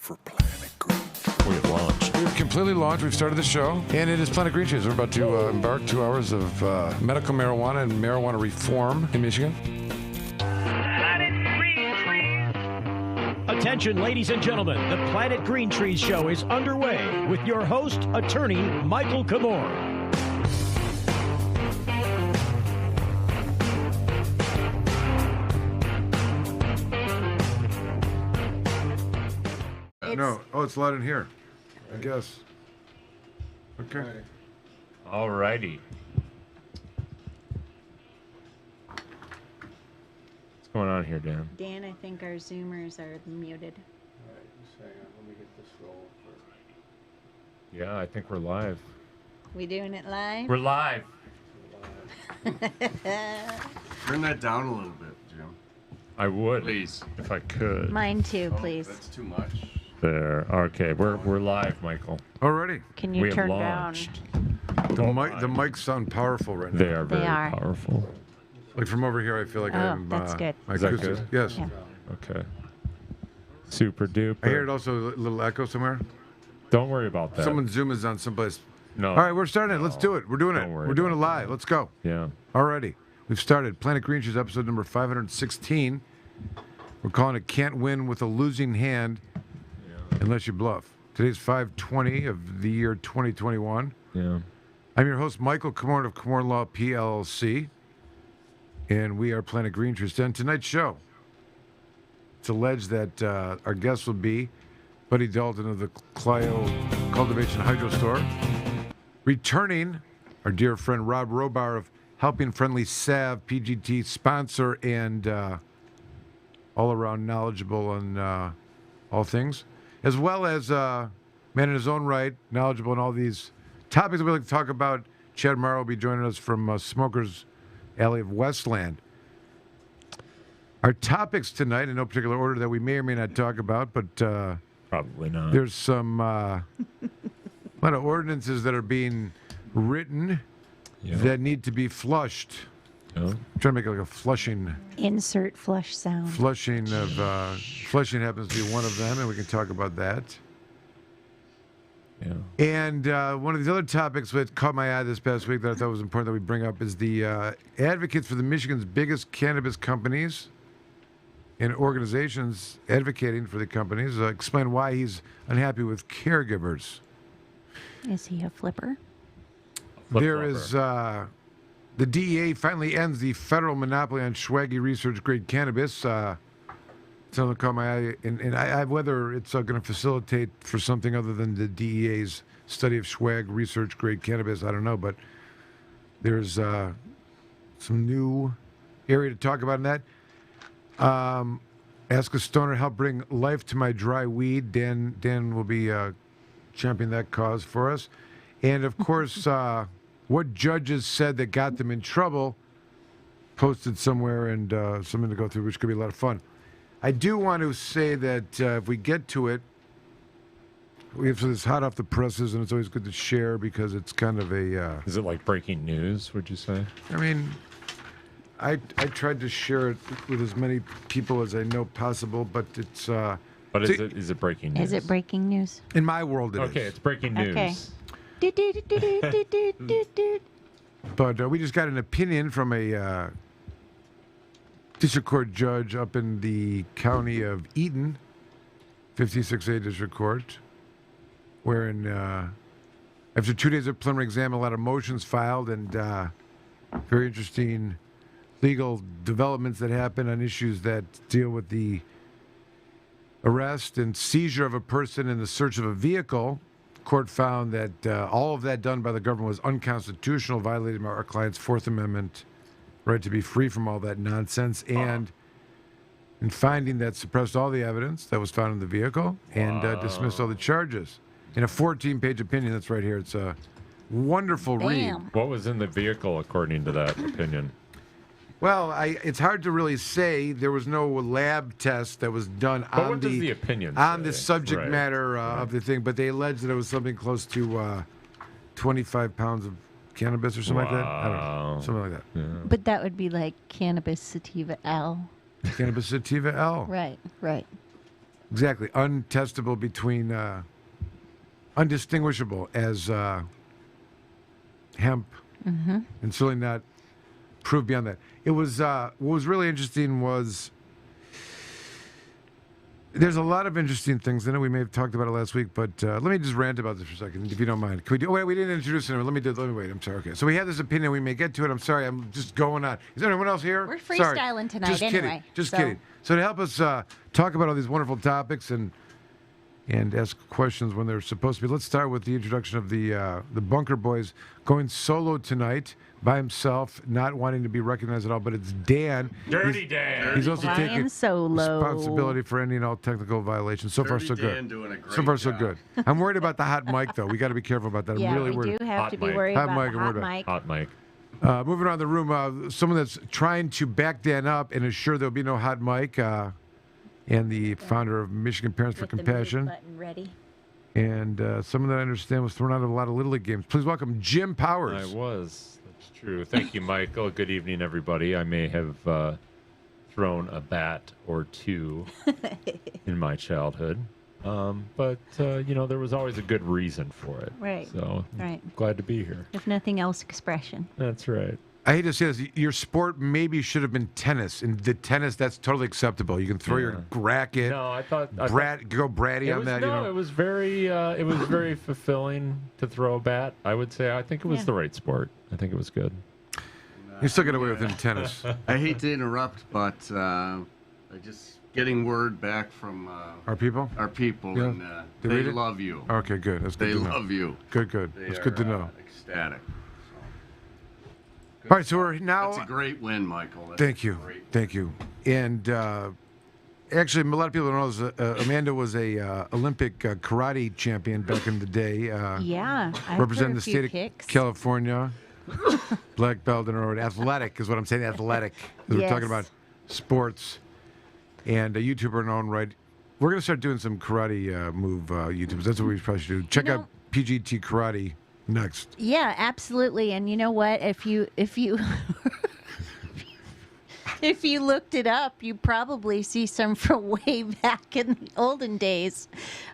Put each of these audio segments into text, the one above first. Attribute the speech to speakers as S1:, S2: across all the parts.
S1: for Planet Green.
S2: We've launched.
S1: We've completely launched. We've started the show, and it is Planet Green Trees. We're about to embark 2 hours of medical marijuana and marijuana reform in Michigan.
S3: Attention, ladies and gentlemen, the Planet Green Trees show is underway with your host, attorney Michael Komorn.
S1: No. Oh, it's loud in here, I guess. Okay.
S2: All righty. What's going on here, Dan?
S4: Dan, I think our Zoomers are muted.
S5: All right, just hang on. Let me get this roll first.
S2: Yeah, I think we're live.
S4: We doing it live?
S2: We're live.
S5: Turn that down a little bit, Jim.
S2: I would,
S5: Please.
S2: if I could.
S4: Mine too, please.
S5: That's too much.
S2: There. Okay, we're live, Michael.
S1: Already.
S4: Can you
S2: we
S4: turn
S2: have
S4: down?
S2: launched.
S1: The mics sound powerful right now.
S2: They are very
S4: They are.
S2: powerful.
S1: Like from over here, I feel like
S4: Oh,
S1: I'm.
S4: that's good.
S1: My
S2: Is that
S1: acoustics.
S2: good?
S1: Yes.
S4: Yeah.
S2: Okay. Super duper.
S1: I hear it also a little echo somewhere.
S2: Don't worry about that.
S1: Someone's Zoom is on someplace.
S2: No.
S1: All right, we're starting it. Let's do it. We're doing it.
S2: Don't worry
S1: We're doing it
S2: about
S1: live. Let's go.
S2: Yeah.
S1: Alrighty. We've started. Planet Green Trees episode number 516. We're calling it Can't Win with a Losing Hand Unless You Bluff. Today's 5/20 of the year 2021.
S2: Yeah.
S1: I'm your host, Michael Komorn of Komorn Law PLLC. And we are Planet Green Trees. And tonight's show, it's alleged that our guest will be Buddy Dalton of the Clio Cultivation Hydro Store. Returning, our dear friend Rob Robar of Helping Friendly Salve, PGT sponsor and all-around knowledgeable on all things, as well as man in his own right, knowledgeable in all these topics that we like to talk about. Chad Morrow will be joining us from Smokers Alley of Westland. Our topics tonight, in no particular order that we may or may not talk about, but
S2: Probably not.
S1: there's some a lot of ordinances that are being written that need to be flushed.
S2: Yeah.
S1: I'm trying to make it like a flushing.
S4: Insert flush sound.
S1: Flushing happens to be one of them, and we can talk about that.
S2: Yeah.
S1: And one of the other topics that caught my eye this past week that I thought was important that we bring up is the advocates for the Michigan's biggest cannabis companies and organizations advocating for the companies explain why he's unhappy with caregivers.
S4: Is he a flipper?
S1: There is the DEA finally ends the federal monopoly on swaggy research-grade cannabis. Something that caught my eye, and I whether it's going to facilitate for something other than the DEA's study of swag research-grade cannabis, I don't know, but there's some new area to talk about in that. Ask a stoner help bring life to my dry weed. Dan will be championing that cause for us, and of course, what judges said that got them in trouble, posted somewhere, and something to go through, which could be a lot of fun. I do want to say that if we get to it, we have this hot off the presses, and it's always good to share because it's kind of a.
S2: Is it like breaking news, would you say?
S1: I mean, I tried to share it with as many people as I know possible, but it's.
S2: But is it breaking news?
S4: Is it breaking news?
S1: In my world, it is.
S2: Okay, it's breaking news.
S4: Okay. Do-do-do-do-do-do-do-do.
S1: But we just got an opinion from a district court judge up in the county of Eaton, 56A District Court, wherein after 2 days of preliminary exam, a lot of motions filed and very interesting legal developments that happen on issues that deal with the arrest and seizure of a person in the search of a vehicle. Court found that all of that done by the government was unconstitutional, violating our client's Fourth Amendment right to be free from all that nonsense, and in finding that suppressed all the evidence that was found in the vehicle and dismissed all the charges. In a 14-page opinion, that's right here. It's a wonderful read.
S4: Damn.
S2: What was in the vehicle, according to that opinion?
S1: Well, it's hard to really say. There was no lab test that was done
S2: But
S1: on
S2: what does the opinion
S1: on
S2: say?
S1: the subject
S2: Right.
S1: matter of the thing, but they alleged that it was something close to 25 pounds of cannabis or something like that. I don't know.
S2: Wow.
S1: Something like that.
S4: But that would be like cannabis sativa L.
S1: Cannabis sativa L.
S4: Right, right.
S1: Exactly. Untestable between, undistinguishable as hemp, and certainly not proved beyond that. It was, what was really interesting was there's a lot of interesting things in it. We may have talked about it last week, but let me just rant about this for a second, if you don't mind. Can we do? Oh, wait, we didn't introduce anyone. Let me wait. I'm sorry. Okay, so we have this opinion. We may get to it. I'm sorry. I'm just going on. Is there anyone else here?
S4: We're
S1: Sorry.
S4: freestyling tonight
S1: Just kidding.
S4: anyway,
S1: Just
S4: so-
S1: kidding. So to help us talk about all these wonderful topics and ask questions when they're supposed to be, let's start with the introduction of the Bunker Boys going solo tonight by himself, not wanting to be recognized at all. But it's Dan.
S2: Dirty Dan.
S1: He's also
S4: Ryan
S1: taking
S4: Solo.
S1: responsibility for any and all technical violations. So far, so
S5: Dirty
S1: good.
S5: Dan doing a great
S1: So far, so
S5: job.
S1: good. I'm worried about the hot mic, though. We got to be careful about that.
S4: Yeah,
S1: I'm really
S4: we
S1: worried.
S4: do have
S2: Hot
S4: to be
S2: mic.
S4: worried
S1: Hot
S4: about
S1: mic,
S4: the
S1: I'm
S4: hot
S1: worried
S4: mic.
S2: Hot mic.
S1: Moving around the room, someone that's trying to back Dan up and assure there'll be no hot mic, and the founder of Michigan Parents for
S4: Get the mute
S1: Compassion,
S4: button ready.
S1: and someone that I understand was thrown out of a lot of Little League games. Please welcome Jim Powers.
S2: I was. That's true. Thank you, Michael. Good evening, everybody. I may have thrown a bat or two in my childhood, but there was always a good reason for it.
S4: Right.
S2: So
S4: Right.
S2: glad to be here.
S4: If nothing else, expression.
S2: That's right.
S1: I hate to say this, your sport maybe should have been tennis. In the tennis, that's totally acceptable. You can throw your racket,
S2: No, I thought
S1: go bratty
S2: it
S1: on
S2: was,
S1: that.
S2: no, it was very fulfilling to throw a bat. I would say. I think it was
S4: Yeah.
S2: the right sport. I think it was good.
S1: You still get away with it in tennis.
S5: I hate to interrupt, but I just getting word back from
S1: Our people?
S5: our people,
S1: Yeah.
S5: and
S1: They
S5: they
S1: read it?
S5: love you.
S1: Okay, good. That's good
S5: They
S1: to know.
S5: love you.
S1: Good.
S5: They
S1: That's
S5: are,
S1: good to know.
S5: Ecstatic.
S1: All right, so we're now.
S5: That's a great win, Michael. That's
S1: Thank you.
S5: a great
S1: Thank you. And actually, a lot of people don't know this. Amanda was a Olympic karate champion back in the day.
S4: Yeah. I've
S1: Representing
S4: heard
S1: the
S4: a few
S1: state
S4: kicks.
S1: of California. Black belt in our road. Athletic is what I'm saying. Athletic. 'Cause We're talking
S4: Yes.
S1: about sports. And a YouTuber in our own right. We're going to start doing some karate move YouTubers. That's what we probably should do. Check out PGT Karate next.
S4: Yeah, absolutely. And you know what? If you if you looked it up, you probably see some from way back in the olden days,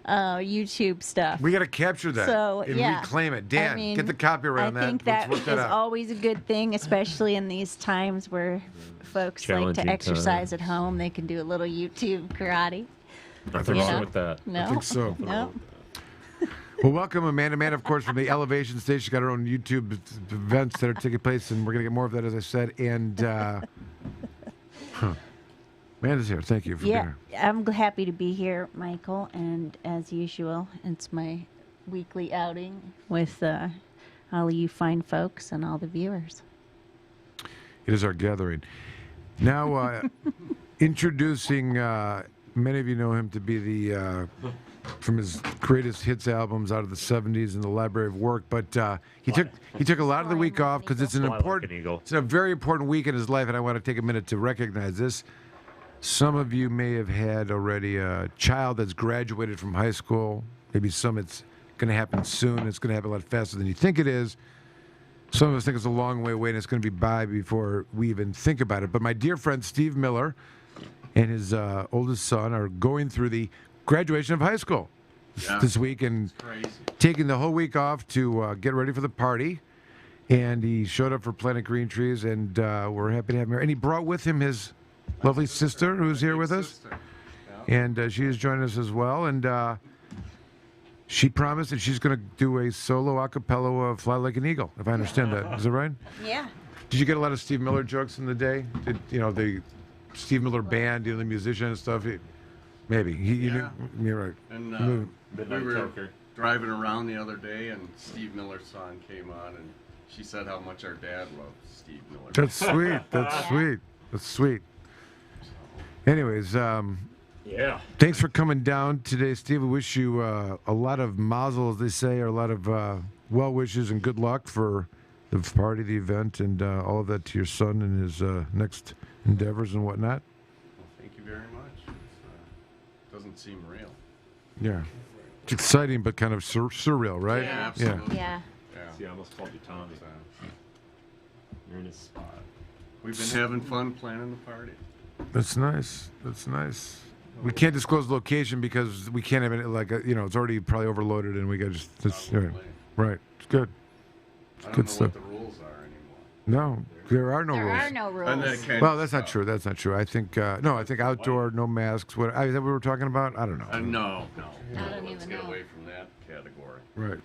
S4: YouTube stuff.
S1: We got to capture that
S4: So,
S1: and
S4: yeah.
S1: reclaim it. Dan,
S4: I mean,
S1: get the copyright on that.
S4: I think
S1: Let's
S4: that
S1: work
S4: is
S1: that out.
S4: always a good thing, especially in these times where folks like
S2: Challenging
S4: to exercise
S2: times.
S4: at home. They can do a little YouTube karate.
S2: Nothing
S1: You
S2: wrong
S4: know?
S2: with that.
S4: No,
S1: I think so.
S4: no.
S1: Well, welcome Amanda. Amanda, of course, from the Elevation Station. She's got her own YouTube events that are taking place, and we're going to get more of that, as I said. And Amanda's here. Thank you for being
S4: Yeah,
S1: here.
S4: I'm happy to be here, Michael. And as usual, it's my weekly outing with all of you fine folks and all the viewers.
S1: It is our gathering. Now, introducing, many of you know him to be the, from his greatest hits albums out of the 70s in the Library of Work, but he took a lot of the week off because it's an
S2: Fly like
S1: important,
S2: an eagle.
S1: it's a very important week in his life, and I want to take a minute to recognize this. Some of you may have had already a child that's graduated from high school. Maybe some it's going to happen soon. It's going to happen a lot faster than you think it is. Some of us think it's a long way away and it's going to be by before we even think about it. But my dear friend Steve Miller and his oldest son are going through the graduation of high school this week and
S5: Crazy.
S1: taking the whole week off to get ready for the party. And he showed up for Planet Green Trees, and we're happy to have him here. And he brought with him his lovely sister, who's here with us.
S5: Sister.
S1: And she is joining us as well. And she promised that she's going to do a solo a cappella of Fly Like an Eagle, if I understand that. Is that right?
S4: Yeah.
S1: Did you get a lot of Steve Miller jokes in the day? Did, the Steve Miller band, the musician and stuff? Maybe. You
S5: Yeah.
S1: knew, you're right.
S5: And we
S2: Midnight
S5: were
S2: Toker.
S5: driving around the other day, and Steve Miller's song came on, and she said how much our dad loved Steve Miller.
S1: That's sweet. That's sweet. That's sweet. Anyways,
S2: Yeah.
S1: thanks for coming down today, Steve. We wish you a lot of mazel, as they say, or a lot of well wishes and good luck for the party, the event, and all of that to your son and his next endeavors and whatnot.
S5: Well, thank you very much. It doesn't seem real.
S1: Yeah. It's exciting, but kind of surreal, right?
S5: Yeah, absolutely.
S4: Yeah.
S5: Yeah.
S2: See, I almost called you Tommy. You're in his spot.
S5: We've been having fun planning the party.
S1: That's nice. That's nice. We can't disclose the location because we can't have it it's already probably overloaded and we got just right. It's good.
S5: I don't
S1: Good
S5: know
S1: stuff.
S5: what the rules are anymore.
S1: No, there are no
S4: There
S1: rules.
S4: are no rules.
S5: And that kind
S1: Well,
S5: of
S1: that's not
S5: stuff.
S1: true. That's not true. I think no. I think outdoor, no masks. What is that? What we were talking about? I don't know.
S5: No.
S4: I don't
S5: Let's
S4: even
S5: get
S4: know.
S5: away from that category.
S1: Right.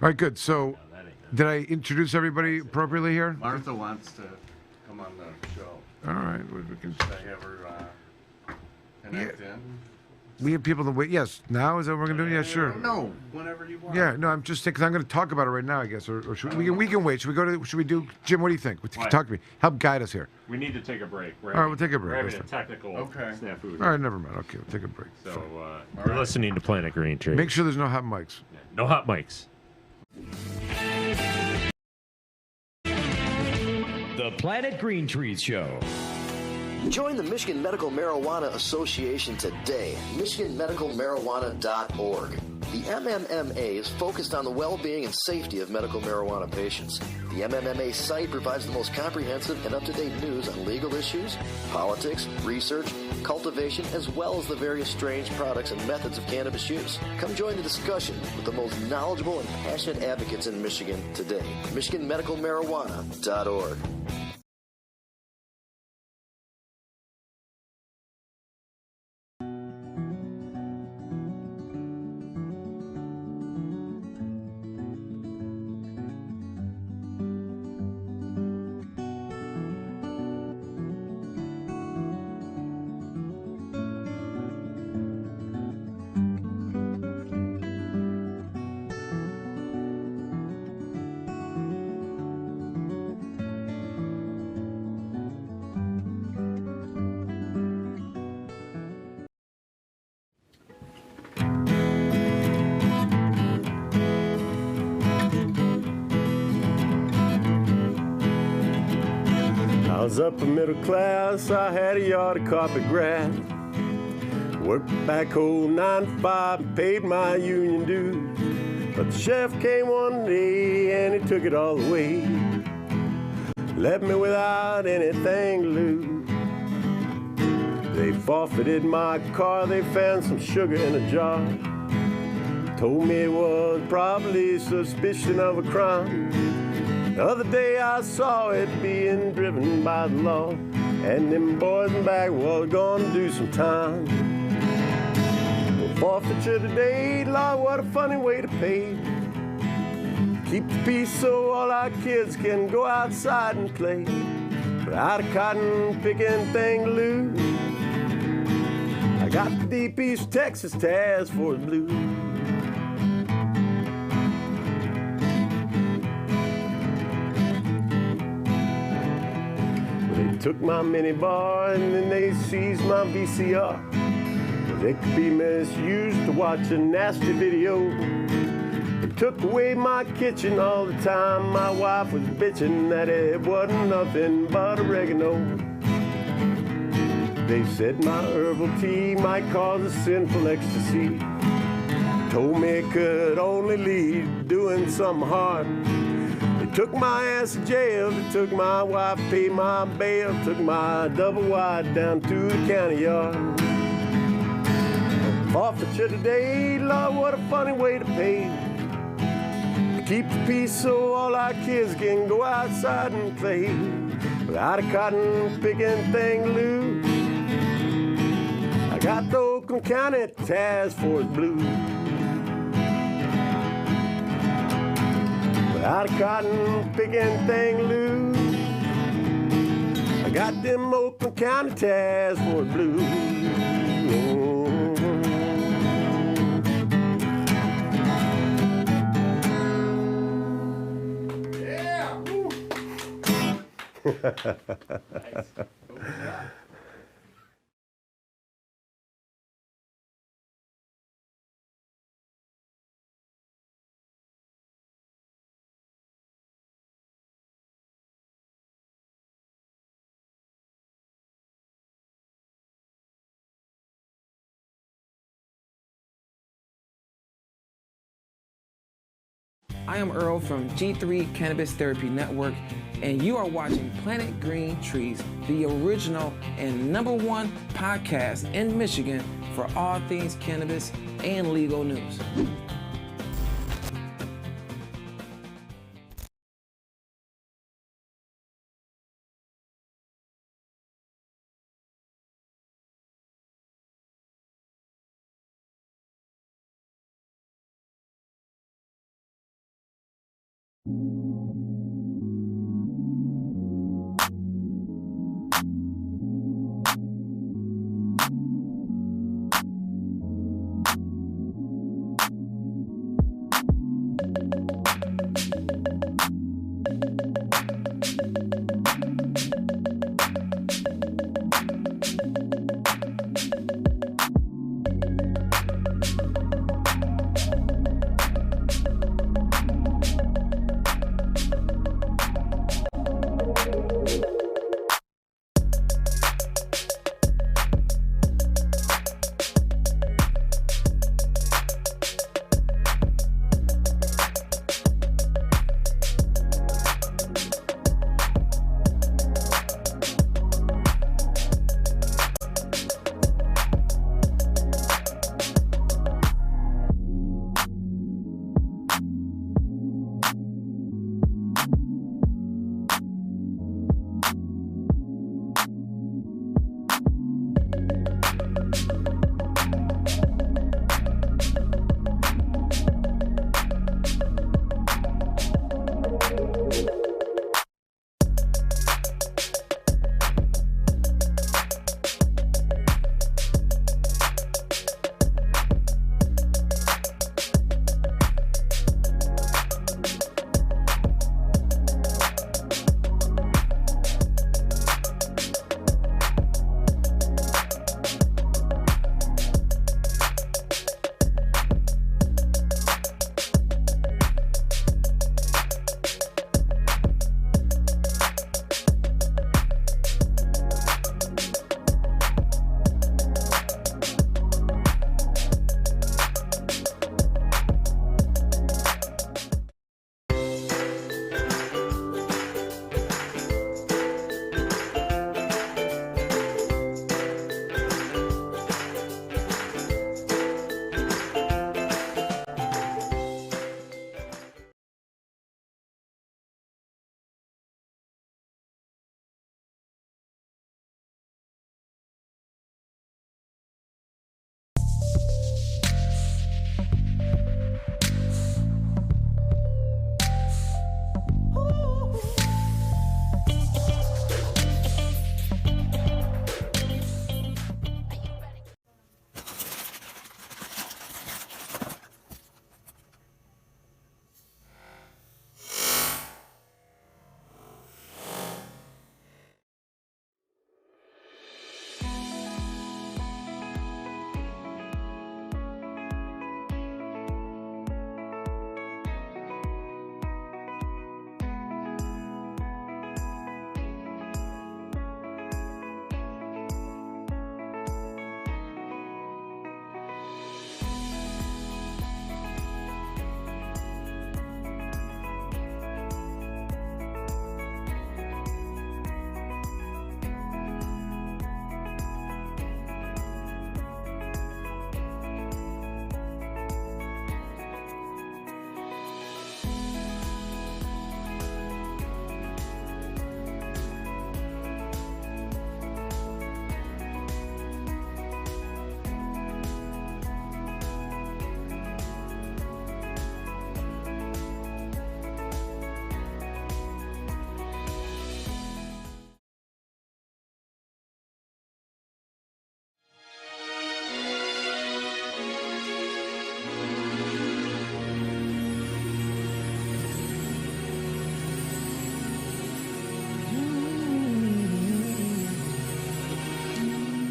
S1: All right. Good. So, did I introduce everybody appropriately here?
S5: Martha wants to come on the show.
S1: All right. We can.
S5: Should I have her connect in?
S1: We have people to wait. Yes. Now is that what we're gonna do? Yeah. Sure.
S5: No, whenever you want.
S1: Yeah. No. I'm just because I'm going to talk about it right now. I guess. Or should we can wait. Should we go to? Should we do? Jim, what do you think? Talk to me. Help guide us here.
S2: We need to take a break.
S1: All right. We'll take a break.
S2: We're having
S1: That's
S2: a technical
S5: Okay.
S2: snafu.
S1: All right. Never mind. Okay. We'll take a break.
S2: So you're listening to Planet Green Tree.
S1: Make sure there's no hot mics.
S2: No hot mics.
S3: The Planet Green Trees Show.
S6: Join the Michigan Medical Marijuana Association today, michiganmedicalmarijuana.org. The MMMA is focused on the well-being and safety of medical marijuana patients. The MMMA site provides the most comprehensive and up-to-date news on legal issues, politics, research, cultivation, as well as the various strange products and methods of cannabis use. Come join the discussion with the most knowledgeable and passionate advocates in Michigan today, michiganmedicalmarijuana.org.
S7: I was upper middle class, I had a yard of carpet grass. Worked backhoe 9 to 5 and paid my union dues. But the chef came one day and he took it all away. Left me without anything to lose. They forfeited my car, they found some sugar in a jar. Told me it was probably suspicion of a crime. The other day I saw it being driven by the law, and them boys in back was gonna do some time. Well, forfeiture today, Lord, what a funny way to pay. Keep the peace so all our kids can go outside and play, without a cotton picking thing to lose. I got the Deep East Texas task force blues. They took my minibar and then they seized my VCR. They could be misused to watch a nasty video. They took away my kitchen all the time. My wife was bitching that it wasn't nothing but oregano. They said my herbal tea might cause a sinful ecstasy. Told me it could only lead to doing something hard. They took my ass to jail, they took my wife, paid my bail, took my double wide down to the county yard. Forfeiture today, Lord, what a funny way to pay. Keep the peace so all our kids can go outside and play, without a cotton picking thing to lose. I got the Oakland County task force blues. Without a cotton picking thing loose, I got them Oakland County task force blues.
S5: Yeah! Nice.
S8: I am Earl from G3 Cannabis Therapy Network, and you are watching Planet Green Trees, the original and #1 podcast in Michigan for all things cannabis and legal news.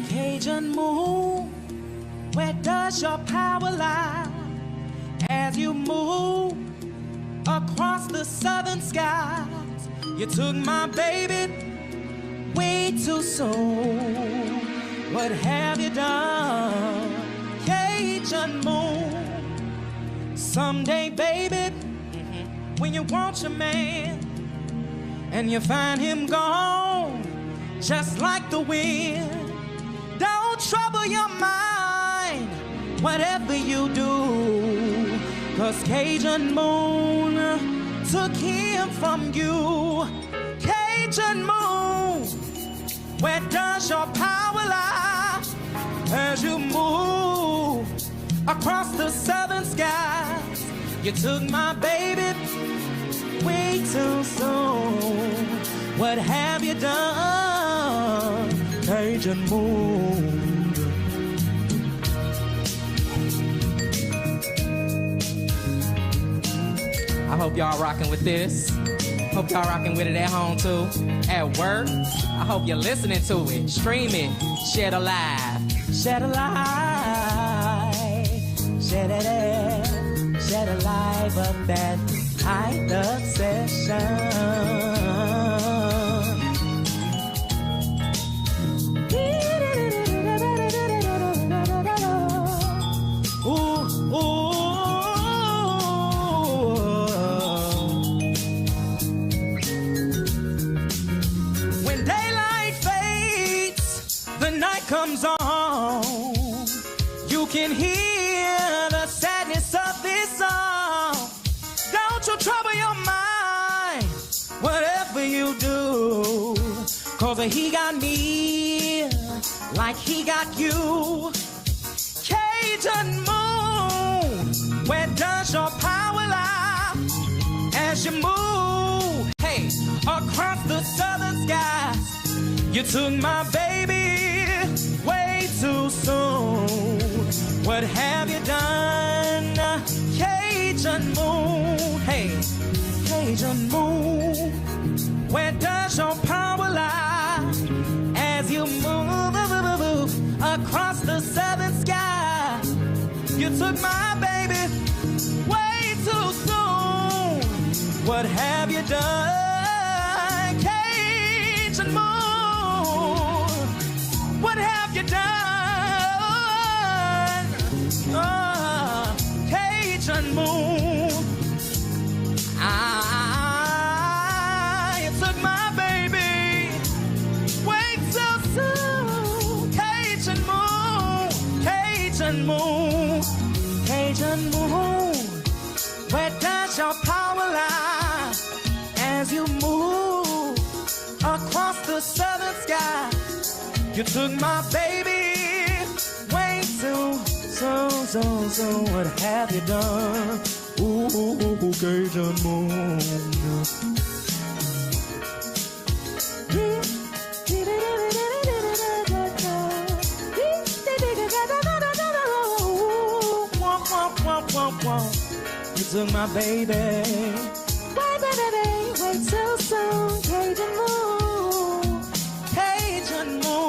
S9: Cajun moon, where does your power lie? As you move across the southern skies, you took my baby way too soon. What have you done, Cajun moon? Someday, baby, when you want your man, and you find him gone, just like the wind. Don't trouble your mind, whatever you do, 'cause Cajun Moon took him from you. Cajun Moon, where does your power lie? As you move across the southern skies, you took my baby way too soon. What have you done, Cajun Moon? I hope y'all rocking with this. Hope y'all rocking with it at home too. At work, I hope you're listening to it. Stream it, share the live. Share the live. Share the live of that high session. Comes on, you can hear the sadness of this song. Don't you trouble your mind, whatever you do, 'cause he got me like he got you. Cajun Moon, where does your power lie? As you move, hey, across the southern skies, you took my baby way too soon. What have you done, Cajun Moon? Hey, Cajun Moon, where does your power lie? As you move across the southern sky, you took my baby way too soon. What have you done, Cajun Moon? What have you done, Cajun Moon? You took my baby way too soon. Cajun Moon, Cajun Moon, Cajun Moon, where does your power lie? As you move across the southern sky, you took my baby way too soon. What have you done? Ooh, Cajun Moon. You took my baby way too soon. Cajun Moon, Cajun Moon.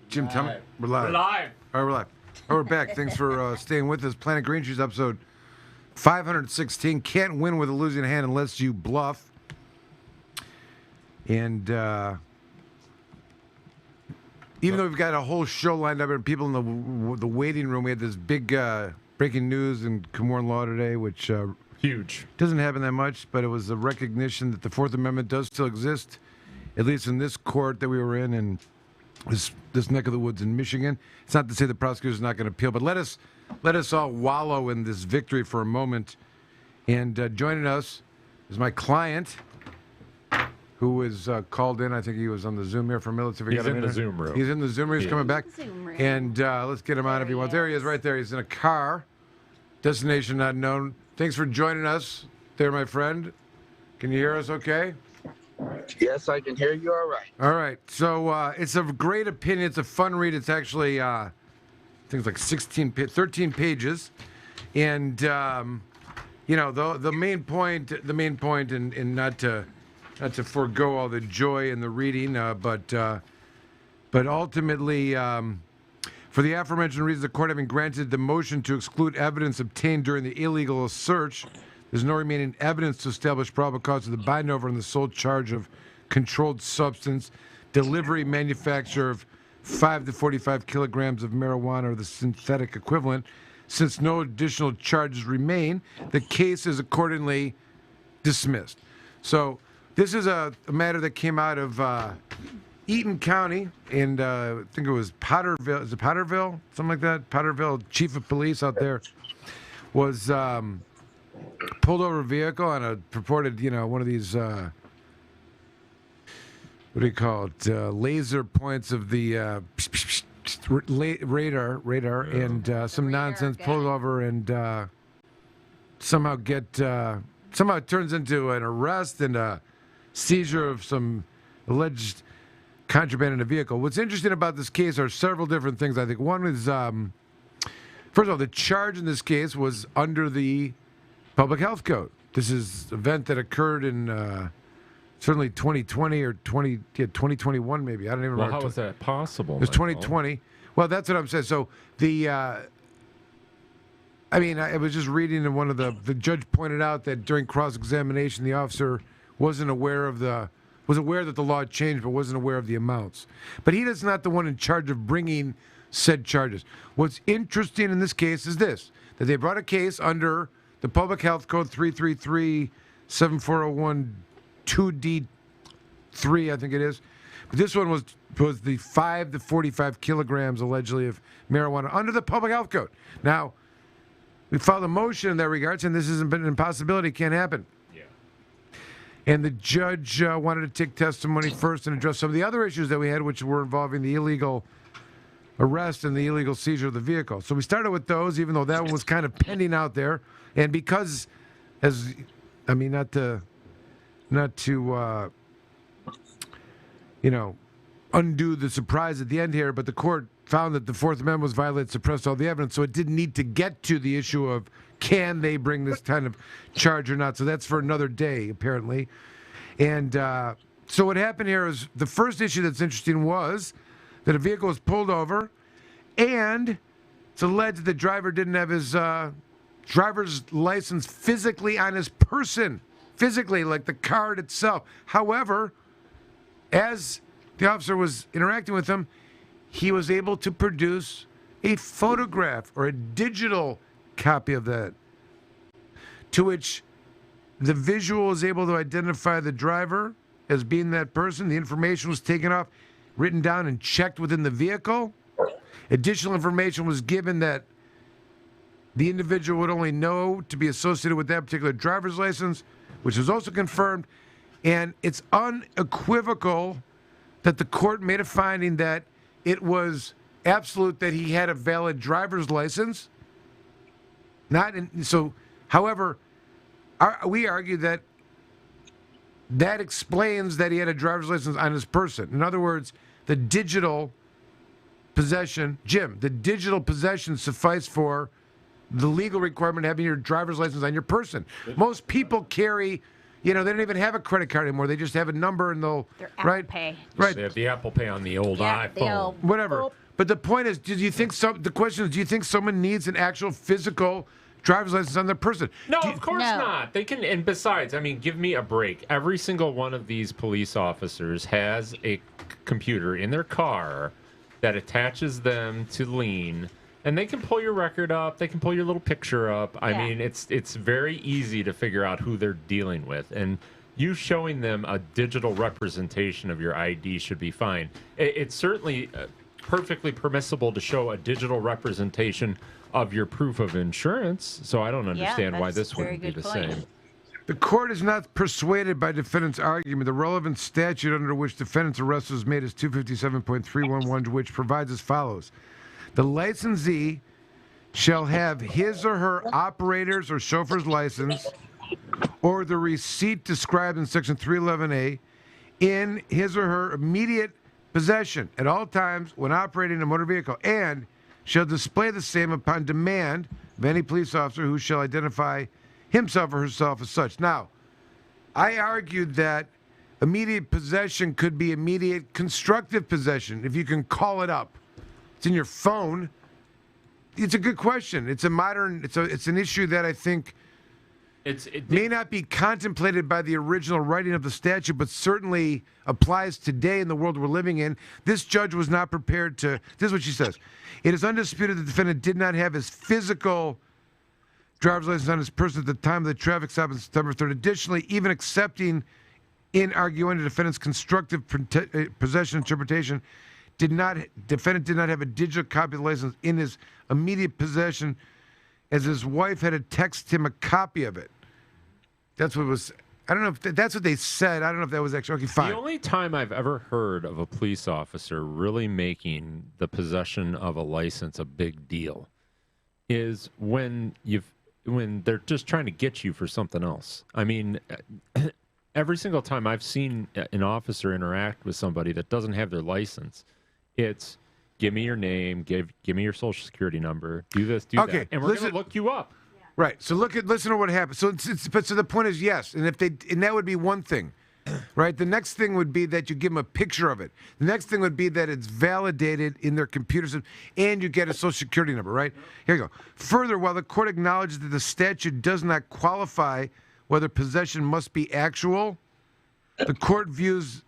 S1: Jim, tell me. We're live.
S2: We're live.
S1: All right, we're live. All right, we're back. Thanks for staying with us. Planet Green Trees episode 516. Can't win with a losing hand unless you bluff. And even though we've got a whole show lined up and people in the waiting room, we had this big breaking news in Komorn Law today, which
S2: Huge.
S1: Doesn't happen that much, but it was a recognition that the Fourth Amendment does still exist, at least in this court that we were in and this neck of the woods in Michigan. It's not to say the prosecutor's not going to appeal, but let us all wallow in this victory for a moment. And joining us is my client, who is called in. I think he was on the Zoom here for military.
S2: He's in the Zoom room.
S1: He's in the Zoom room. He's coming back.
S4: Zoom room.
S1: And let's get him on if he wants. There he is, right there. He's in a car. Destination not known. Thanks for joining us there, my friend. Can you hear us okay?
S10: Yes, I can hear you all right.
S1: All right. So it's a great opinion. It's a fun read. It's actually, I think it's like 13 pages. And, the main point, and not to forego all the joy in the reading, but ultimately, for the aforementioned reasons, the court having granted the motion to exclude evidence obtained during the illegal search, there's no remaining evidence to establish probable cause of the bind over on the sole charge of controlled substance, delivery, manufacture of 5 to 45 kilograms of marijuana or the synthetic equivalent. Since no additional charges remain, the case is accordingly dismissed. So this is a matter that came out of Eaton County, and I think it was Potterville. Is it Potterville? Something like that? Potterville chief of police out there was pulled over a vehicle on a purported, one of these, what do you call it, laser points of the radar, and some nonsense, pulled over and somehow it turns into an arrest and a seizure of some alleged contraband in a vehicle. What's interesting about this case are several different things, I think. One is, first of all, the charge in this case was under the Public Health Code. This is an event that occurred in certainly 2020 or 2021 maybe. I don't even remember.
S2: Well, how is that possible?
S1: It was 2020. Well, that's what I'm saying. So I was just reading in one of the judge pointed out that during cross-examination, the officer was aware that the law had changed, but wasn't aware of the amounts. But he is not the one in charge of bringing said charges. What's interesting in this case is this, that they brought a case under the Public Health Code 333-7401 2D3, I think it is. But this one was the 5 to 45 kilograms, allegedly, of marijuana under the Public Health Code. Now, we filed a motion in that regard, saying this isn't an impossibility, can't happen. And the judge wanted to take testimony first and address some of the other issues that we had, which were involving the illegal arrest and the illegal seizure of the vehicle. So we started with those, even though that one was kind of pending out there. And because, not to undo the surprise at the end here, but the court found that the Fourth Amendment was violated, suppressed all the evidence, so it didn't need to get to the issue of can they bring this kind of charge or not. So that's for another day, apparently. And so what happened here is the first issue that's interesting was that a vehicle was pulled over, and it's alleged that the driver didn't have his driver's license physically on his person, physically, like the card itself. However, as the officer was interacting with him, he was able to produce a photograph or a digital copy of that, to which the visual was able to identify the driver as being that person. The information was taken off, written down, and checked within the vehicle. Additional information was given that the individual would only know to be associated with that particular driver's license, which was also confirmed. And it's unequivocal that the court made a finding that it was absolute that he had a valid driver's license. However, we argue that explains that he had a driver's license on his person. In other words, the digital possession, the digital possession suffice for the legal requirement of having your driver's license on your person. Most people carry, they don't even have a credit card anymore. They just have a number and they'll,
S4: Their Apple Pay.
S2: Right. They have the Apple Pay on the old iPhone.
S1: Whatever. But the point is, the question is, do you think someone needs an actual physical driver's license on their person?
S2: No, of course not. They can, and besides, give me a break. Every single one of these police officers has a computer in their car that attaches them to lean And they can pull your record up. They can pull your little picture up. I mean, it's very easy to figure out who they're dealing with. And you showing them a digital representation of your ID should be fine. It's certainly perfectly permissible to show a digital representation of your proof of insurance. So I don't understand why this wouldn't be the same.
S1: The court is not persuaded by defendant's argument. The relevant statute under which defendant's arrest was made is 257.311, which provides as follows. The licensee shall have his or her operator's or chauffeur's license or the receipt described in Section 311A in his or her immediate possession at all times when operating a motor vehicle, and shall display the same upon demand of any police officer who shall identify himself or herself as such. Now, I argued that immediate possession could be immediate constructive possession if you can call it up. It's in your phone. It's a good question. It's an issue that I think may not be contemplated by the original writing of the statute, but certainly applies today in the world we're living in. This judge was not prepared to. This is what she says. It is undisputed the defendant did not have his physical driver's license on his person at the time of the traffic stop on September 3rd. Additionally, even accepting in arguing the defendant's constructive possession interpretation, defendant did not have a digital copy of the license in his immediate possession, as his wife had to text him a copy of it. That's what it was. I don't know if that's what they said. I don't know if that was actually okay. Fine.
S2: The only time I've ever heard of a police officer really making the possession of a license a big deal is when they're just trying to get you for something else. I mean, every single time I've seen an officer interact with somebody that doesn't have their license, it's give me your name, give me your social security number, do this, do that, and we're going to look you up.
S1: Right. So listen to what happened. So so the point is yes, and that would be one thing, right? The next thing would be that you give them a picture of it. The next thing would be that it's validated in their computer system, and you get a social security number. Right. Here you go. Further, while the court acknowledges that the statute does not qualify whether possession must be actual, the court views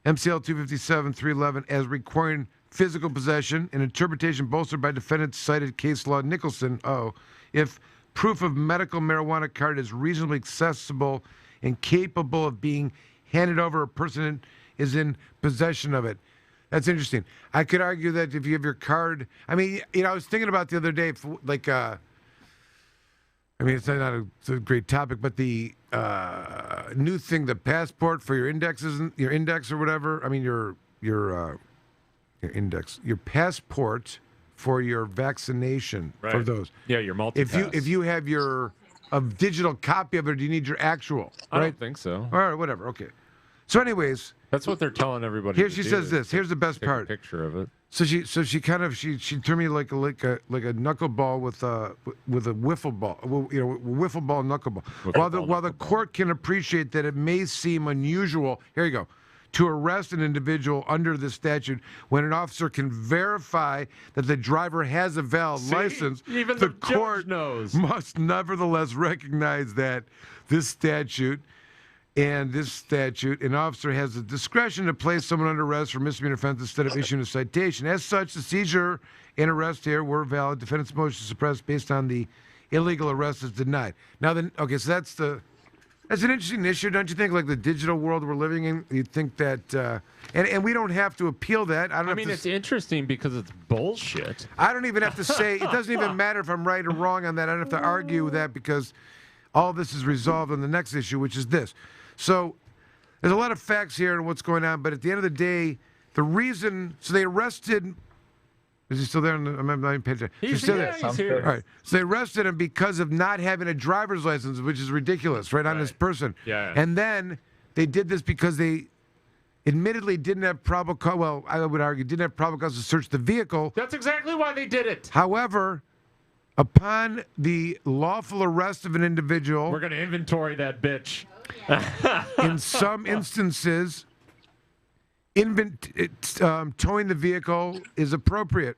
S1: MCL 257-311 as requiring physical possession, an interpretation bolstered by defendant's cited case law Nicholson. If proof of medical marijuana card is reasonably accessible and capable of being handed over, a person is in possession of it. That's interesting. I could argue that if you have your card, I mean, I was thinking about the other day, like, I mean, it's not a great topic, but the new thing, the passport for your index or whatever. I mean, your index, your passport for your vaccination,
S2: right.
S1: For those.
S2: Yeah, your multi-pass.
S1: If you have a digital copy of it, do you need your actual?
S2: I
S1: right?
S2: don't think so.
S1: All right, whatever. Okay. So, anyways,
S2: that's what they're telling everybody.
S1: Here she says this. Here's the best part.
S2: A picture of it.
S1: So she turned me like a knuckleball with a wiffle ball, wiffle ball knuckleball. While the court can appreciate that it may seem unusual, here you go, to arrest an individual under this statute when an officer can verify that the driver has a valid license,
S2: even
S1: the
S2: judge
S1: court
S2: knows.
S1: Must nevertheless recognize that this statute, an officer has the discretion to place someone under arrest for misdemeanor offense instead of issuing a citation. As such, the seizure and arrest here were valid. Defendant's motion to suppress based on the illegal arrest is denied. Now, so that's an interesting issue, don't you think? Like the digital world we're living in, you'd think that, and we don't have to appeal that. I mean,
S2: it's interesting because it's bullshit.
S1: I don't even have to say, it doesn't even matter if I'm right or wrong on that. I don't have to argue that because all this is resolved on the next issue, which is this. So there's a lot of facts here and what's going on, but at the end of the day, the reason, so they arrested, is he still there? I'm not even paying attention.
S2: He's
S1: still
S2: here,
S1: there.
S2: he's here.
S1: All right. So they arrested him because of not having a driver's license, which is ridiculous, right, on this person.
S2: Yeah.
S1: And then they did this because they admittedly didn't have probable cause. Well, I would argue didn't have probable cause to search the vehicle.
S2: That's exactly why they did it.
S1: However, upon the lawful arrest of an individual,
S2: we're going to inventory that bitch.
S1: In some instances, towing the vehicle is appropriate.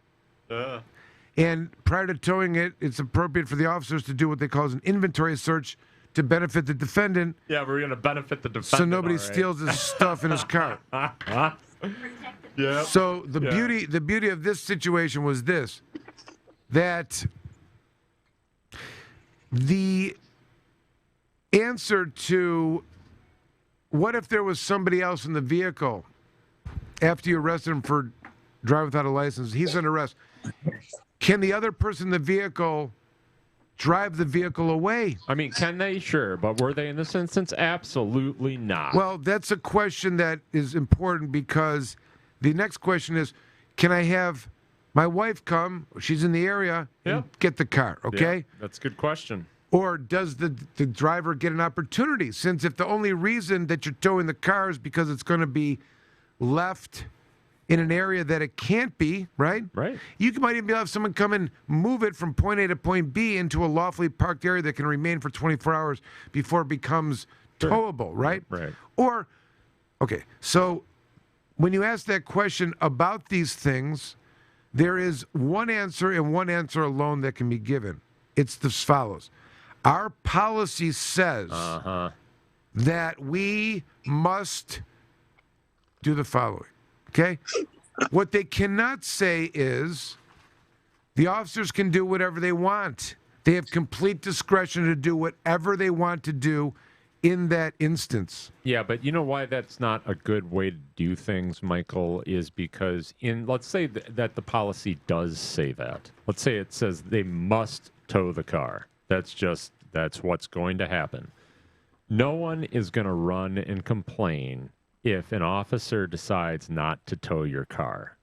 S1: And prior to towing it, it's appropriate for the officers to do what they call an inventory search to benefit the defendant.
S2: Yeah, we're going to benefit the defendant.
S1: So nobody steals his stuff in his car.
S2: Yeah.
S1: So the beauty of this situation was this. that the answer to what if there was somebody else in the vehicle after you arrested him for driving without a license, he's under arrest. Can the other person in the vehicle drive the vehicle away?
S2: I mean, can they? Sure. But were they in this instance? Absolutely not.
S1: Well, that's a question that is important because the next question is, can I have my wife come, she's in the area, and get the car, okay?
S2: Yeah, that's a good question.
S1: Or does the driver get an opportunity? Since if the only reason that you're towing the car is because it's going to be left in an area that it can't be, right?
S2: Right.
S1: You might even have someone come and move it from point A to point B into a lawfully parked area that can remain for 24 hours before it becomes towable, right?
S2: Right.
S1: Or, okay, so when you ask that question about these things, there is one answer and one answer alone that can be given. It's as follows. Our policy says that we must do the following, okay? What they cannot say is the officers can do whatever they want. They have complete discretion to do whatever they want to do in that instance.
S2: Yeah, but you know why that's not a good way to do things, Michael, is because let's say that the policy does say that. Let's say it says they must tow the car. That's what's going to happen. No one is going to run and complain if an officer decides not to tow your car.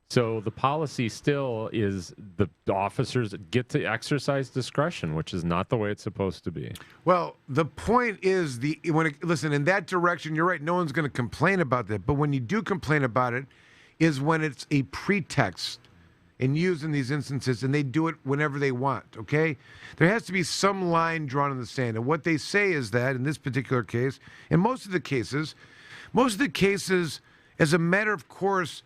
S2: So the policy still is the officers get to exercise discretion, which is not the way it's supposed to be.
S1: Well, the point is, listen, in that direction, you're right, no one's going to complain about that. But when you do complain about it is when it's a pretext and used in these instances, and they do it whenever they want, okay? There has to be some line drawn in the sand. And what they say is that, in this particular case, in most of the cases, as a matter of course,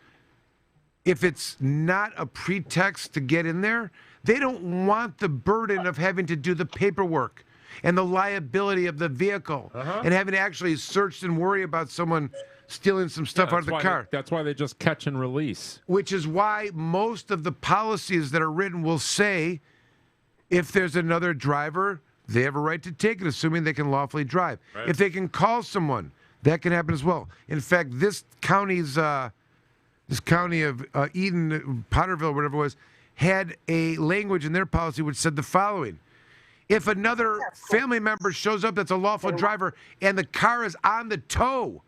S1: if it's not a pretext to get in there, they don't want the burden of having to do the paperwork and the liability of the vehicle and having to actually search and worry about someone stealing some stuff out of the car.
S2: That's why they just catch and release.
S1: Which is why most of the policies that are written will say if there's another driver, they have a right to take it, assuming they can lawfully drive. Right. If they can call someone, that can happen as well. In fact, this county of Eden, Potterville, whatever it was, had a language in their policy which said the following. If another family member shows up that's a lawful driver and the car is on the tow,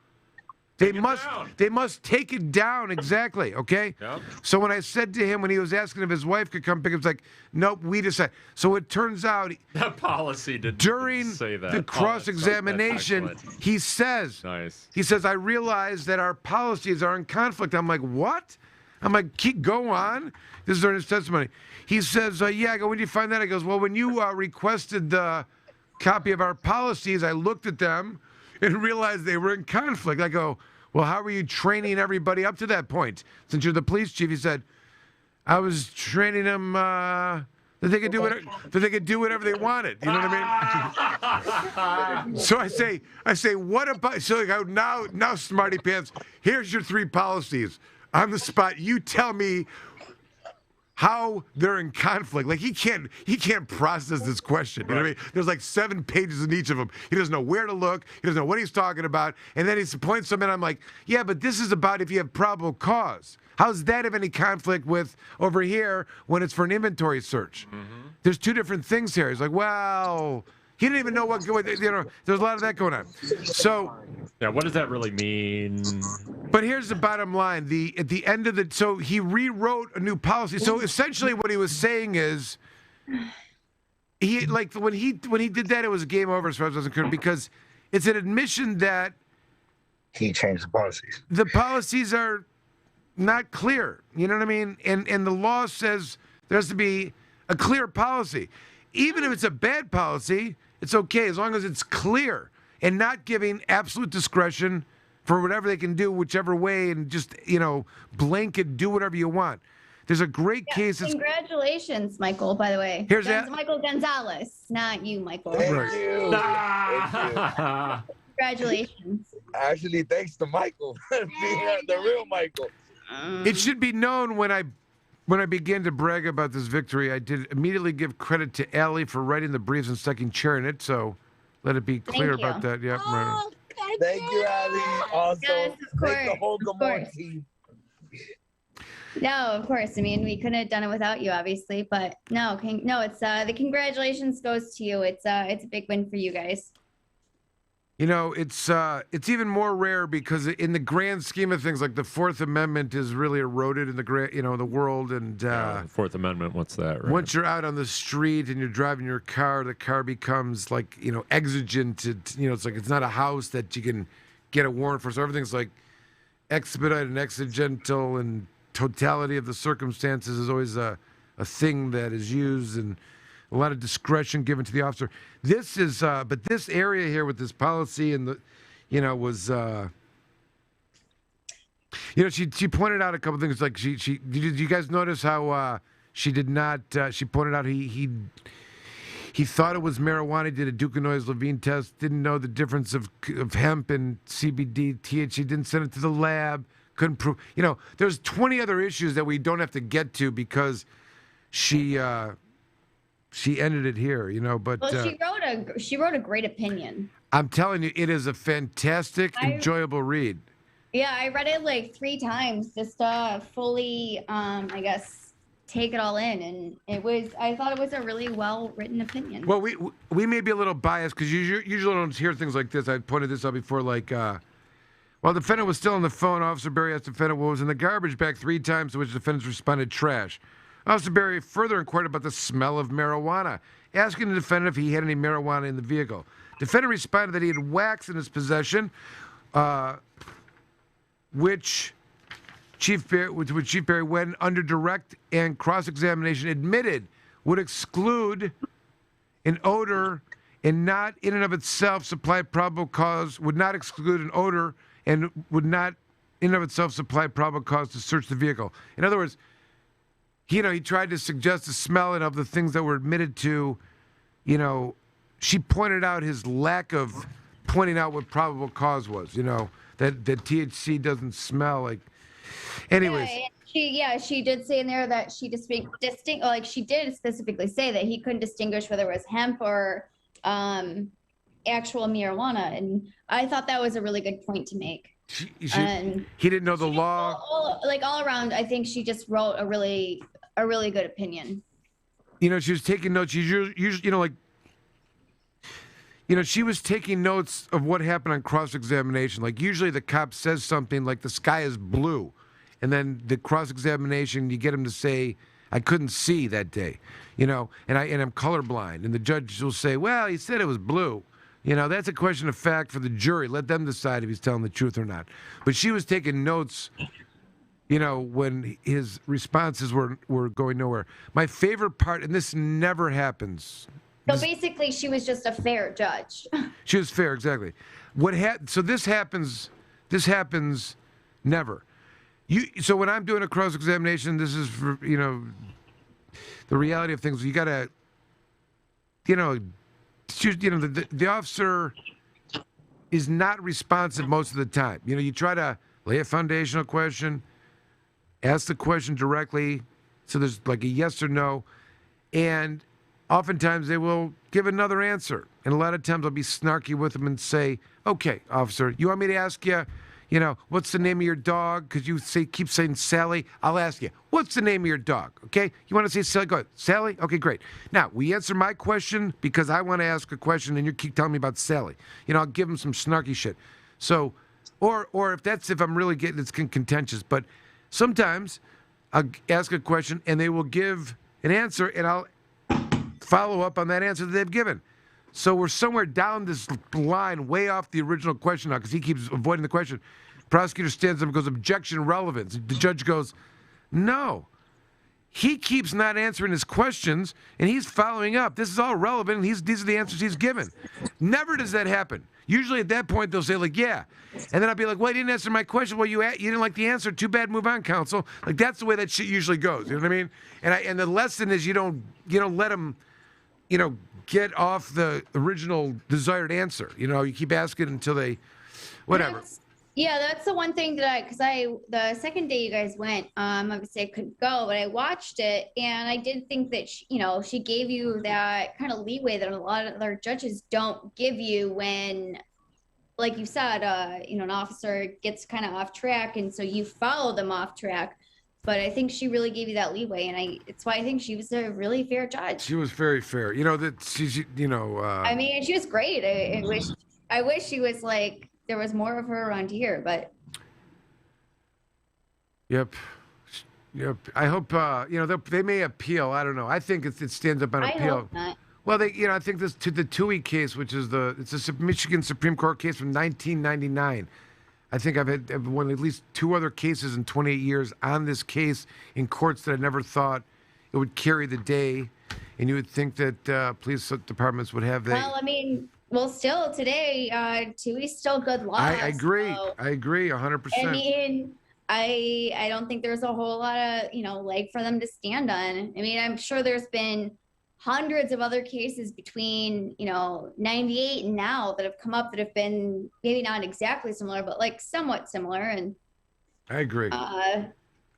S1: they must take it down, exactly, okay?
S2: Yep.
S1: So when I said to him, when he was asking if his wife could come pick him, it's like, nope, we decided. So it turns out
S2: that policy didn't say that.
S1: The cross-examination, he says, I realize that our policies are in conflict. I'm like, what? I'm like, go on. This is during his testimony. He says, yeah. I go, when did you find that? He goes, well, when you requested the copy of our policies, I looked at them and realized they were in conflict. I go, well, how were you training everybody up to that point? Since you're the police chief, he said, I was training them that they could do whatever they wanted. You know what I mean? So I say, what about? So I go, now, smarty pants. Here's your 3 policies on the spot. You tell me how they're in conflict. Like he can't process this question. You know what I mean? There's like 7 pages in each of them. He doesn't know where to look. He doesn't know what he's talking about. And then he points them in. I'm like, yeah, but this is about if you have probable cause. How's that have any conflict with over here when it's for an inventory search? Mm-hmm. There's 2 different things here. He's like, well, he didn't even know what, there's a lot of that going on. So,
S2: yeah, what does that really mean?
S1: But here's the bottom line. At the end of so he rewrote a new policy. So essentially what he was saying is, when he did that, it was game over as far as I was concerned, because it's an admission that
S10: he changed the policies.
S1: The policies are not clear. You know what I mean? And the law says there has to be a clear policy. Even if it's a bad policy, it's okay as long as it's clear and not giving absolute discretion for whatever they can do, whichever way, and just, blanket, do whatever you want. There's a great case.
S11: Congratulations, Michael, by the way.
S1: Here's
S11: Michael Gonzalez, not you, Michael.
S10: Thank you. Thank you.
S11: Congratulations.
S10: Actually, thanks to Michael, being the real Michael.
S1: It should be known when When I began to brag about this victory, I did immediately give credit to Allie for writing the briefs and second chair in it. So let it be clear
S11: Thank you.
S1: about that. Yep.
S10: Oh, thank you, Ali. Also,
S11: Yes, of
S10: thank the
S11: course,
S10: whole
S11: of
S10: Komorn
S11: course.
S10: team.
S11: No, of course. I mean, we couldn't have done it without you, obviously. But no, it's the congratulations goes to you. It's a big win for you guys.
S1: You know, it's even more rare because in the grand scheme of things, like the Fourth Amendment is really eroded in the world, and
S2: The Fourth Amendment, what's that? Right?
S1: once you're out on the street and you're driving your car, the car becomes like exigent. It's like it's not a house that you can get a warrant for. So everything's like expedited and exigental, and totality of the circumstances is always a thing that is used, and a lot of discretion given to the officer. This is, but this area here with this policy and was, she pointed out a couple things. Like did you guys notice how she did not? She pointed out he thought it was marijuana. Did a Ducanois-Levine test. Didn't know the difference of hemp and CBD, THC. Didn't send it to the lab. Couldn't prove. There's 20 other issues that we don't have to get to because she ended it here, but
S11: Well, she wrote a great opinion.
S1: I'm telling you, it is a fantastic, enjoyable read.
S11: Yeah, I read it like 3 times just to fully, I guess, take it all in, and I thought it was a really well written opinion.
S1: Well, we may be a little biased because you usually don't hear things like this. I pointed this out before, like, while the defendant was still on the phone, Officer Berry asked the defendant what was in the garbage bag 3 times, to which the defendant responded, trash. Officer Berry further inquired about the smell of marijuana, asking the defendant if he had any marijuana in the vehicle. Defendant responded that he had wax in his possession, which Chief Berry, when under direct and cross-examination, admitted would exclude an odor and not in and of itself supply probable cause, would not exclude an odor and would not in and of itself supply probable cause to search the vehicle. In other words, he tried to suggest the smelling of the things that were admitted to. She pointed out his lack of pointing out what probable cause was. That THC doesn't smell like. Anyways,
S11: she did say in there that she she did specifically say that he couldn't distinguish whether it was hemp or actual marijuana, and I thought that was a really good point to make.
S1: He didn't know the law.
S11: All around, I think she just wrote a really good opinion.
S1: She was taking notes. She usually, she was taking notes of what happened on cross-examination. Like usually the cop says something like the sky is blue, and then the cross-examination, you get him to say, I couldn't see that day, and I'm colorblind, and the judge will say, well, he said it was blue. That's a question of fact for the jury. Let them decide if he's telling the truth or not. But she was taking notes, when his responses were going nowhere. My favorite part, and this never happens.
S11: So basically, she was just a fair judge.
S1: She was fair, exactly. So this happens never. So when I'm doing a cross-examination, this is for, the reality of things. You got to, the officer is not responsive most of the time. You try to lay a foundational question, ask the question directly, so there's like a yes or no, and oftentimes they will give another answer. And a lot of times I'll be snarky with them and say, okay, officer, you want me to ask you, what's the name of your dog? Because you keep saying Sally. I'll ask you, what's the name of your dog? Okay? You want to say Sally? Go ahead. Sally? Okay, great. Now, we answer my question because I want to ask a question and you keep telling me about Sally. I'll give them some snarky shit. So, or if I'm really getting it's contentious. But sometimes I'll ask a question and they will give an answer and I'll follow up on that answer that they've given. So we're somewhere down this line, way off the original question now, because he keeps avoiding the question. Prosecutor stands up and goes, objection, relevance. The judge goes, no. He keeps not answering his questions, and he's following up. This is all relevant, and these are the answers he's given. Never does that happen. Usually at that point, they'll say, like, yeah. And then I'll be like, well, you didn't answer my question. Well, you didn't like the answer. Too bad, move on, counsel. Like, that's the way that shit usually goes. You know what I mean? And the lesson is you don't let them, get off the original desired answer. You keep asking until they, whatever.
S11: Yeah, that's the one thing that the second day you guys went, obviously I couldn't go, but I watched it and I did think that, she gave you that kind of leeway that a lot of other judges don't give you when, like you said, an officer gets kind of off track. And so you follow them off track. But I think she really gave you that leeway. And it's why I think she was a really fair judge.
S1: She was very fair. That she's,
S11: I mean, she was great. I wish she was like, there was more of her around here, but.
S1: Yep. I hope, they may appeal. I don't know. I think it stands up on appeal.
S11: I hope not.
S1: Well, I think this to the Toohey case, which is it's a Michigan Supreme Court case from 1999. I think I've won at least 2 other cases in 28 years on this case in courts that I never thought it would carry the day. And you would think that police departments would have that.
S11: Well, I mean, still today, Toohey's still good law.
S1: I agree.
S11: So,
S1: I agree 100%.
S11: I mean, I don't think there's a whole lot of, leg for them to stand on. I mean, I'm sure there's been hundreds of other cases between, 98 and now that have come up that have been maybe not exactly similar, but like somewhat similar. And
S1: I agree. I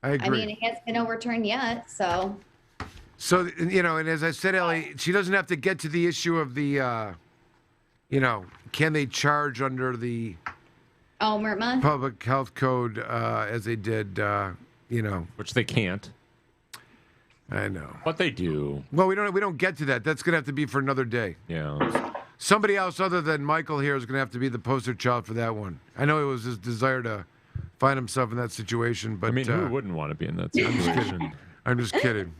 S1: agree.
S11: I mean, it hasn't been overturned yet, so.
S1: So, and as I said, Ellie, she doesn't have to get to the issue of the, can they charge under the
S11: MRMA?
S1: Public Health Code as they did,
S2: Which they can't.
S1: I know.
S2: But they do.
S1: Well, we don't get to that. That's going to have to be for another day.
S2: Yeah.
S1: Somebody else other than Michael here is going to have to be the poster child for that one. I know it was his desire to find himself in that situation, but...
S2: I mean, who wouldn't want to be in that situation?
S1: I'm just kidding.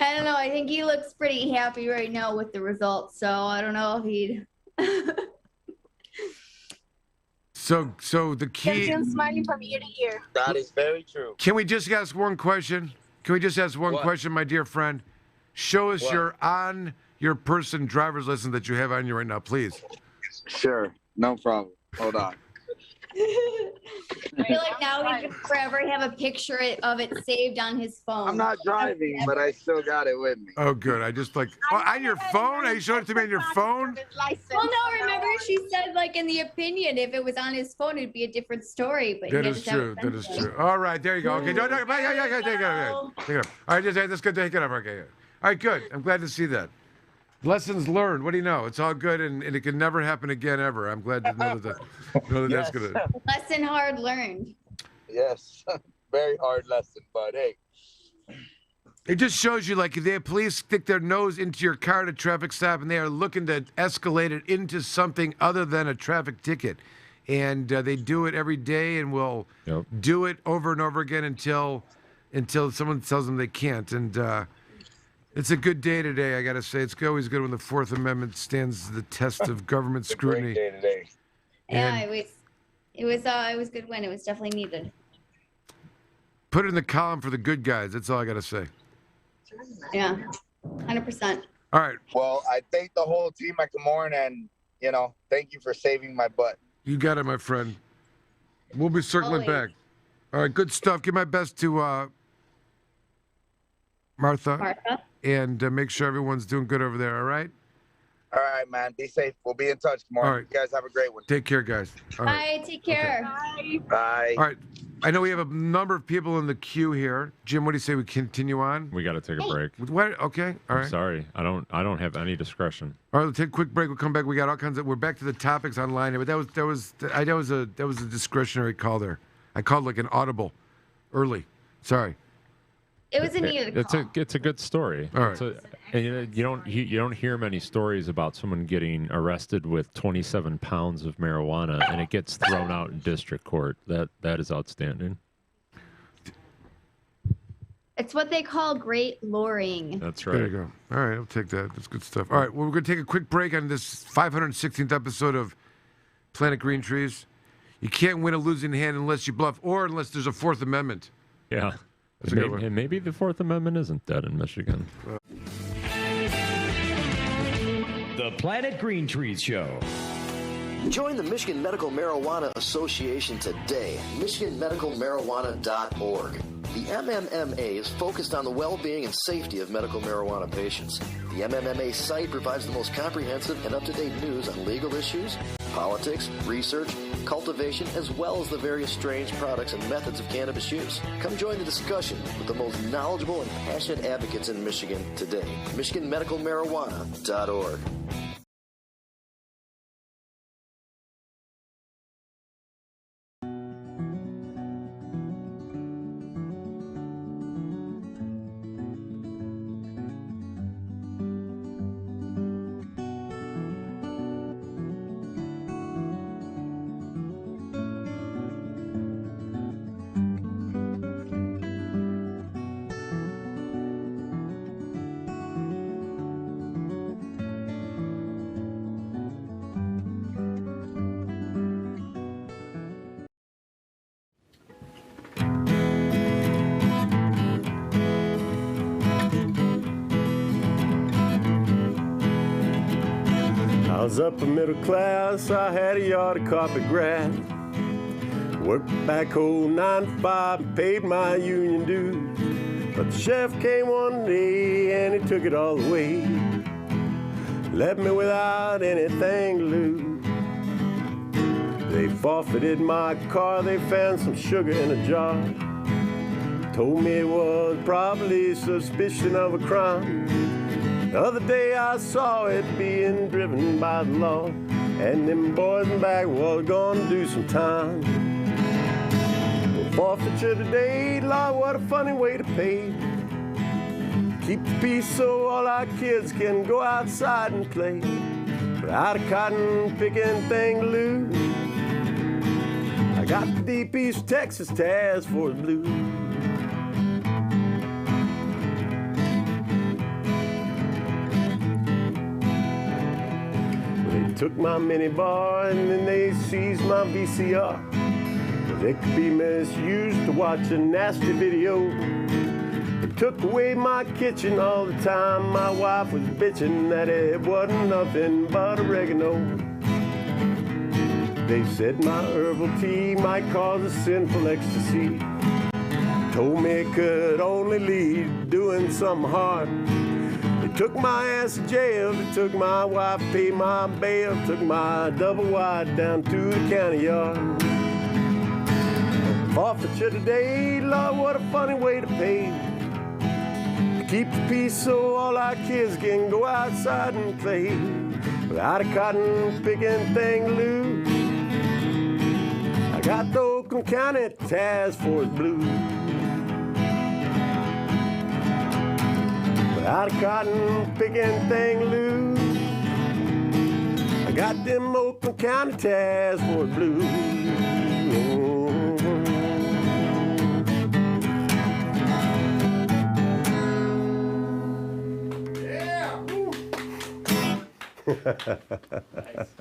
S11: I don't know. I think he looks pretty happy right now with the results, so I don't know if he'd...
S1: So the key...
S12: Jim smiling from ear to ear.
S10: That is very true.
S1: Can we just ask one question? Question, my dear friend? Show us your on-your-person driver's license that you have on you right now, please.
S10: Sure. No problem. Hold on.
S11: I feel like now he could forever have a picture of it saved on his phone.
S10: I'm not driving, but I still got it with me.
S1: Oh, good. I just on your phone? Are you showing it to me on your phone?
S11: Well, no, remember she said, like, in the opinion, if it was on his phone, it'd be a different story. But
S1: That is true. All right, there you go. Okay, take it up. All right, that's good. Take it up. Okay. All right, good. I'm glad to see that. Lessons learned. What do you know? It's all good, and it can never happen again ever. I'm glad to know that that's going to...
S11: Lesson hard learned.
S10: Yes. Very hard lesson, but hey.
S1: It just shows you, like, if the police stick their nose into your car at a traffic stop and they are looking to escalate it into something other than a traffic ticket. And they do it every day and will do it over and over again until someone tells them they can't. And it's a good day today, I got to say. It's always good when the Fourth Amendment stands the test of government scrutiny.
S10: Great day today.
S11: Yeah, it was a good win. It was definitely needed.
S1: Put it in the column for the good guys. That's all I got to say.
S11: Yeah, 100%.
S1: All right.
S10: Well, I thank the whole team at Komorn, and, thank you for saving my butt.
S1: You got it, my friend. We'll be circling back. All right, good stuff. Give my best to Martha. And make sure everyone's doing good over there, all right?
S10: All right, man. Be safe. We'll be in touch tomorrow.
S1: All right.
S10: You guys have a great one.
S1: Take care, guys. All right.
S11: Bye. Take care.
S12: Bye.
S10: Bye.
S1: All right. I know we have a number of people in the queue here. Jim, what do you say we continue on?
S2: We got to take a break.
S1: What? Okay. All right.
S2: I'm sorry. I don't have any discretion.
S1: All right, we'll take a quick break. We'll come back. We got all kinds of. We're back to the topics online, but that was a discretionary call there. I called like an audible, early. Sorry.
S11: It was a needed call.
S2: It's a good story.
S1: All right.
S2: And you don't hear many stories about someone getting arrested with 27 pounds of marijuana and it gets thrown out in district court. That is outstanding.
S11: It's what they call great luring.
S2: That's right.
S1: There you go. All right, I'll take that. That's good stuff. All right, well, we're going to take a quick break on this 516th episode of Planet Green Trees. You can't win a losing hand unless you bluff or unless there's a Fourth Amendment.
S2: Yeah. And maybe the Fourth Amendment isn't dead in Michigan.
S3: The Planet Green Trees Show.
S6: Join the Michigan Medical Marijuana Association today. MichiganMedicalMarijuana.org. The MMMA is focused on the well-being and safety of medical marijuana patients. The MMMA site provides the most comprehensive and up-to-date news on legal issues, politics, research, cultivation, as well as the various strange products and methods of cannabis use. Come join the discussion with the most knowledgeable and passionate advocates in Michigan today. MichiganMedicalMarijuana.org.
S7: I was upper middle class, I had a yard of carpet grass. Worked backhoe 9 to 5 and paid my union dues. But the chef came one day and he took it all away. Left me without anything to lose. They forfeited my car, they found some sugar in a jar. Told me it was probably suspicion of a crime. The other day I saw it being driven by the law, and them boys in back was gonna do some time. Well, forfeiture today, Lord, what a funny way to pay. Keep the peace so all our kids can go outside and play, without a cotton picking thing to lose. I got the deep East Texas task force blues. Took my minibar and then they seized my VCR. They could be misused to watch a nasty video. They took away my kitchen all the time. My wife was bitching that it wasn't nothing but oregano. They said my herbal tea might cause a sinful ecstasy. Told me it could only lead to doing something hard. Took my ass to jail, they took my wife, paid my bail, took my double wide down to the county yard. Forfeiture today, Lord, what a funny way to pay. Keep the peace so all our kids can go outside and play, without a cotton picking thing to lose. I got the Oakland County task force blues. Without a cotton picking thing loose, I got them Oakland County task force blues. Yeah. Nice.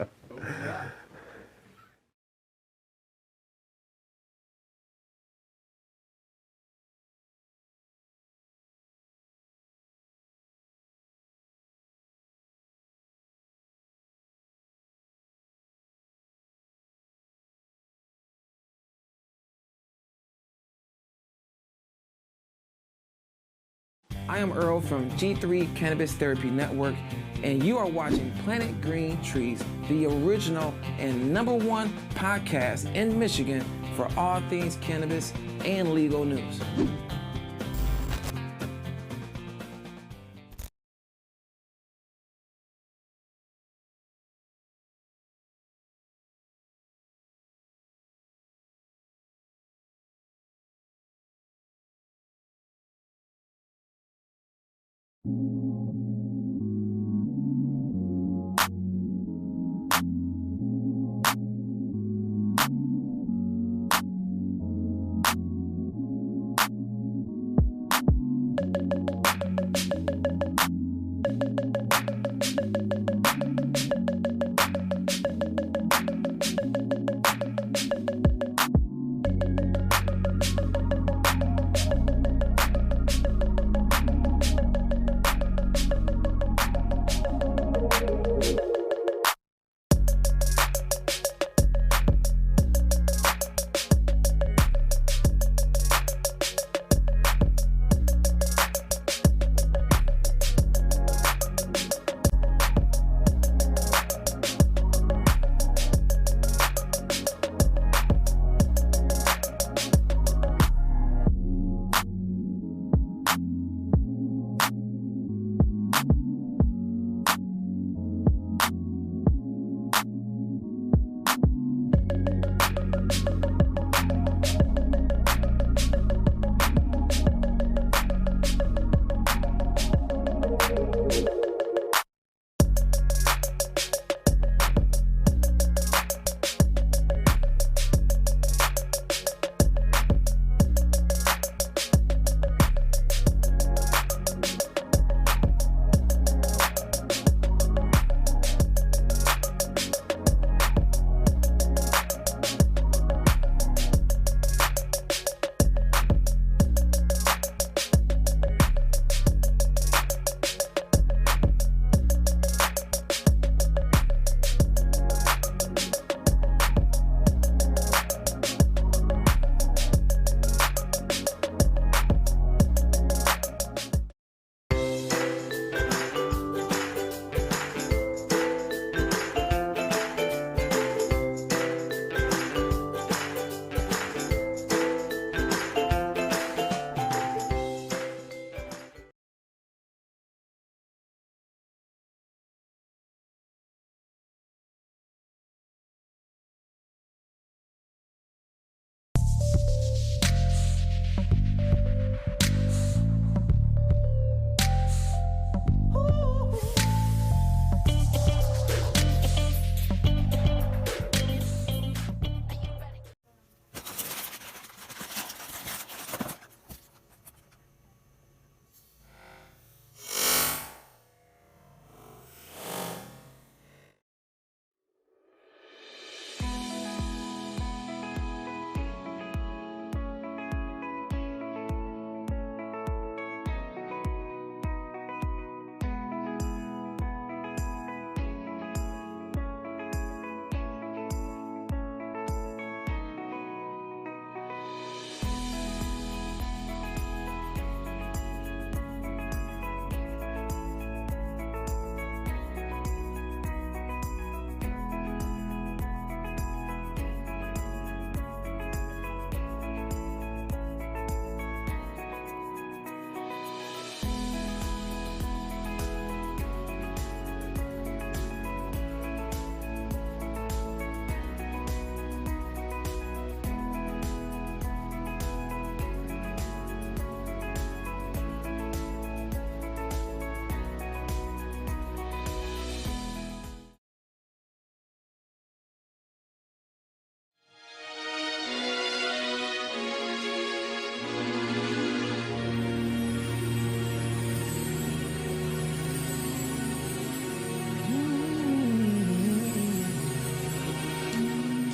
S8: I am Earl from G3 Cannabis Therapy Network, and you are watching Planet Green Trees, the original and #1 podcast in Michigan for all things cannabis and legal news.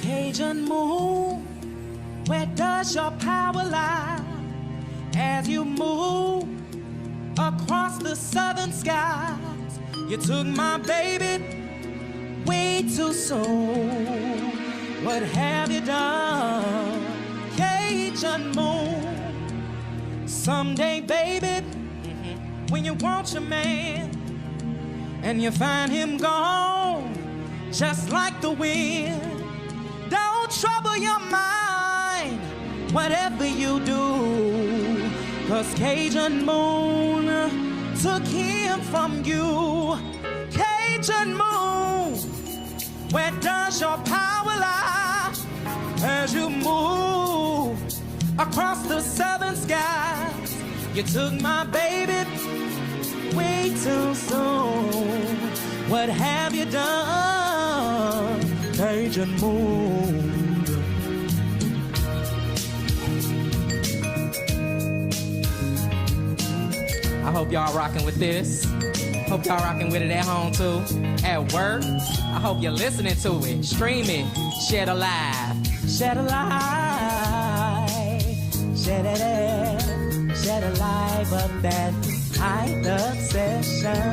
S9: Cajun moon, where does your power lie? As you move across the southern skies, you took my baby way too soon. What have you done, Cajun moon? Someday, baby, when you want your man and you find him gone, just like the wind, don't trouble your mind, whatever you do, 'cause Cajun moon took him from you. Cajun moon, where does your power lie? As you move across the southern skies, you took my baby way too soon. What have you done, Cajun moon? I hope y'all rocking with this. Hope y'all rocking with it at home too. At work, I hope you're listening to it. Stream it, share the live, share the live, share the live of that high obsession.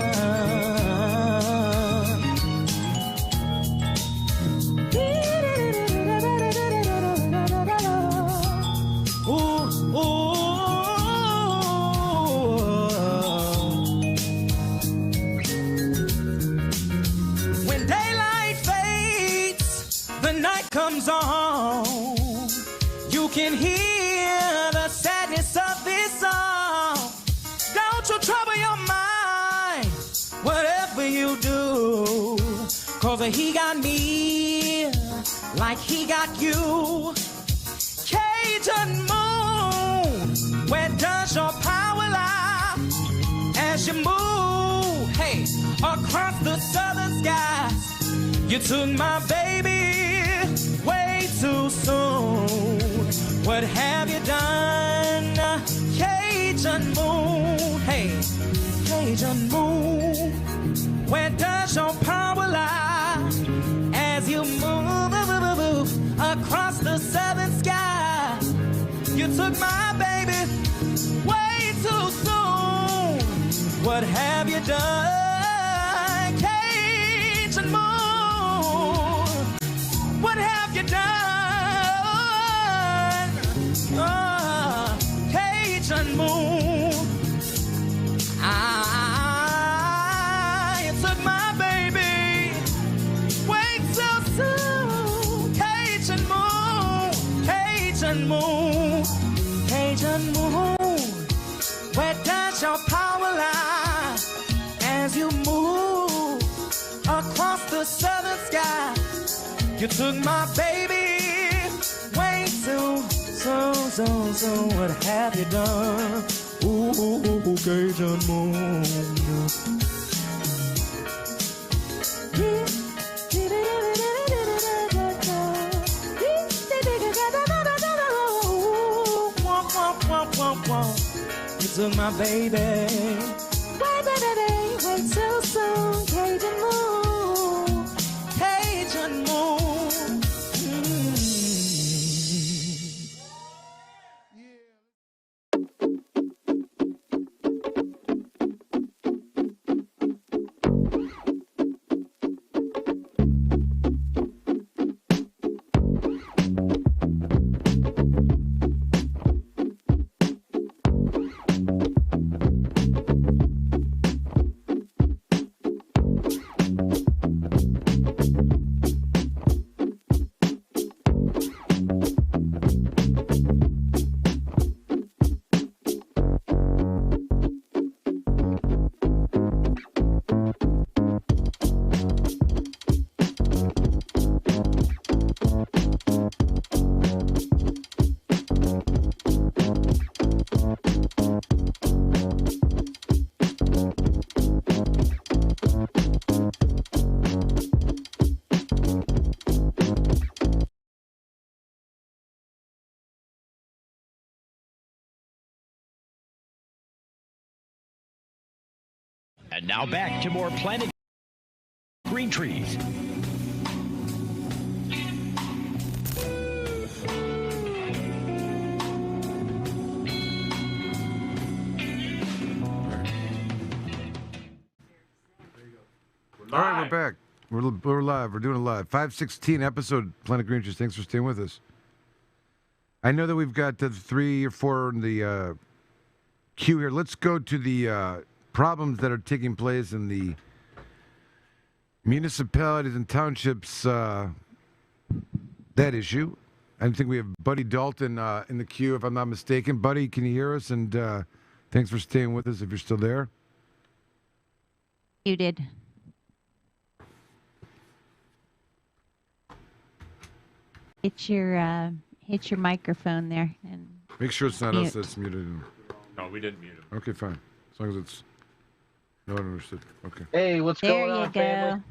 S9: Comes on, you can hear the sadness of this song. Don't you trouble your mind, whatever you do, 'cause he got me like he got you. Cajun moon, where does your power lie? As you move, hey, across the southern skies, you took my baby way too soon. What have you done, Cajun moon? Hey, Cajun moon, where does your power lie? As you move across the southern sky, you took my baby way too soon. What have you done, Cajun moon? What have you done, Cajun moon? You took my baby way too soon. Cajun moon, Cajun moon, Cajun moon. Where does your power lie? As you move across the southern sky, you took my baby way too soon. What have you done? Ooh, Cajun moon. You took my baby way too soon. Cajun moon, Cajun moon.
S3: And now back to more Planet Green Trees.
S1: All right, we're back. We're live. We're doing it live. 516 episode, Planet Green Trees. Thanks for staying with us. I know that we've got 3 or 4 in the queue here. Let's go to the problems that are taking place in the municipalities and townships. That issue. I think we have Buddy Dalton in the queue, if I'm not mistaken. Buddy, can you hear us? And thanks for staying with us if you're still there.
S4: You did. Hit your microphone there and
S1: Make sure it's not us that's muted.
S2: No, we didn't mute him.
S1: Okay, fine. As long as it's no one understood. Okay.
S10: Hey, what's going on, family?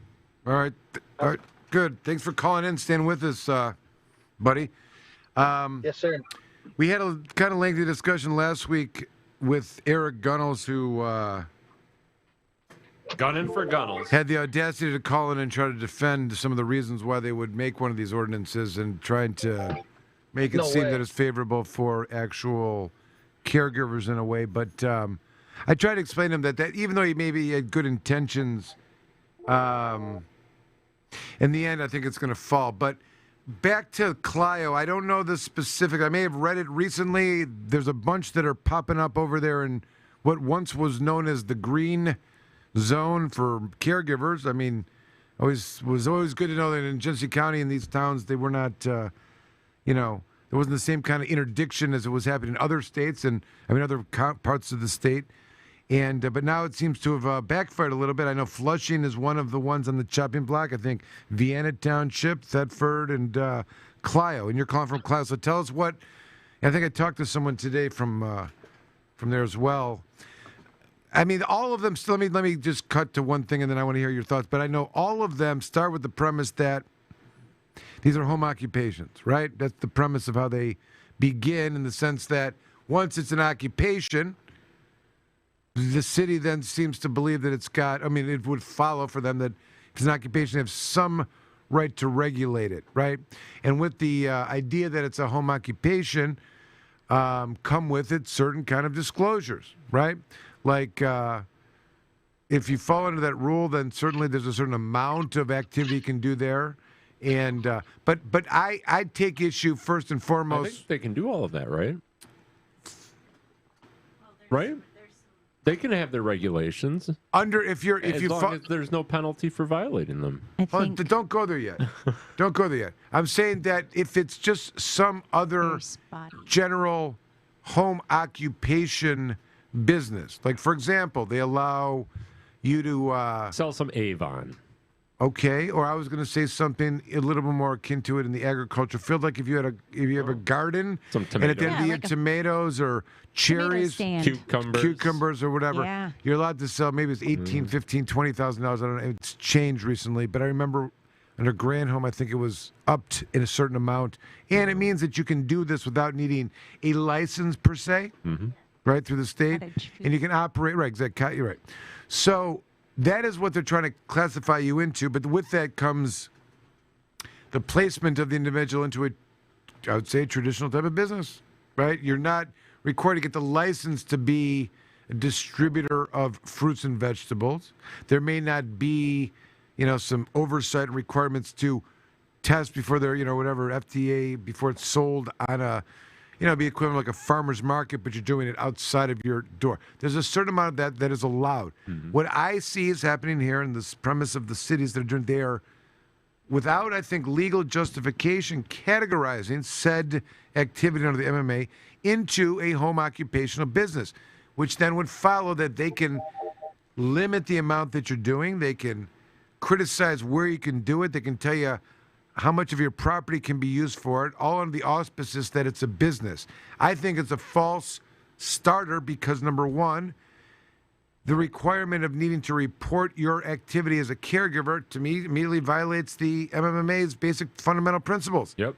S1: All right. All right. Good. Thanks for calling in. Staying with us, buddy.
S10: Yes, sir.
S1: We had a kind of lengthy discussion last week with Eric Gunnels, who
S2: Gunning for Gunnels
S1: had the audacity to call in and try to defend some of the reasons why they would make one of these ordinances and trying to make it seem that it's favorable for actual caregivers in a way. But I tried to explain to him that even though he maybe had good intentions, in the end, I think it's going to fall. But back to Clio, I don't know the specific. I may have read it recently. There's a bunch that are popping up over there in what once was known as the green zone for caregivers. I mean, was always good to know that in Genesee County and these towns, they were not, there wasn't the same kind of interdiction as it was happening in other states and other parts of the state. And but now it seems to have backfired a little bit. I know Flushing is one of the ones on the chopping block. I think Vienna Township, Thetford, and Clio. And you're calling from Clio. So tell us what. I think I talked to someone today from there as well. I mean, all of them. So let me just cut to one thing, and then I want to hear your thoughts. But I know all of them start with the premise that these are home occupations, right? That's the premise of how they begin, in the sense that once it's an occupation, the city then seems to believe that it's got, I mean, it would follow for them that if it's an occupation, they have some right to regulate it, right? And with the idea that it's a home occupation, come with it certain kind of disclosures, right? Like if you fall under that rule, then certainly there's a certain amount of activity you can do there. And but I take issue first and foremost.
S2: I think they can do all of that, right? Right? They can have their regulations
S1: As long
S2: as there's no penalty for violating them.
S1: Don't go there yet. Don't go there yet. I'm saying that if it's just some other general home occupation business, like for example, they allow you to
S2: sell some Avon.
S1: Okay, or I was going to say something a little bit more akin to it in the agriculture field, like if you have a garden,
S2: some
S1: and at the end you tomatoes or cherries, cucumbers or whatever, you're allowed to sell. Maybe it's $18,000, $15,000, $20,000. I don't know. It's changed recently, but I remember under Granholm, I think it was upped in a certain amount, and it means that you can do this without needing a license per se, right, through the state, and you can operate right. Exactly, you're right. So that is what they're trying to classify you into, but with that comes the placement of the individual into I would say, a traditional type of business, right? You're not required to get the license to be a distributor of fruits and vegetables. There may not be, some oversight and requirements to test before they're, whatever, FDA, before it's sold on a, be equivalent like a farmer's market, but you're doing it outside of your door. There's a certain amount of that is allowed. What I see is happening here in this premise of the cities that are doing, they are, without, I think, legal justification, categorizing said activity under the MMA into a home occupational business, which then would follow that they can limit the amount that you're doing. They can criticize where you can do it. They can tell you how much of your property can be used for it, all under the auspices that it's a business. I think it's a false starter because, number one, the requirement of needing to report your activity as a caregiver, to me, immediately violates the MMMA's basic fundamental principles.
S2: Yep.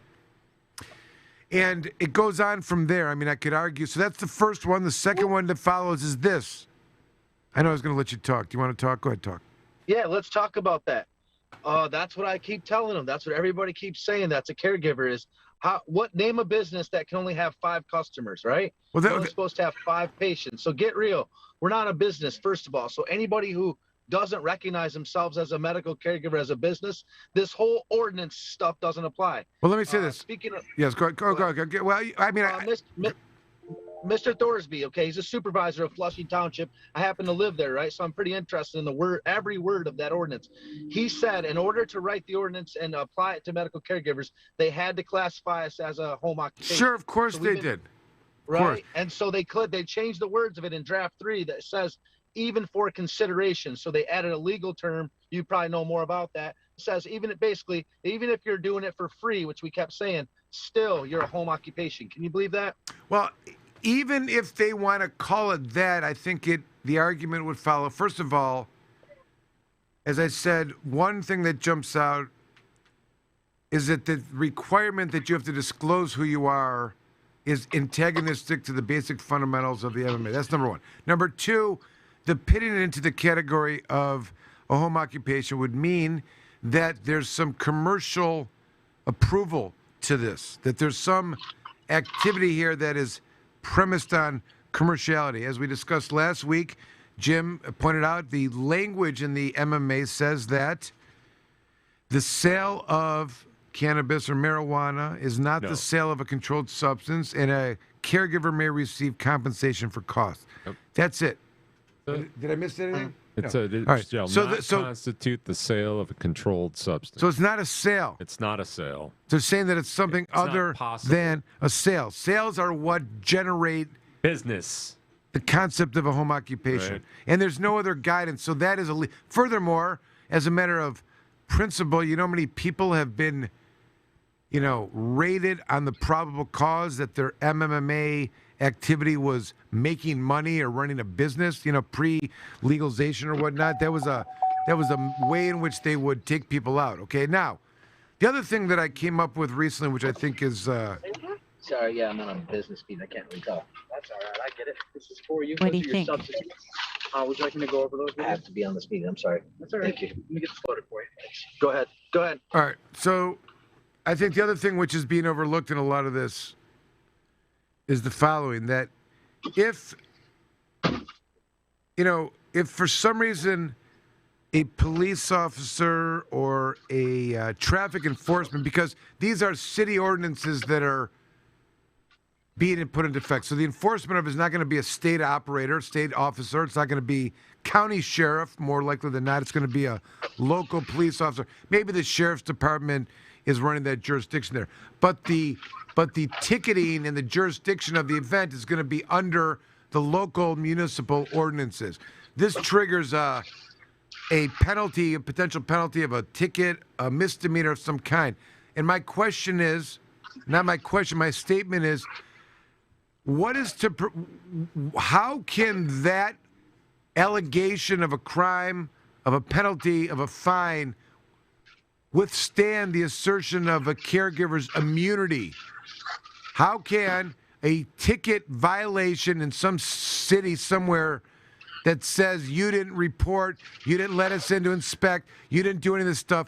S1: And it goes on from there. I mean, I could argue. So that's the first one. The second one that follows is this. I know I was going to let you talk. Do you want to talk? Go ahead, talk.
S12: Yeah, let's talk about that. That's what I keep telling them. That's what everybody keeps saying. That's a caregiver is what name a business that can only have 5 customers, right?
S1: Well,
S12: they're only supposed to have 5 patients. So get real. We're not a business, first of all. So anybody who doesn't recognize themselves as a medical caregiver, as a business, this whole ordinance stuff doesn't apply.
S1: Well, let me say this.
S12: Speaking of,
S1: yes, go. Well, I mean,
S12: Mr. Thorsby, okay, he's a supervisor of Flushing Township. I happen to live there, right? So I'm pretty interested in every word of that ordinance. He said in order to write the ordinance and apply it to medical caregivers, they had to classify us as a home occupation.
S1: Sure, of course they did.
S12: Right? And so they changed the words of it in draft 3 that says even for consideration. So they added a legal term. You probably know more about that. It says even if you're doing it for free, which we kept saying, still you're a home occupation. Can you believe that?
S1: Well, even if they want to call it that, I think the argument would follow. First of all, as I said, one thing that jumps out is that the requirement that you have to disclose who you are is antagonistic to the basic fundamentals of the MMA. That's number one. Number two, the pitting it into the category of a home occupation would mean that there's some commercial approval to this, that there's some activity here that is premised on commerciality. As we discussed last week, Jim pointed out the language in the MMA says that the sale of cannabis or marijuana is not the sale of a controlled substance, and a caregiver may receive compensation for costs. Yep. That's it. Did I miss anything?
S2: It shall not constitute the sale of a controlled substance.
S1: So it's not a sale.
S2: It's not a sale.
S1: They're saying that it's something other than a sale. Sales are what generate
S2: business.
S1: the concept of a home occupation.
S2: Right.
S1: And there's no other guidance. So that is furthermore, as a matter of principle, you know how many people have been, rated on the probable cause that their MMA activity was making money or running a business, pre-legalization or whatnot. That was a way in which they would take people out. Okay, now, the other thing that I came up with recently, which I think is
S13: Sorry, yeah, I'm on a business meeting. I can't really talk. That's all right. I get it. This is for you.
S4: What do
S13: Those
S4: you
S13: are your
S4: think?
S13: substitutes. Would you like me to go over those? I have to be on this meeting. I'm sorry. That's all right. Thank you. Let me get this loaded for you.
S12: Go ahead. Go ahead.
S1: all right. So I think the other thing which is being overlooked in a lot of this is the following: that if for some reason a police officer or a traffic enforcement, because these are city ordinances that are being put into effect. So the enforcement of it is not going to be a state operator, state officer. It's not going to be county sheriff, more likely than not. It's going to be a local police officer. Maybe the sheriff's department is running that jurisdiction there. But the ticketing and the jurisdiction of the event is going to be under the local municipal ordinances. This triggers a penalty, a potential penalty of a ticket, a misdemeanor of some kind. And my question is, not my question, my statement is, how can that allegation of a crime, of a penalty, of a fine withstand the assertion of a caregiver's immunity? How can a ticket violation in some city somewhere that says you didn't report, you didn't let us in to inspect, you didn't do any of this stuff,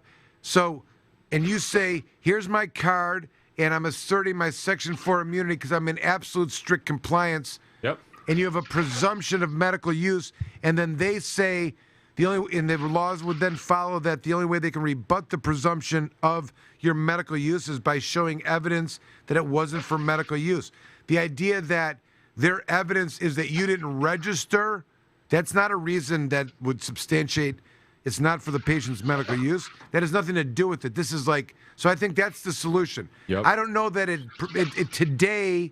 S1: and you say, here's my card, and I'm asserting my Section 4 immunity because I'm in absolute strict compliance.
S2: Yep.
S1: And you have a presumption of medical use, and then they say and the laws would then follow that the only way they can rebut the presumption of your medical use is by showing evidence that it wasn't for medical use. The idea that their evidence is that you didn't register, that's not a reason that would substantiate it's not for the patient's medical use. That has nothing to do with it. This is so I think that's the solution.
S2: Yep.
S1: I don't know that it today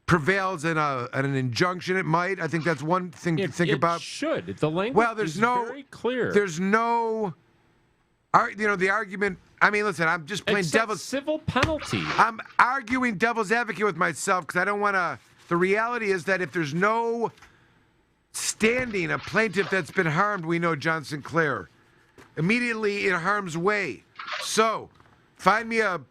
S1: prevails in an injunction. It might. I think that's one thing to think about.
S2: It should. The language is very clear.
S1: There's no, the argument. I mean, listen, I'm just playing devil's
S2: civil penalty.
S1: I'm arguing devil's advocate with myself because I don't want to. The reality is that if there's no standing, a plaintiff that's been harmed, we know John Sinclair, immediately in harm's way. So, find me a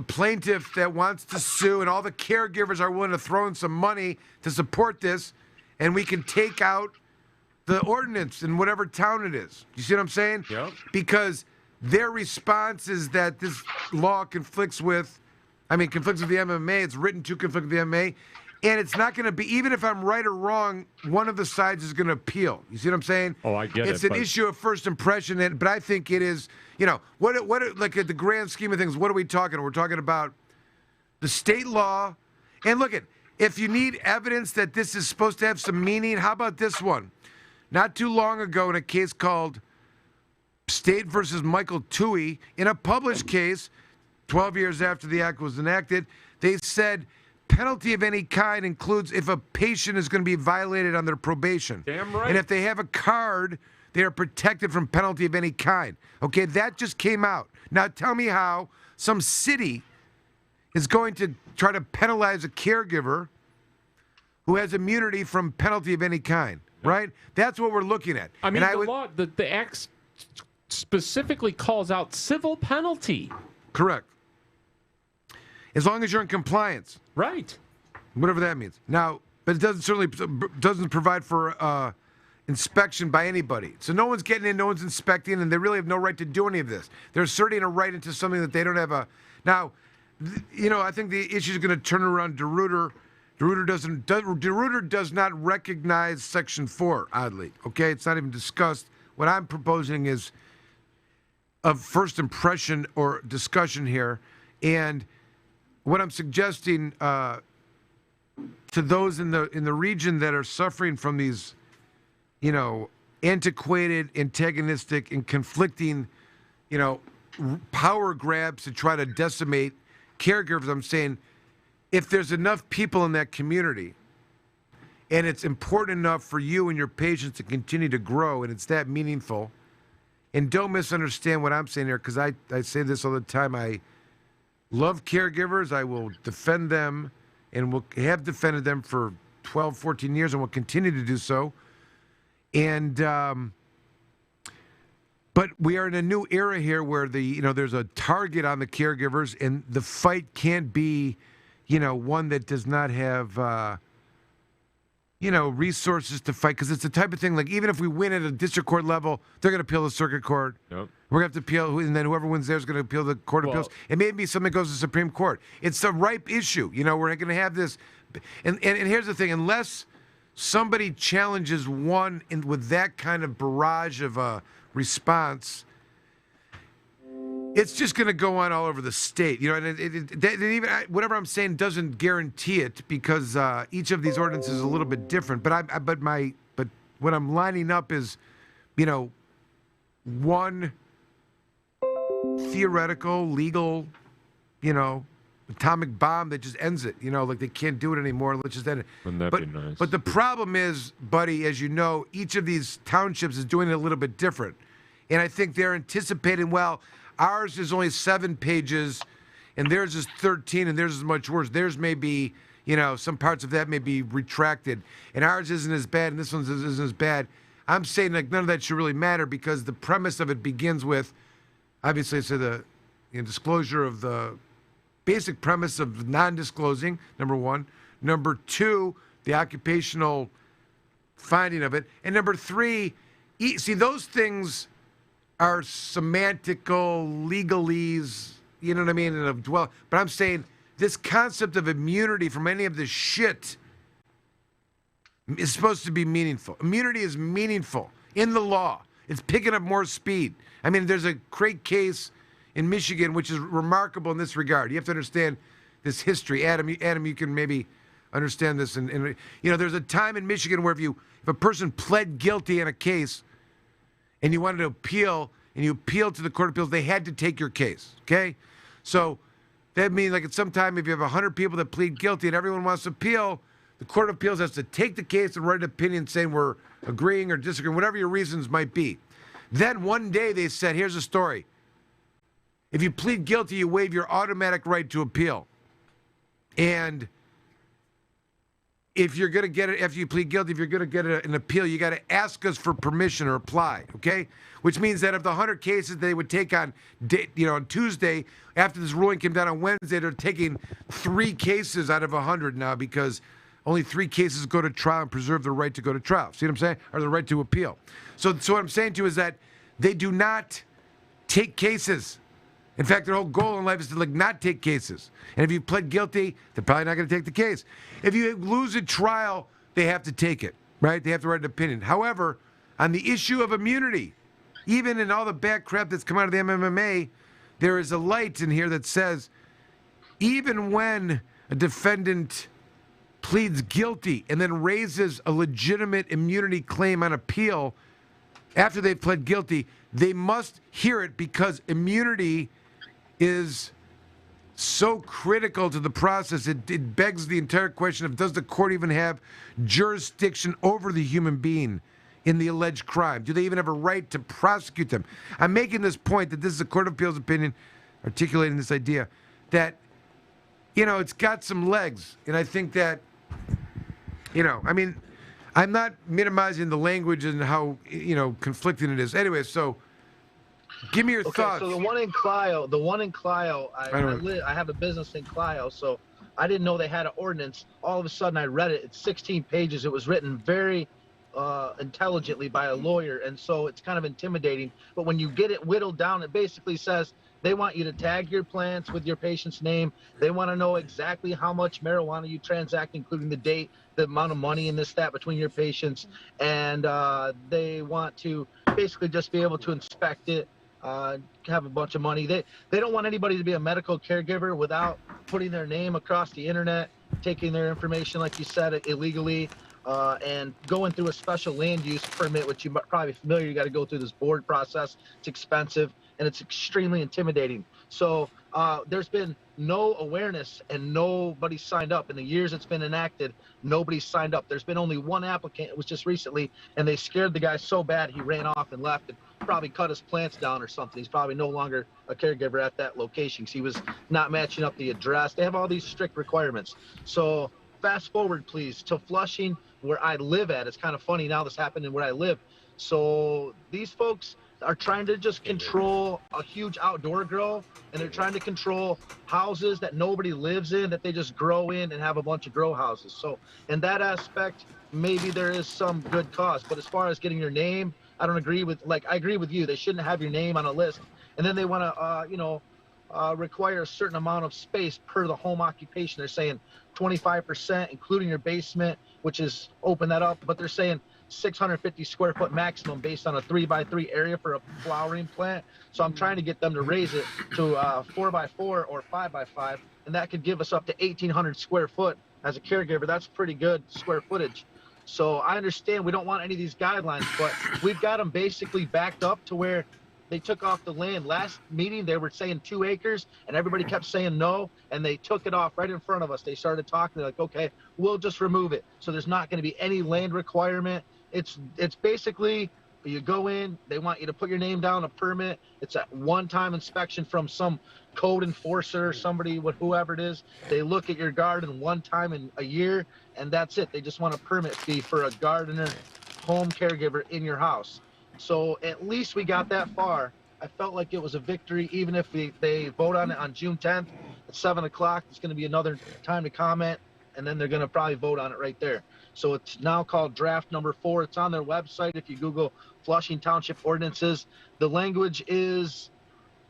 S1: plaintiff that wants to sue, and all the caregivers are willing to throw in some money to support this, and we can take out the ordinance in whatever town it is. You see what I'm saying?
S2: Yep.
S1: Because their response is that this law conflicts with the MMA. It's written to conflict with the MMA. And it's not going to be, even if I'm right or wrong, one of the sides is going to appeal. You see what I'm saying?
S2: Oh, I get it.
S1: It's an issue of first impression, but I think it is, like at the grand scheme of things, what are we talking? We're talking about the state law. And look, if you need evidence that this is supposed to have some meaning, how about this one? Not too long ago, in a case called State versus Michael Toohey, in a published case, 12 years after the act was enacted, they said penalty of any kind includes if a patient is going to be violated on their probation.
S2: Damn right.
S1: And if they have a card, they are protected from penalty of any kind. Okay, that just came out. Now tell me how some city is going to try to penalize a caregiver who has immunity from penalty of any kind, right? That's what we're looking at.
S2: I mean, the act specifically calls out civil penalty.
S1: Correct. As long as you're in compliance.
S2: Right.
S1: Whatever that means. Now, but it doesn't provide for inspection by anybody. So no one's getting in, no one's inspecting, and they really have no right to do any of this. They're asserting a right into something that they don't have a... Now, I think the issue is going to turn around DeRuiter. DeRuiter does not recognize Section 4, oddly. Okay? It's not even discussed. What I'm proposing is of first impression or discussion here, and what I'm suggesting to those in the region that are suffering from these, antiquated, antagonistic, and conflicting, power grabs to try to decimate caregivers, I'm saying, if there's enough people in that community and it's important enough for you and your patients to continue to grow and it's that meaningful, and don't misunderstand what I'm saying here, because I say this all the time. I love caregivers. I will defend them and will have defended them for 12, 14 years and will continue to do so. And but we are in a new era here where there's a target on the caregivers, and the fight can't be, one that does not have, resources to fight, because it's the type of thing, like, even if we win at a district court level, they're going to appeal the circuit court.
S2: Yep.
S1: We're going to have to appeal, and then whoever wins there is going to appeal the Court of Appeals. It may be something that goes to the Supreme Court. It's a ripe issue. We're not going to have this. And here's the thing. Unless somebody challenges one with that kind of barrage of a response, it's just going to go on all over the state. And even whatever I'm saying doesn't guarantee it, because each of these ordinances is a little bit different. But what I'm lining up is, one theoretical, legal, atomic bomb that just ends it. Like they can't do it anymore. Let's just end it.
S2: Wouldn't that be nice?
S1: But the problem is, buddy, as you know, each of these townships is doing it a little bit different. And I think they're anticipating, well, ours is only 7 pages, and theirs is 13, and theirs is much worse. Theirs may be, some parts of that may be retracted, and ours isn't as bad, and this one's isn't as bad. I'm saying, like, none of that should really matter, because the premise of it begins with, obviously, the disclosure of the basic premise of non-disclosing, number one. Number two, the occupational finding of it. And number three, see, those things are semantical, legalese, you know what I mean? But I'm saying this concept of immunity from any of this shit is supposed to be meaningful. Immunity is meaningful in the law. It's picking up more speed. I mean, there's a great case in Michigan which is remarkable in this regard. You have to understand this history. Adam, you can maybe understand this. And there's a time in Michigan where if a person pled guilty in a case and you wanted to appeal, and you appealed to the Court of Appeals, they had to take your case, okay? So that means, like, at some time, if you have 100 people that plead guilty and everyone wants to appeal, the Court of Appeals has to take the case and write an opinion saying we're agreeing or disagreeing, whatever your reasons might be. Then one day they said, here's the story. If you plead guilty, you waive your automatic right to appeal. And if you're going to get it, after you plead guilty, if you're going to get an appeal, you got to ask us for permission or apply, okay? Which means that of the 100 cases they would take on Tuesday, after this ruling came down on Wednesday, they're taking 3 cases out of 100 now, because only 3 cases go to trial and preserve the right to go to trial. See what I'm saying? Or the right to appeal. So what I'm saying to you is that they do not take cases. In fact, their whole goal in life is to not take cases. And if you pled guilty, they're probably not going to take the case. If you lose a trial, they have to take it, right? They have to write an opinion. However, on the issue of immunity, even in all the bad crap that's come out of the MMA, there is a light in here that says, even when a defendant pleads guilty and then raises a legitimate immunity claim on appeal after they've pled guilty, they must hear it, because immunity is so critical to the process. It begs the entire question of, does the court even have jurisdiction over the human being in the alleged crime? Do they even have a right to prosecute them? I'm making this point that this is a Court of Appeals opinion articulating this idea that, it's got some legs. And I think that, I'm not minimizing the language and how, conflicting it is. Anyway, so give me your thoughts.
S12: So the one in Clio, I have a business in Clio, so I didn't know they had an ordinance. All of a sudden I read it. It's 16 pages. It was written very intelligently by a lawyer, and so it's kind of intimidating. But when you get it whittled down, it basically says they want you to tag your plants with your patient's name. They want to know exactly how much marijuana you transact, including the date, the amount of money and this, that between your patients. And they want to basically just be able to inspect it, have a bunch of money. They don't want anybody to be a medical caregiver without putting their name across the internet, taking their information, like you said, illegally, and going through a special land use permit, which you're probably familiar. You got to go through this board process. It's expensive and it's extremely intimidating. So there's been no awareness and nobody signed up. In the years it's been enacted, nobody signed up. There's been only one applicant. It was just recently, and they scared the guy so bad he ran off and left and probably cut his plants down or something. He's probably no longer a caregiver at that location because he was not matching up the address. They have all these strict requirements. So fast forward, please, to Flushing, where I live at. It's kind of funny now this happened in where I live. So these folks are trying to just control a huge outdoor grow, and they're trying to control houses that nobody lives in, that they just grow in and have a bunch of grow houses. So in that aspect, maybe there is some good cause. But as far as getting your name, I don't agree with, like, I agree with you. They shouldn't have your name on a list. And then they want to, require a certain amount of space per the home occupation. They're saying 25%, including your basement, which is open that up. But they're saying 650 square foot maximum based on a 3x3 area for a flowering plant. So I'm trying to get them to raise it to 4x4 or 5x5, and that could give us up to 1,800 square foot as a caregiver. That's pretty good square footage. So I understand we don't want any of these guidelines, but we've got them basically backed up to where they took off the land. Last meeting, they were saying 2 acres, and everybody kept saying no, and they took it off right in front of us. They started talking. They're like, okay, we'll just remove it. So there's not going to be any land requirement. It's basically, you go in, they want you to put your name down, a permit. It's a one-time inspection from some code enforcer, somebody, whoever it is. They look at your garden one time in a year, and that's it. They just want a permit fee for a gardener, home caregiver in your house. So at least we got that far. I felt like it was a victory, even if they vote on it on June 10th at 7 o'clock. It's going to be another time to comment, and then they're going to probably vote on it right there. So it's now called draft number 4. It's on their website. If you Google Flushing Township ordinances, the language is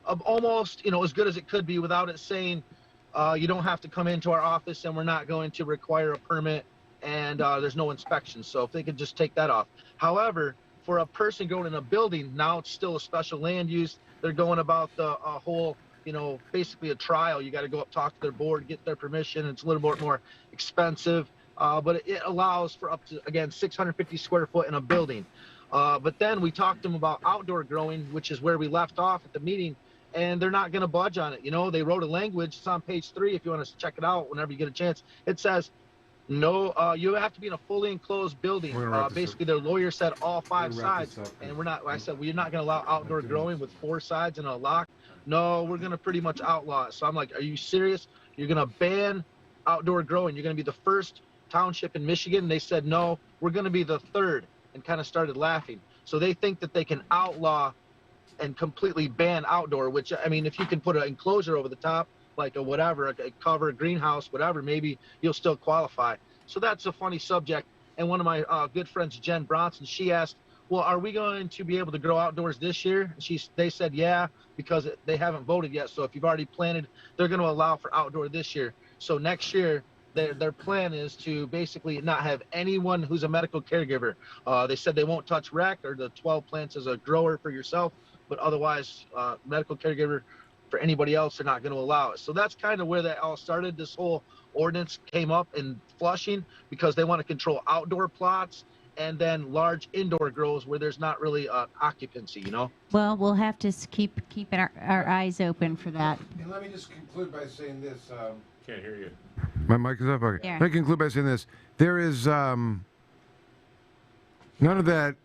S12: almost, as good as it could be without it saying you don't have to come into our office and we're not going to require a permit and there's no inspection. So if they could just take that off. However, for a person going in a building, now it's still a special land use. They're going about the whole, basically a trial. You got to go up, talk to their board, get their permission. It's a little bit more expensive. But it allows for up to, again, 650 square foot in a building. But then we talked to them about outdoor growing, which is where we left off at the meeting, and they're not going to budge on it. They wrote a language. It's on page 3 if you want to check it out whenever you get a chance. It says, no, you have to be in a fully enclosed building. Basically, their lawyer said all 5 sides, and we're not going to allow outdoor growing with 4 sides and a lock. No, we're going to pretty much outlaw it. So I'm like, are you serious? You're going to ban outdoor growing? You're going to be the first township in Michigan? They said no, we're going to be the 3rd, and kind of started laughing. So they think that they can outlaw and completely ban outdoor, which, I mean, if you can put an enclosure over the top, like a cover, a greenhouse, whatever, maybe you'll still qualify. So that's a funny subject. And one of my good friends, Jen Bronson, she asked, well, are we going to be able to grow outdoors this year? They said yeah, because they haven't voted yet. So if you've already planted, they're going to allow for outdoor this year. So next year, their plan is to basically not have anyone who's a medical caregiver. They said they won't touch rec or the 12 plants as a grower for yourself, but otherwise medical caregiver for anybody else, they're not going to allow it. So that's kind of where that all started. This whole ordinance came up in Flushing because they want to control outdoor plots and then large indoor grows where there's not really occupancy,
S4: Well, we'll have to keep our eyes open for that.
S1: And let me just conclude by saying this.
S2: Can't hear you.
S1: My mic is up? Okay.
S4: Yeah.
S1: Let me conclude by saying this. There is, none of that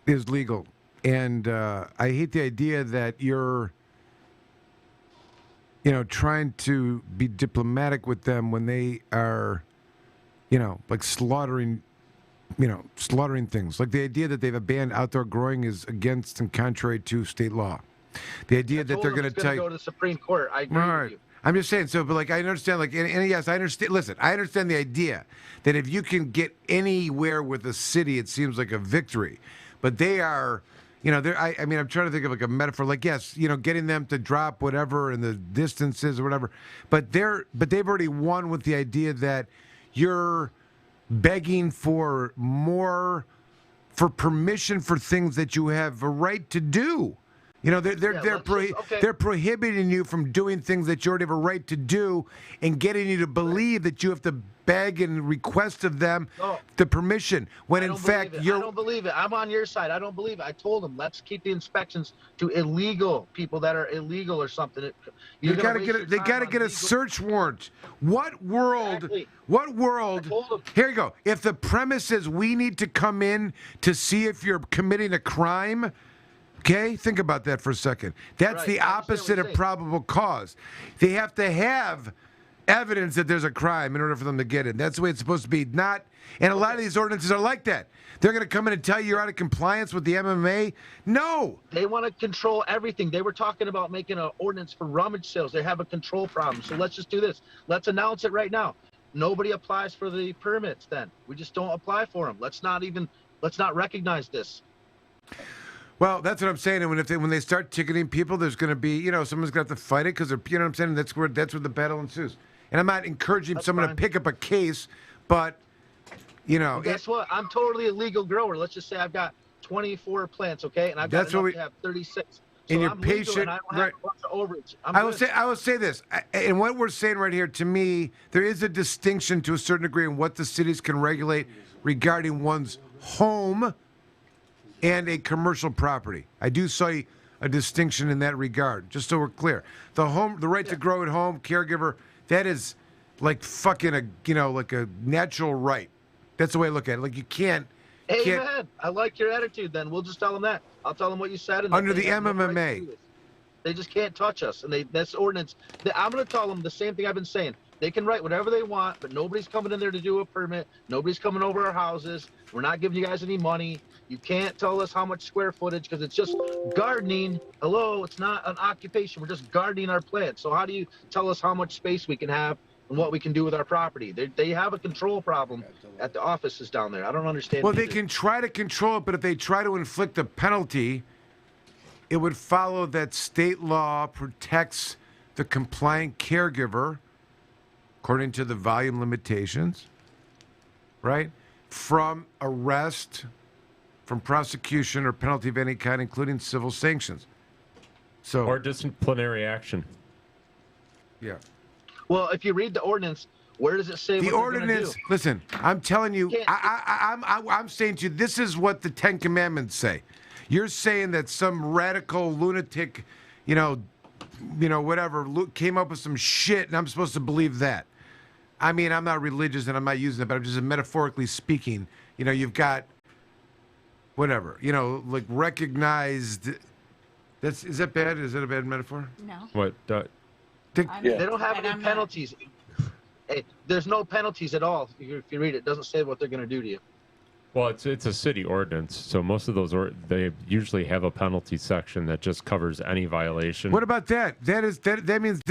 S1: is legal. And I hate the idea that you're, trying to be diplomatic with them when they are, like slaughtering things. Like the idea that they've banned outdoor growing is against and contrary to state law. The idea that they're going to
S12: go to the Supreme Court. I agree with you.
S1: I'm just saying, but I understand, and yes, I understand. Listen, I understand the idea that if you can get anywhere with a city, it seems like a victory. But they are, I mean, I'm trying to think of like a metaphor, yes, getting them to drop whatever in the distances or whatever. But they've already won with the idea that you're begging for more, for permission for things that you have a right to do. You know, they're prohibiting you from doing things that you already have a right to do, and getting you to believe that you have to beg and request of them the permission. When in fact
S12: I don't believe it. I'm on your side. I don't believe it. I told them let's keep the inspections to illegal people that are illegal or something.
S1: They got to get a search warrant. What world?
S12: Exactly.
S1: What world? Here you go. If the premise is we need to come in to see if you're committing a crime. Okay, think about that for a second. That's the opposite of probable cause. They have to have evidence that there's a crime in order for them to get it. That's the way it's supposed to be. Not, and a lot of these ordinances are like that. They're going to come in and tell you you're out of compliance with the MMA. No.
S12: They want to control everything. They were talking about making an ordinance for rummage sales. They have a control problem. So let's just do this. Let's announce it right now. Nobody applies for the permits then. We just don't apply for them. Let's not recognize this.
S1: Well, that's what I'm saying. And when they start ticketing people, there's going to be, someone's going to have to fight it because they're, you know what I'm saying? That's where the battle ensues. And I'm not encouraging someone to pick up a case, but,
S12: Guess what? I'm totally a legal grower. Let's just say I've got 24 plants, okay? And I've got enough to have 36.
S1: And you're
S12: I'm legal
S1: patient,
S12: and I don't have a bunch of overage.
S1: I will say this, and what we're saying right here, to me, there is a distinction to a certain degree in what the cities can regulate regarding one's home and a commercial property. I do see a distinction in that regard, just so we're clear. The right to grow at home, caregiver, that is like fucking like a natural right. That's the way I look at it. Like you can't.
S12: Amen. I like your attitude. Then we'll just tell them that. I'll tell them what you said. And
S1: under the MMA,
S12: they just can't touch us. And that's ordinance. I'm going to tell them the same thing I've been saying. They can write whatever they want, but nobody's coming in there to do a permit. Nobody's coming over our houses. We're not giving you guys any money. You can't tell us how much square footage because it's just gardening. Hello, it's not an occupation. We're just gardening our plants. So how do you tell us how much space we can have and what we can do with our property? They have a control problem at the offices down there. I don't understand.
S1: Well, they can try to control it, but if they try to inflict a penalty, it would follow that state law protects the compliant caregiver, according to the volume limitations, right, from arrest, from prosecution or penalty of any kind, including civil sanctions.
S2: Or disciplinary action.
S1: Yeah.
S12: Well, if you read the ordinance, where does it say
S1: the
S12: what
S1: ordinance? Listen, I'm telling you, I'm saying to you, this is what the Ten Commandments say. You're saying that some radical lunatic, whatever, came up with some shit, and I'm supposed to believe that. I mean, I'm not religious and I'm not using it, but I'm just metaphorically speaking. You've got whatever, like recognized. Is that bad? Is that a bad metaphor?
S4: No.
S2: What?
S12: They don't have any penalties. Hey, there's no penalties at all. If you read it, it doesn't say what they're going to do to you.
S2: Well, it's a city ordinance, so most of those they usually have a penalty section that just covers any violation.
S1: What about that? That means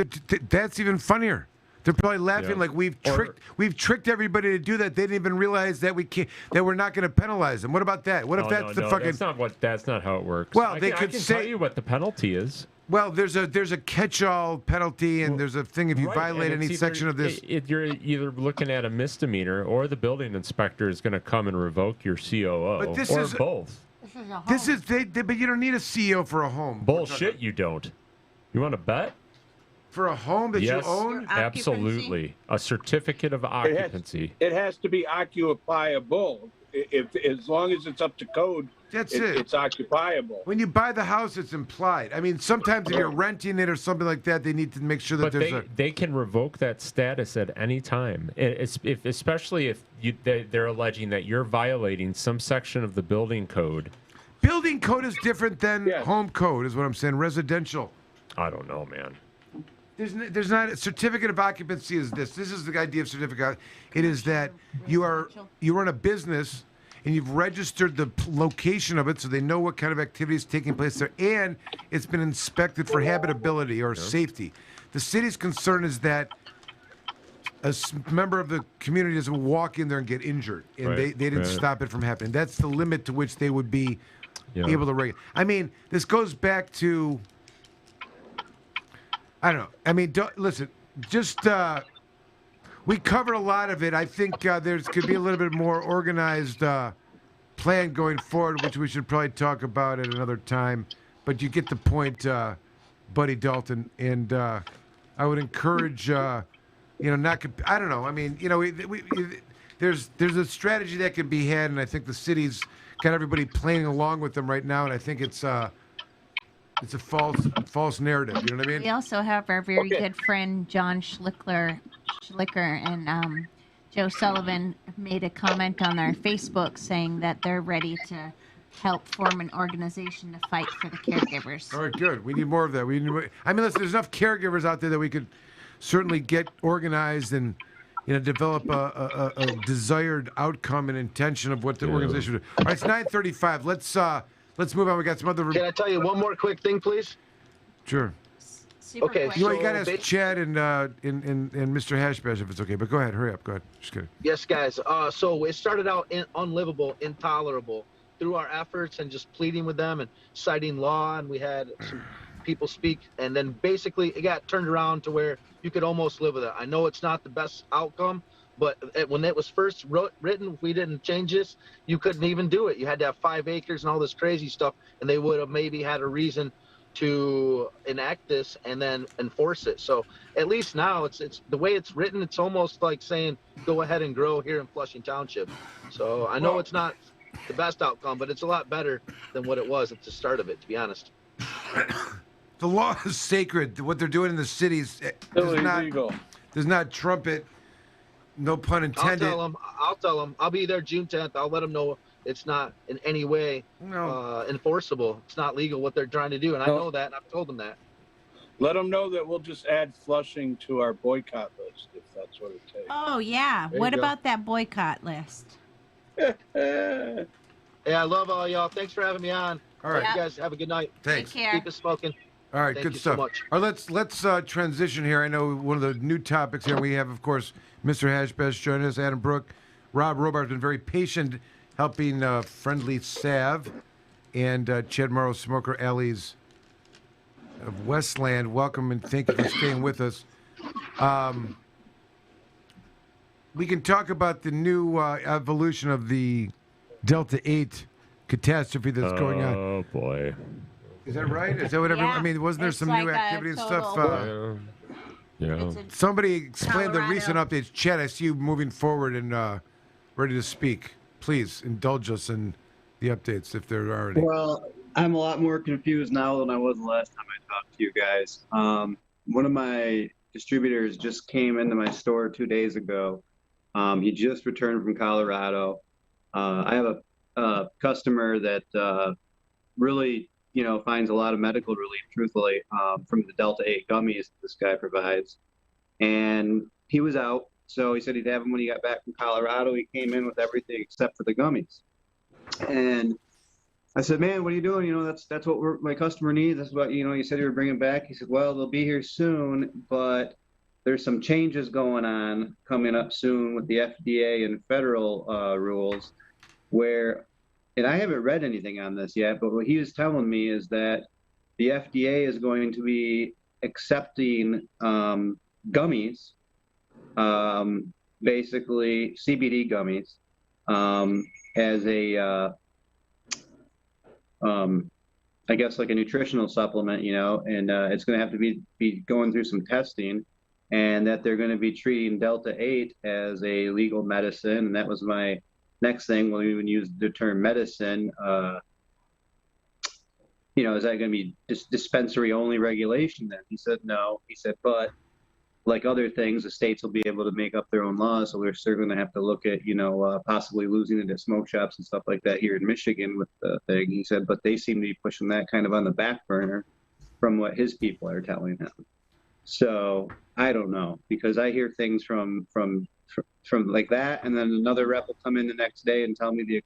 S1: that's even funnier. They're probably laughing like we've tricked everybody to do that. They didn't even realize that we're not going to penalize them. What about that? What if that's the fucking?
S2: That's not how it works.
S1: Well,
S2: I
S1: can
S2: can
S1: say
S2: tell you what the penalty is.
S1: Well, there's a catch-all penalty, and there's a thing if you violate any section of this.
S2: You're either looking at a misdemeanor, or the building inspector is going to come and revoke your COO,
S1: but this
S2: or
S1: is
S2: both.
S1: But you don't need a CEO for a home.
S2: Bullshit, you don't. You want to bet?
S1: For a home that you own?
S2: Absolutely. A certificate of occupancy.
S14: It has to be occupiable. As long as it's up to code, it's occupiable.
S1: When you buy the house, it's implied. I mean, sometimes if you're renting it or something like that, they need to make sure that
S2: they can revoke that status at any time, especially if they're alleging that you're violating some section of the building code.
S1: Building code is different than home code, is what I'm saying. Residential.
S2: I don't know, man.
S1: There's not a certificate of occupancy. Is this? This is the idea of certificate. It is that you run a business and you've registered the location of it, so they know what kind of activity is taking place there, and it's been inspected for habitability or safety. The city's concern is that a member of the community doesn't walk in there and get injured, and they didn't stop it from happening. That's the limit to which they would be able to regulate. I mean, this goes back to. I don't know. I mean, listen, just we covered a lot of it. I think there could be a little bit more organized plan going forward, which we should probably talk about at another time. but you get the point, Buddy Dalton. And I would encourage, not. I don't know. I mean, there's a strategy that can be had, and I think the city's got everybody playing along with them right now, and I think it's a false narrative. You know what I mean?
S4: We also have our very good friend John Schlicker and Joe Sullivan made a comment on our Facebook saying that they're ready to help form an organization to fight for the caregivers.
S1: All right, good. We need more of that. Listen, there's enough caregivers out there that we could certainly get organized and develop a desired outcome and intention of what the organization would do. All right, it's 9:35. Let's move on. We got some other.
S12: Can I tell you one more quick thing, please?
S1: Sure.
S12: Okay.
S1: You got to ask Chad and Mr. Hashbash if it's okay. But go ahead. Hurry up. Go ahead. Just kidding.
S12: Yes, guys. So it started out unlivable, intolerable. Through our efforts and just pleading with them and citing law, and we had some people speak, and then basically it got turned around to where you could almost live with it. I know it's not the best outcome, but when it was first written, if we didn't change this, you couldn't even do it. You had to have 5 acres and all this crazy stuff, and they would have maybe had a reason to enact this and then enforce it. So at least now it's the way it's written, it's almost like saying go ahead and grow here in Flushing Township. So I know it's not the best outcome, but it's a lot better than what it was at the start of it, to be honest.
S1: The law is sacred. What they're doing in the cities does not trump it. No pun intended.
S12: I'll tell them. I'll be there June 10th. I'll let them know it's not in any way enforceable. It's not legal what they're trying to do, and I know that, and I've told them that.
S14: Let them know that we'll just add Flushing to our boycott list if that's what it takes.
S4: Oh, yeah. What about that boycott list?
S12: Yeah, I love all y'all. Thanks for having me on.
S1: All right.
S12: You guys have a good night.
S1: Thanks.
S4: Take care.
S12: Keep it smoking.
S1: All right,
S12: Thank
S1: good
S12: you
S1: stuff.
S12: So much.
S1: All right, let's transition here. I know one of the new topics here. We have, of course, Mr. Hashbash joining us, Adam Brooke. Rob Robart has been very patient, helping Friendly Salve and Chad Morrow Smoker Alleys of Westland. Welcome and thank you for staying with us. We can talk about the new evolution of the Delta 8 catastrophe that's going on.
S2: Oh, boy.
S1: Is that right? Is that what everyone? I mean, wasn't there some new activity and stuff?
S2: Yeah.
S1: Somebody explain the recent updates. Chad, I see you moving forward and ready to speak. Please indulge us in the updates if there are any.
S15: Well, I'm a lot more confused now than I was the last time I talked to you guys. One of my distributors just came into my store 2 days ago. He just returned from Colorado. I have a customer that really, finds a lot of medical relief, truthfully, from the Delta 8 gummies this guy provides. And he was out, so he said he'd have them when he got back from Colorado. He came in with everything except for the gummies. And I said, man, what are you doing? That's what my customer needs. That's what, you said you were bringing back. He said, well, they'll be here soon, but there's some changes going on coming up soon with the FDA and federal rules where, and I haven't read anything on this yet, but what he was telling me is that the FDA is going to be accepting gummies, basically CBD gummies, as a, I guess like a nutritional supplement, and it's going to have to be going through some testing, and that they're going to be treating Delta 8 as a legal medicine. And that was my next thing. When we would use the term medicine, is that going to be just dispensary only regulation then? He said, no. He said, but like other things, the states will be able to make up their own laws. So we're still going to have to look at, possibly losing it at smoke shops and stuff like that here in Michigan with the thing. He said, but they seem to be pushing that kind of on the back burner from what his people are telling him. So I don't know, because I hear things from like that, and then another rep will come in the next day and tell me the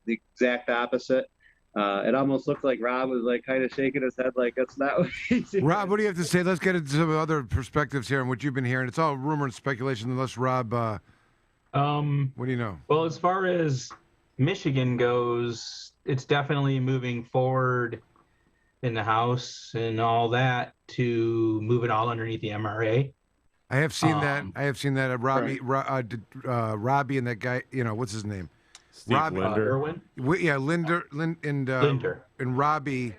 S15: exact opposite. It almost looked like Rob was like kind of shaking his head like that's not what he's doing.
S1: Rob, what do you have to say? Let's get into some other perspectives here and what you've been hearing. It's all rumor and speculation unless Rob, what do you know?
S16: Well, as far as Michigan goes, it's definitely moving forward in the House and all that to move it all underneath the MRA.
S1: I have seen that. I have seen that. Robbie and that guy, what's his name?
S2: Steve Linder.
S16: Irwin?
S1: Linder. And Robbie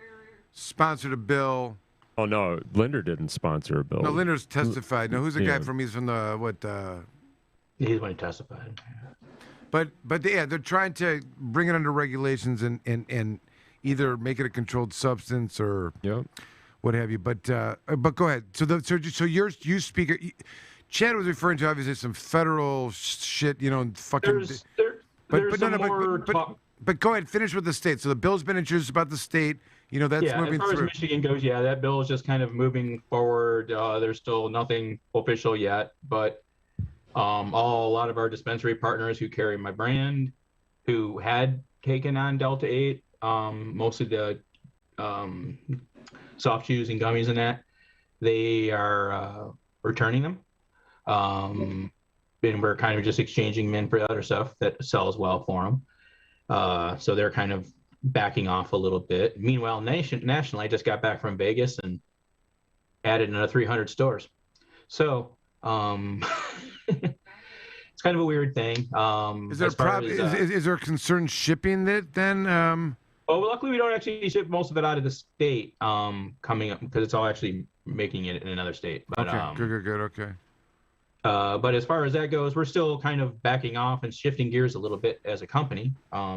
S1: sponsored a bill.
S2: Oh no, Linder didn't sponsor a bill.
S1: No, Linder's testified. No, who's the guy
S2: Yeah.
S1: from? He's from the what?
S16: He's when he testified.
S1: But yeah, they're trying to bring it under regulations and either make it a controlled substance or what have you. But go ahead. So you speaker. Chad was referring to obviously some federal shit, fucking. But go ahead, finish with the state. So the bill's been introduced about the state. That's moving
S16: as far
S1: through.
S16: as Michigan goes, that bill is just kind of moving forward. There's still nothing official yet, but a lot of our dispensary partners who carry my brand, who had taken on Delta 8, mostly the soft chews and gummies and that, they are returning them. And we're kind of just exchanging them for other stuff that sells well for them. So they're kind of backing off a little bit. Meanwhile, nationally, I just got back from Vegas and added another 300 stores. So it's kind of a weird thing.
S1: Is there a problem? Is there a concern shipping it then?
S16: Well, luckily we don't actually ship most of it out of the state coming up because it's all actually making it in another state. But,
S1: okay, good. Okay.
S16: But as far as that goes, we're still kind of backing off and shifting gears a little bit as a company,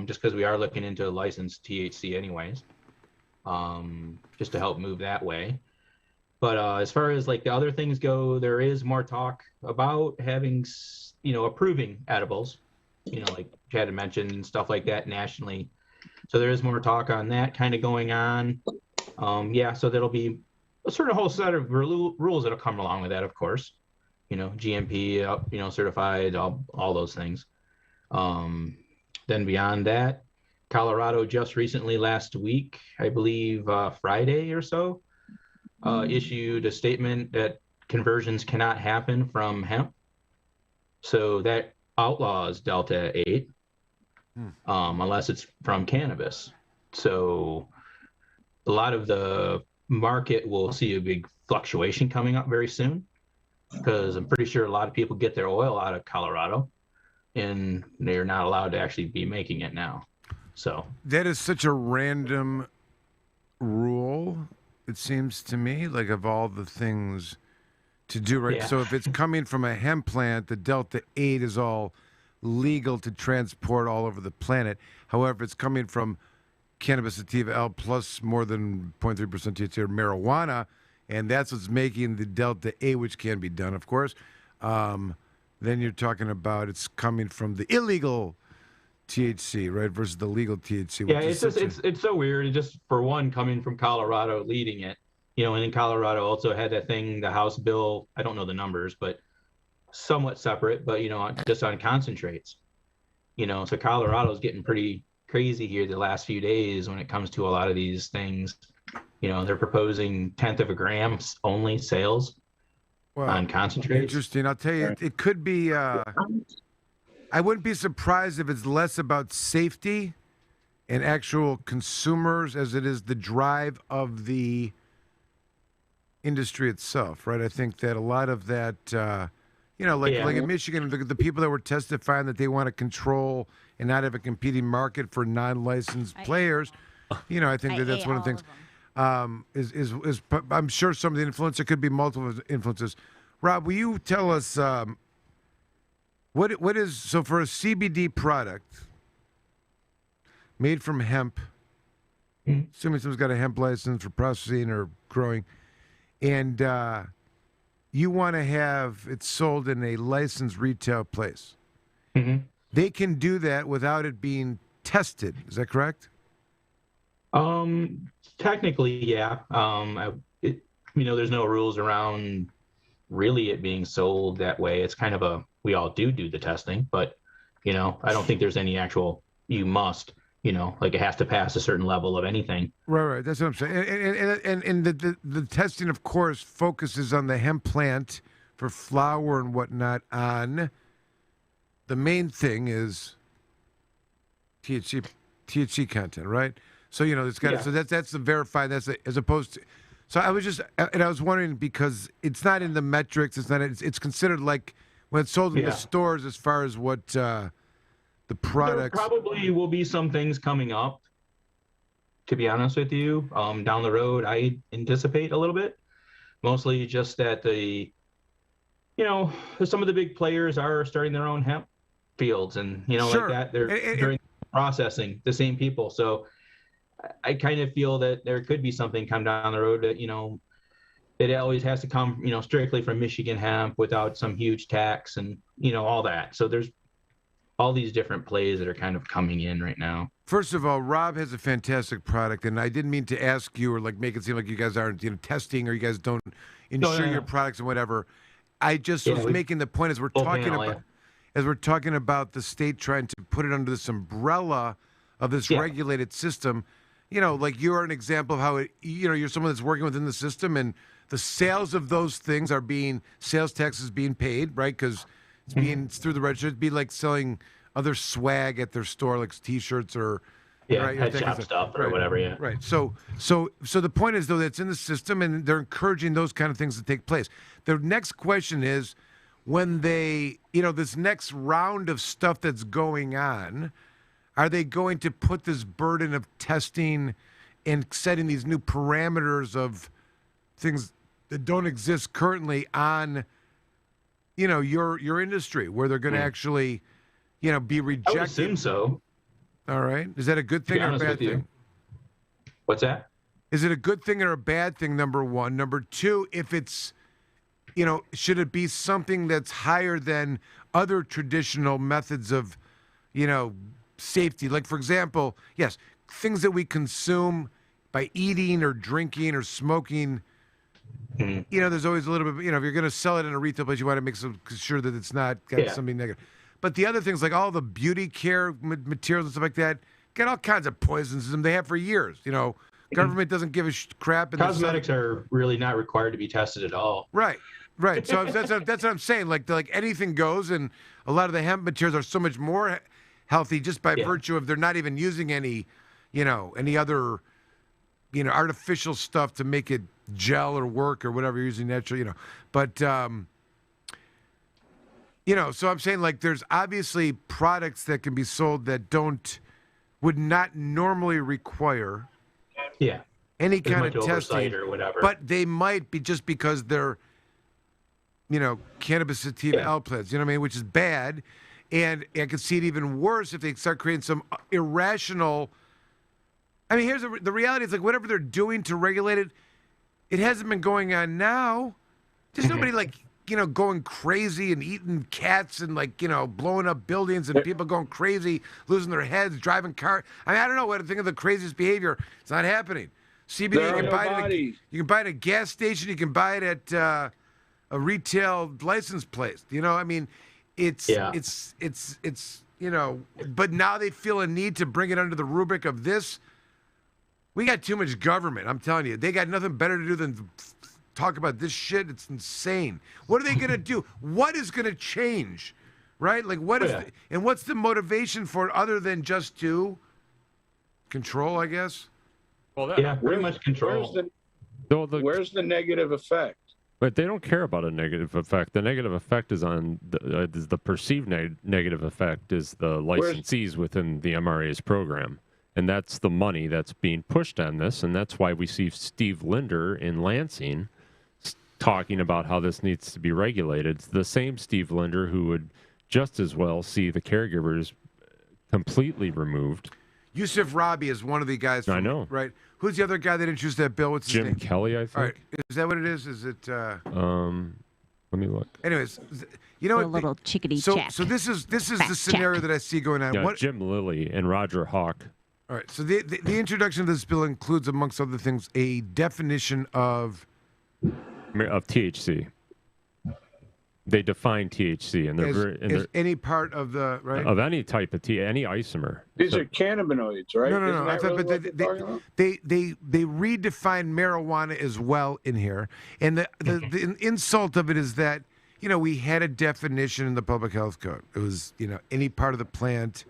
S16: just because we are looking into licensed THC anyways, just to help move that way. But as far as like the other things go, there is more talk about having, approving edibles, like Chad had mentioned and stuff like that nationally. So there is more talk on that kind of going on. So there'll be a sort of whole set of rules that'll come along with that, of course. GMP, certified, all those things. Then beyond that, Colorado just recently last week, I believe Friday or so, issued a statement that conversions cannot happen from hemp. So that outlaws Delta 8, unless it's from cannabis. So a lot of the market will see a big fluctuation coming up very soon, because I'm pretty sure a lot of people get their oil out of Colorado and they're not allowed to actually be making it now. So
S1: that is such a random rule, it seems to me, like of all the things to do, right?
S16: Yeah.
S1: So if it's coming from a hemp plant, the Delta 8 is all legal to transport all over the planet. However, if it's coming from cannabis sativa L plus more than 0.3% THC or marijuana, and that's what's making the Delta 8, which can be done, of course, then you're talking about it's coming from the illegal THC, right, versus the legal THC.
S16: Yeah, it's so weird. It's just, for one, coming from Colorado, leading it, and then Colorado also had that thing, the House bill, I don't know the numbers, but somewhat separate, but, just on concentrates, so Colorado's getting pretty crazy here the last few days when it comes to a lot of these things. They're proposing 1/10 of a gram only sales on concentrates.
S1: Interesting. I'll tell you, it could be, I wouldn't be surprised if it's less about safety and actual consumers as it is the drive of the industry itself, right? I think that a lot of that, like in Michigan, the people that were testifying that they want to control and not have a competing market for non-licensed players, I think that's one of the things. Is I'm sure some of the influence, there could be multiple influences. Rob, will you tell us what is, so for a CBD product made from hemp, assuming someone's got a hemp license for processing or growing, and you want to have it sold in a licensed retail place, they can do that without it being tested. Is that correct?
S16: Technically, yeah. There's no rules around really it being sold that way. It's kind of we all do the testing, but, I don't think there's any actual, you must, like it has to pass a certain level of anything.
S1: Right. That's what I'm saying. And the testing, of course, focuses on the hemp plant for flower and whatnot. On the main thing is THC content, right? So it's got so that's the verified. That's as opposed to. So I was wondering, because it's not in the metrics. It's considered like when it's sold in the stores as far as what the products.
S16: There probably will be some things coming up to be honest with you. Down the road, I anticipate a little bit, mostly just that some of the big players are starting their own hemp fields and,
S1: Sure.
S16: like that. They're during processing the same people. So I kind of feel that there could be something come down the road that, it always has to come, strictly from Michigan hemp without some huge tax and, all that. So there's all these different plays that are kind of coming in right now.
S1: First of all, Rob has a fantastic product, and I didn't mean to ask you or make it seem like you guys aren't testing or you guys don't insure your products and whatever. I just was making the point as we're talking about the state trying to put it under this umbrella of this regulated system. Like you're an example of how you're someone that's working within the system, and the sales of those things are sales taxes being paid, right? Because it's through the register. It'd be like selling other swag at their store, like T-shirts or
S16: head shop stuff or whatever. Yeah,
S1: right. So the point is though that it's in the system, and they're encouraging those kind of things to take place. The next question is when they, this next round of stuff that's going on, are they going to put this burden of testing and setting these new parameters of things that don't exist currently on, your industry, where they're going to actually, be rejected?
S16: I would assume so.
S1: All right. Is that a good thing or a bad thing?
S16: What's that?
S1: Is it a good thing or a bad thing, number one? Number two, if it's, should it be something that's higher than other traditional methods of, safety? Like, for example, yes, things that we consume by eating or drinking or smoking, there's always a little bit, if you're going to sell it in a retail place, you want to make sure that it's not got something negative. But the other things, like all the beauty care materials and stuff like that, got all kinds of poisons in them. They have for years. Government doesn't give a crap. And
S16: cosmetics are really not required to be tested at all.
S1: Right. So that's what I'm saying. Like anything goes, and a lot of the hemp materials are so much more healthy just by virtue of they're not even using any, any other, artificial stuff to make it gel or work or whatever you're using natural, But, so I'm saying like there's obviously products that can be sold that would not normally require any kind of testing
S16: or whatever.
S1: But they might be just because they're, cannabis sativa L plants, which is bad. And I could see it even worse if they start creating some irrational. I mean, here's the reality. It's like whatever they're doing to regulate it, it hasn't been going on now. There's nobody going crazy and eating cats and blowing up buildings and people going crazy, losing their heads, driving cars. I mean, I don't know what to think of the craziest behavior. It's not happening. CBD, you can buy it at a gas station. You can buy it at a retail license place. I mean, it's but now they feel a need to bring it under the rubric of this. We got too much government. I'm telling you, they got nothing better to do than talk about this shit. It's insane. What are they going to do? What is going to change? Right? Like and what's the motivation for it other than just to control, I guess?
S2: Well,
S16: pretty much control.
S14: Where's the negative effect?
S2: But they don't care about a negative effect. The negative effect is on the perceived negative effect is the licensees within the MRA's program. And that's the money that's being pushed on this. And that's why we see Steve Linder in Lansing talking about how this needs to be regulated. It's the same Steve Linder who would just as well see the caregivers completely removed.
S1: Yusuf Rabi is one of the guys. I know. Right. Who's the other guy that introduced that bill? What's his name?
S2: Jim Kelly, I think.
S1: All right. Is that what it is? Is it?
S2: Let me look.
S1: Anyways, you know
S4: a
S1: what?
S4: little chickadee
S1: So
S4: check.
S1: this is the scenario that I see going on.
S2: Yeah, Jim Lilly and Roger Hawk.
S1: All right. So the introduction of this bill includes, amongst other things, a definition of
S2: THC. They define THC, and
S1: as any part of the
S2: of any type of any isomer.
S14: These are cannabinoids, right?
S1: No. They redefine marijuana as well in here, and the insult of it is that we had a definition in the public health code. It was any part of the plant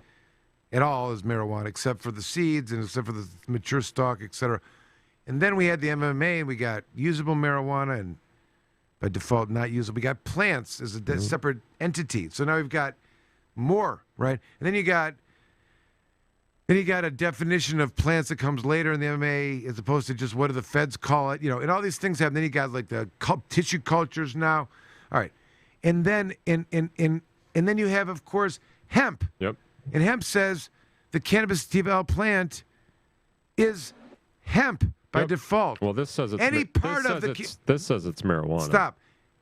S1: at all is marijuana, except for the seeds and except for the mature stalk, etc. And then we had the MMA, and we got usable marijuana and by default not usable. We got plants as a separate entity. So now we've got more, right? And then you got Then you got a definition of plants that comes later in the MMA as opposed to just what do the feds call it, and all these things happen. Then you got like the tissue cultures now. All right. And then and then you have, of course, hemp.
S2: Yep.
S1: And hemp says the cannabis sativa plant is hemp by default.
S2: Well, this says it's this says it's marijuana.
S1: Stop.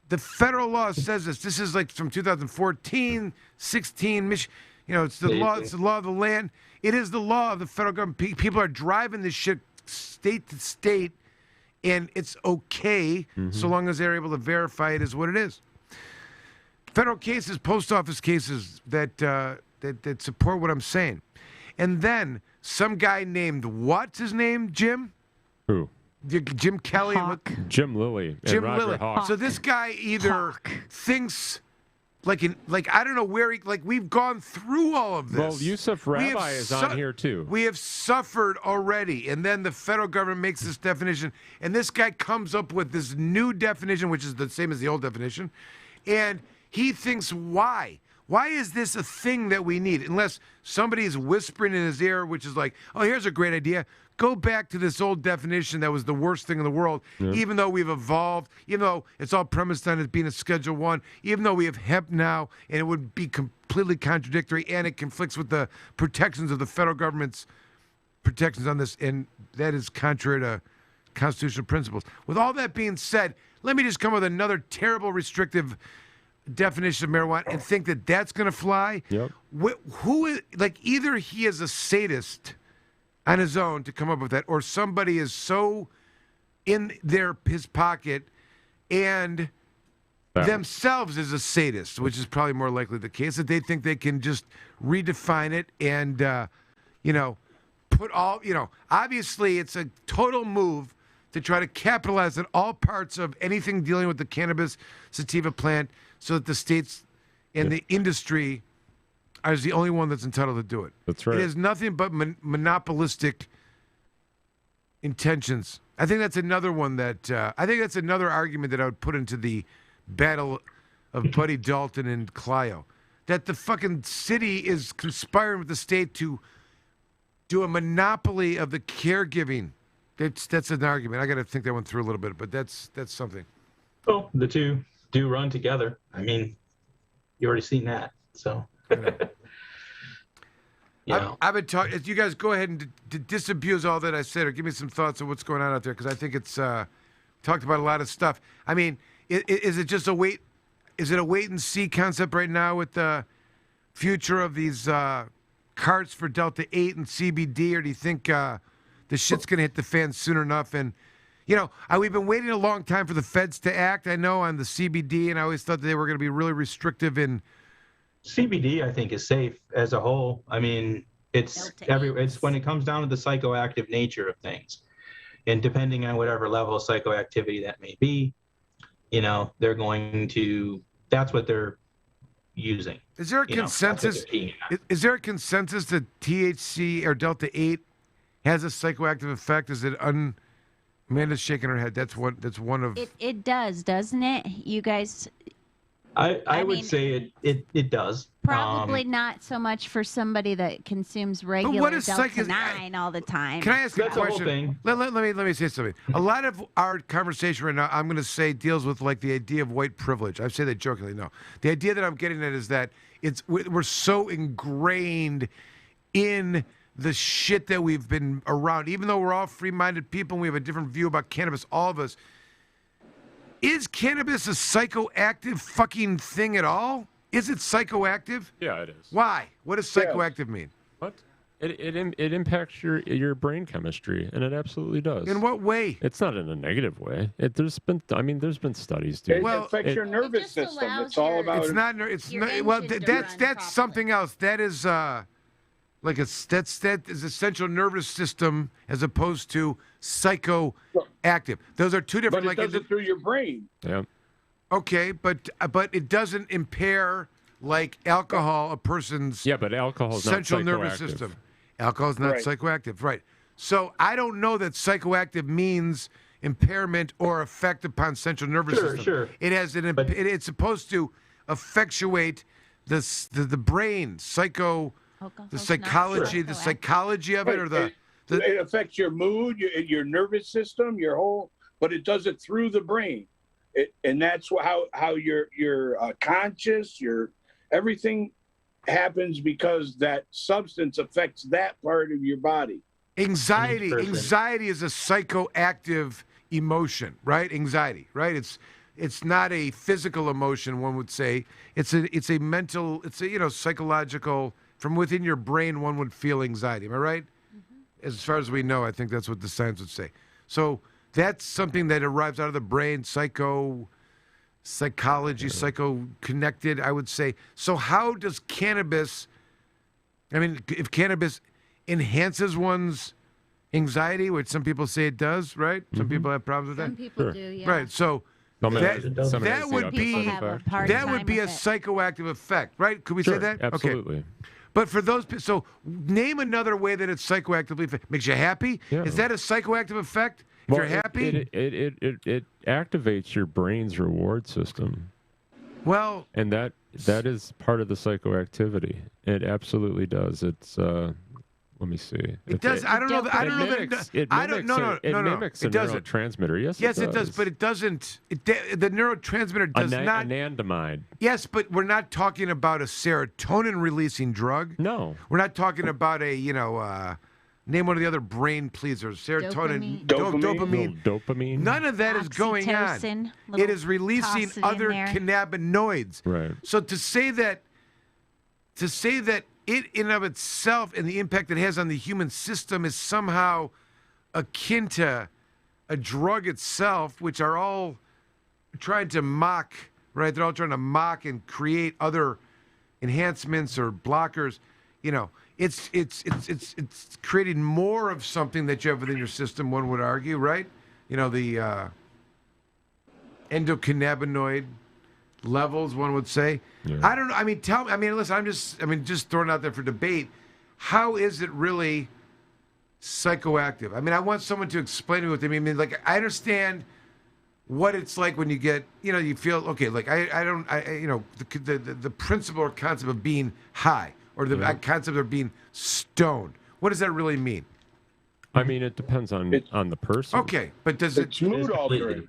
S1: The federal law says this. This is like from 2014, 16. It's the law. It's the law of the land. It is the law of the federal government. People are driving this shit state to state, and it's okay so long as they're able to verify it is what it is. Federal cases, post office cases that support what I'm saying, and then some guy named what's his name? Jim.
S2: Who?
S1: Jim Kelly.
S2: Jim Lilly. And
S1: Jim
S2: Roger
S1: Lilly.
S2: Hawk.
S1: So this guy either thinks like I don't know where we've gone through all of this.
S2: Well, Yusuf Rabbi is on here too.
S1: We have suffered already, and then the federal government makes this definition, and this guy comes up with this new definition, which is the same as the old definition, and he thinks why? Why is this a thing that we need? Unless somebody is whispering in his ear, which is like, oh, here's a great idea. Go back to this old definition that was the worst thing in the world, even though we've evolved, even though it's all premised on it being a Schedule 1, even though we have hemp now, and it would be completely contradictory, and it conflicts with the protections of the federal government's protections on this, and that is contrary to constitutional principles. With all that being said, let me just come with another terrible restrictive definition of marijuana and think that that's going to fly.
S2: Yep.
S1: Who is, either he is a sadist on his own to come up with that, or somebody is so in his pocket and themselves is a sadist, which is probably more likely the case, that they think they can just redefine it and put all, obviously it's a total move to try to capitalize on all parts of anything dealing with the cannabis sativa plant so that the states and the industry is the only one that's entitled to do it.
S2: That's right.
S1: It has nothing but monopolistic intentions. I think that's another one that I think that's another argument that I would put into the battle of Buddy Dalton and Clio, that the fucking city is conspiring with the state to do a monopoly of the caregiving. That's an argument. I got to think that one through a little bit, but that's something.
S16: Well, the two do run together. I mean, you already seen that, so.
S1: I've been talking. You guys go ahead and disabuse all that I said, or give me some thoughts on what's going on out there, because I think it's talked about a lot of stuff. I mean, is it just a wait? Is it a wait and see concept right now with the future of these carts for Delta 8 and CBD, or do you think the shit's going to hit the fan soon enough? And we've been waiting a long time for the feds to act. I know on the CBD, and I always thought that they were going to be really restrictive in.
S16: CBD, I think, is safe as a whole. I mean, it's when it comes down to the psychoactive nature of things, and depending on whatever level of psychoactivity that may be, they're going to. That's what they're using.
S1: Is there a consensus? Is there a consensus that THC or Delta 8 has a psychoactive effect? Is it Amanda's shaking her head. That's one of.
S4: It does, doesn't it? You guys.
S16: I would say it does.
S4: Probably not so much for somebody that consumes regular Delta 9 all the time.
S1: Can I ask a question?
S16: The whole thing.
S1: Let me say something. A lot of our conversation right now, I'm going to say, deals with the idea of white privilege. I say that jokingly. No, the idea that I'm getting at is that we're so ingrained in the shit that we've been around. Even though we're all free-minded people and we have a different view about cannabis, all of us. Is cannabis a psychoactive fucking thing at all? Is it psychoactive?
S2: Yeah, it is.
S1: Why? What does psychoactive mean?
S2: What? It impacts your brain chemistry, and it absolutely does.
S1: In what way?
S2: It's not in a negative way. There's been studies, dude.
S14: It affects your nervous system. It's all about.
S1: It's not. It's not. Well, that's something else. That is that is essential nervous system as opposed to psychoactive. Those are two different.
S14: But it does it through your brain.
S2: Yeah.
S1: Okay, but it doesn't impair like alcohol a person's.
S2: Yeah, but alcohol is
S1: central
S2: not
S1: nervous system. Alcohol is not psychoactive, right? So I don't know that psychoactive means impairment or effect upon central nervous system.
S16: Sure.
S1: It has it's supposed to effectuate the brain, The psychology, the psychology of it, or
S14: it affects your mood, your nervous system, your whole, but it does it through the brain. And that's how your conscious, your everything happens because that substance affects that part of your body.
S1: Anxiety is a psychoactive emotion, right? Anxiety, right? It's not a physical emotion, one would say. It's a mental, psychological. From within your brain, one would feel anxiety. Am I right? Mm-hmm. As far as we know, I think that's what the science would say. So that's something that arrives out of the brain, psychology, psycho-connected, I would say. So how does cannabis, if cannabis enhances one's anxiety, which some people say it does, right? Some people have problems with that.
S4: Some people do, yeah.
S1: Right, so that would be a psychoactive effect, right? Could we say that?
S2: Absolutely.
S1: Okay. But for those, so name another way that it's psychoactively makes you happy.
S2: Yeah.
S1: Is that a psychoactive effect? If you're happy,
S2: it activates your brain's reward system.
S1: Well,
S2: and that is part of the psychoactivity. It absolutely does. It's let me see.
S1: It does. I don't know.
S2: It mimics a neurotransmitter. Yes,
S1: it does. But it doesn't. The neurotransmitter does not.
S2: Anandamide.
S1: Yes, but we're not talking about a serotonin-releasing drug.
S2: No.
S1: We're not talking about a name one of the other brain pleasers. Serotonin,
S2: dopamine.
S1: None of that is going on. It is releasing other cannabinoids.
S2: Right.
S1: So to say that it in and of itself and the impact it has on the human system is somehow akin to a drug itself, which are all trying to mock, right? They're all trying to mock and create other enhancements or blockers. It's creating more of something that you have within your system, one would argue, right? The endocannabinoid levels, one would say.
S2: Yeah.
S1: I don't know. Listen, I'm just throwing it out there for debate. How is it really psychoactive? I want someone to explain to me what they mean. I understand what it's like when you get, you feel, okay, the principle or concept of being high or the concept of being stoned. What does that really mean?
S2: It depends on the person.
S1: Okay, but does
S14: it's mood altering?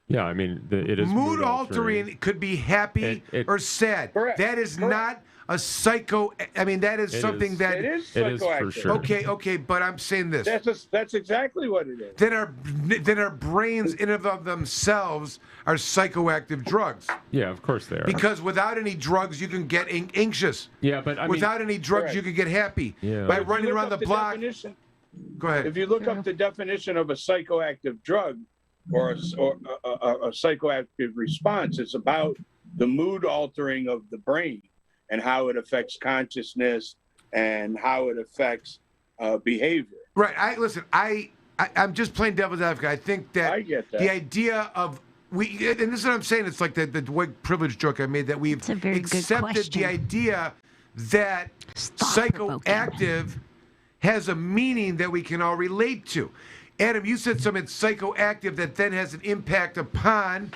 S2: Yeah, it is
S1: mood altering. It could be happy or sad.
S14: Correct.
S1: That is not a psycho. That is something that
S14: it is psychoactive.
S2: For sure.
S1: Okay, but I'm saying this.
S14: That's exactly what it is.
S1: Then our brains in and of themselves are psychoactive drugs.
S2: Yeah, of course they are.
S1: Because without any drugs, you can get anxious.
S2: Yeah, but
S1: without any drugs, you can get happy.
S2: Yeah.
S1: By running around the block. Go ahead.
S14: If you look up the definition of a psychoactive drug or a psychoactive response, it's about the mood altering of the brain and how it affects consciousness and how it affects behavior.
S1: Right. I'm just playing devil's advocate. I think that,
S14: I get that.
S1: The idea of and this is what I'm saying. It's like the white privilege joke I made, that we've accepted the idea that psychoactive has a meaning that we can all relate to. Adam, you said something psychoactive that then has an impact upon,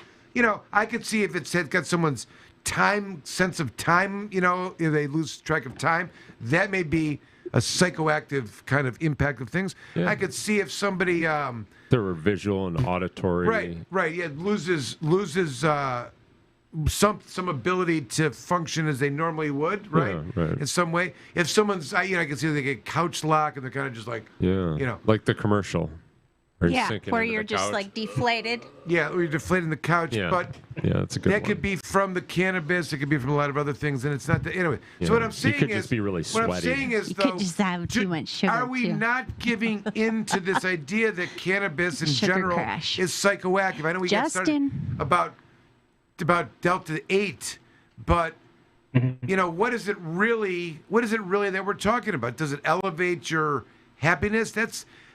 S1: I could see if it's got someone's sense of time, if they lose track of time, that may be a psychoactive kind of impact of things. Yeah. I could see if somebody
S2: there were visual and auditory.
S1: Right, yeah, loses some ability to function as they normally would, right?
S2: Yeah, right.
S1: In some way. If someone's, I can see they get couch lock and they're kind of just like,
S2: like the commercial.
S4: Where you're just like deflated.
S1: Yeah, or you're deflating the couch.
S2: Yeah.
S1: But
S2: that's a good one.
S1: That could be from the cannabis. It could be from a lot of other things, and it's not that. Anyway, so what I'm saying is,
S2: you could just be really sweaty.
S1: What I'm saying is,
S4: You
S1: though,
S4: could just have too much sugar.
S1: are we not giving into this idea that cannabis in
S4: Sugar
S1: general
S4: crash.
S1: is psychoactive? I know we got started about Delta 8, but what is it really that we're talking about? Does it elevate your happiness?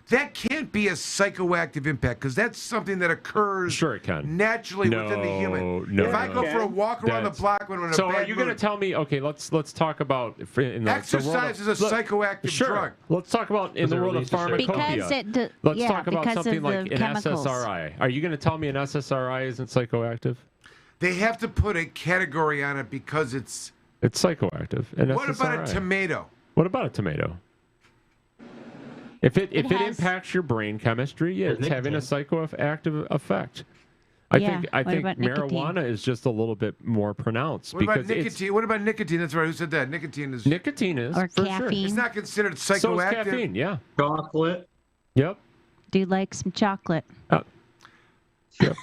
S1: That can't be a psychoactive impact, because that's something that occurs naturally within the human. If I go for a walk around the block when I'm in a bad
S2: are you going to tell me, okay, let's talk about
S1: exercise is a psychoactive drug.
S2: Let's talk about in the world of pharmacopoeia. Let's talk about something like an SSRI. Are you going to tell me an SSRI isn't psychoactive?
S1: They have to put a category on it because it's
S2: psychoactive.
S1: What about a tomato?
S2: What about a tomato? If it
S4: has-
S2: impacts your brain chemistry, yeah, it's having a psychoactive effect. I
S4: Yeah,
S2: think
S4: what about nicotine?
S2: marijuana is just a little bit more pronounced
S1: What about
S2: because it's
S1: nicotine? What about nicotine? That's right. Who said that? Nicotine is
S4: Or
S2: for
S4: caffeine.
S1: It's not considered
S2: sure. So is
S1: psychoactive.
S2: caffeine, yeah.
S15: Chocolate.
S2: Yep.
S4: Do you like some chocolate?
S2: Yeah,